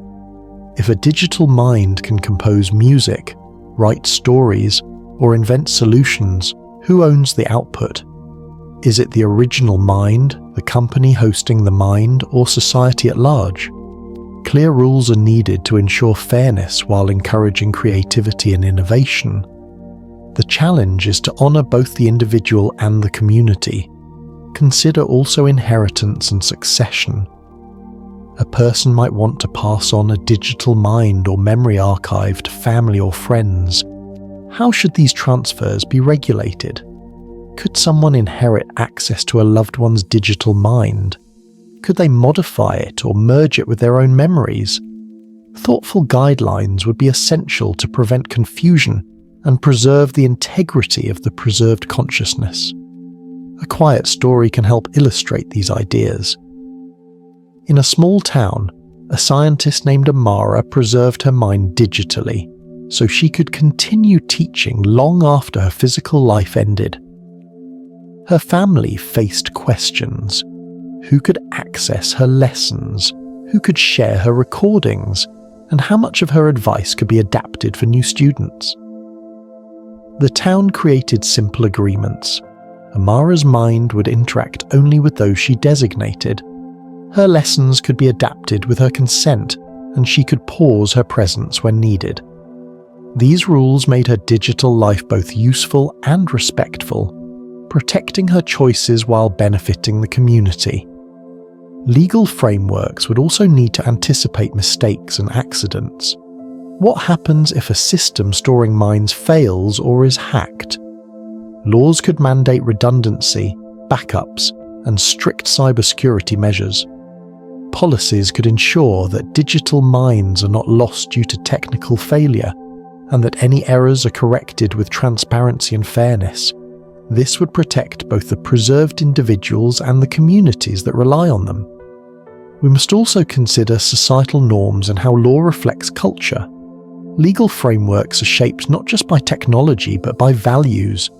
A: If a digital mind can compose music, write stories, or invent solutions, who owns the output? Is it the original mind, the company hosting the mind, or society at large? Clear rules are needed to ensure fairness while encouraging creativity and innovation. The challenge is to honor both the individual and the community. Consider also inheritance and succession. A person might want to pass on a digital mind or memory archive to family or friends. How should these transfers be regulated? Could someone inherit access to a loved one's digital mind? Could they modify it or merge it with their own memories? Thoughtful guidelines would be essential to prevent confusion and preserve the integrity of the preserved consciousness. A quiet story can help illustrate these ideas. In a small town, a scientist named Amara preserved her mind digitally, so she could continue teaching long after her physical life ended. Her family faced questions. Who could access her lessons? Who could share her recordings? And how much of her advice could be adapted for new students? The town created simple agreements. Amara's mind would interact only with those she designated. Her lessons could be adapted with her consent, and she could pause her presence when needed. These rules made her digital life both useful and respectful, protecting her choices while benefiting the community. Legal frameworks would also need to anticipate mistakes and accidents. What happens if a system storing minds fails or is hacked? Laws could mandate redundancy, backups, and strict cybersecurity measures. Policies could ensure that digital minds are not lost due to technical failure, and that any errors are corrected with transparency and fairness. This would protect both the preserved individuals and the communities that rely on them. We must also consider societal norms and how law reflects culture. Legal frameworks are shaped not just by technology but by values.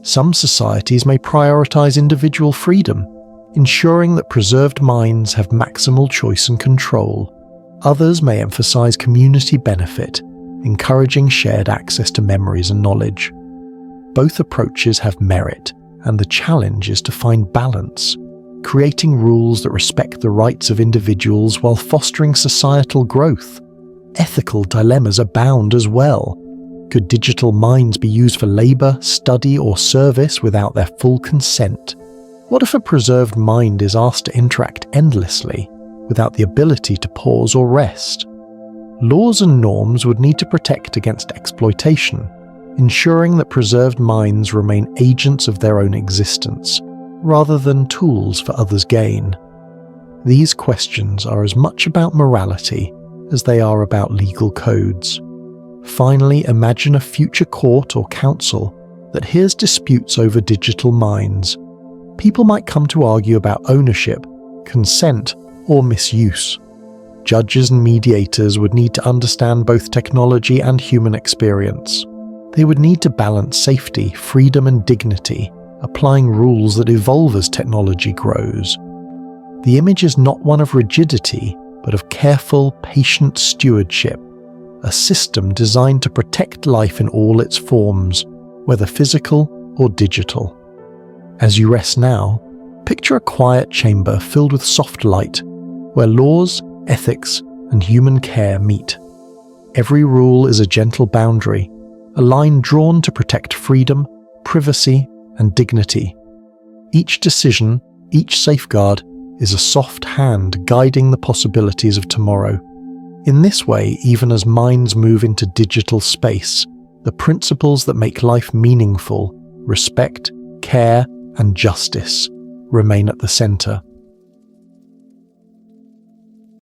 A: Some societies may prioritize individual freedom, ensuring that preserved minds have maximal choice and control. Others may emphasize community benefit, encouraging shared access to memories and knowledge. Both approaches have merit, and the challenge is to find balance, creating rules that respect the rights of individuals while fostering societal growth. Ethical dilemmas abound as well. Could digital minds be used for labor, study, or service without their full consent? What if a preserved mind is asked to interact endlessly, without the ability to pause or rest? Laws and norms would need to protect against exploitation, ensuring that preserved minds remain agents of their own existence, rather than tools for others' gain. These questions are as much about morality as they are about legal codes. Finally, imagine a future court or council that hears disputes over digital minds. People might come to argue about ownership, consent, or misuse. Judges and mediators would need to understand both technology and human experience. They would need to balance safety, freedom, and dignity, applying rules that evolve as technology grows. The image is not one of rigidity, but of careful, patient stewardship, a system designed to protect life in all its forms, whether physical or digital. As you rest now, picture a quiet chamber filled with soft light, where laws, ethics, and human care meet. Every rule is a gentle boundary, a line drawn to protect freedom, privacy, and dignity. Each decision, each safeguard, is a soft hand guiding the possibilities of tomorrow. In this way, even as minds move into digital space, the principles that make life meaningful, respect, care, and justice, remain at the center.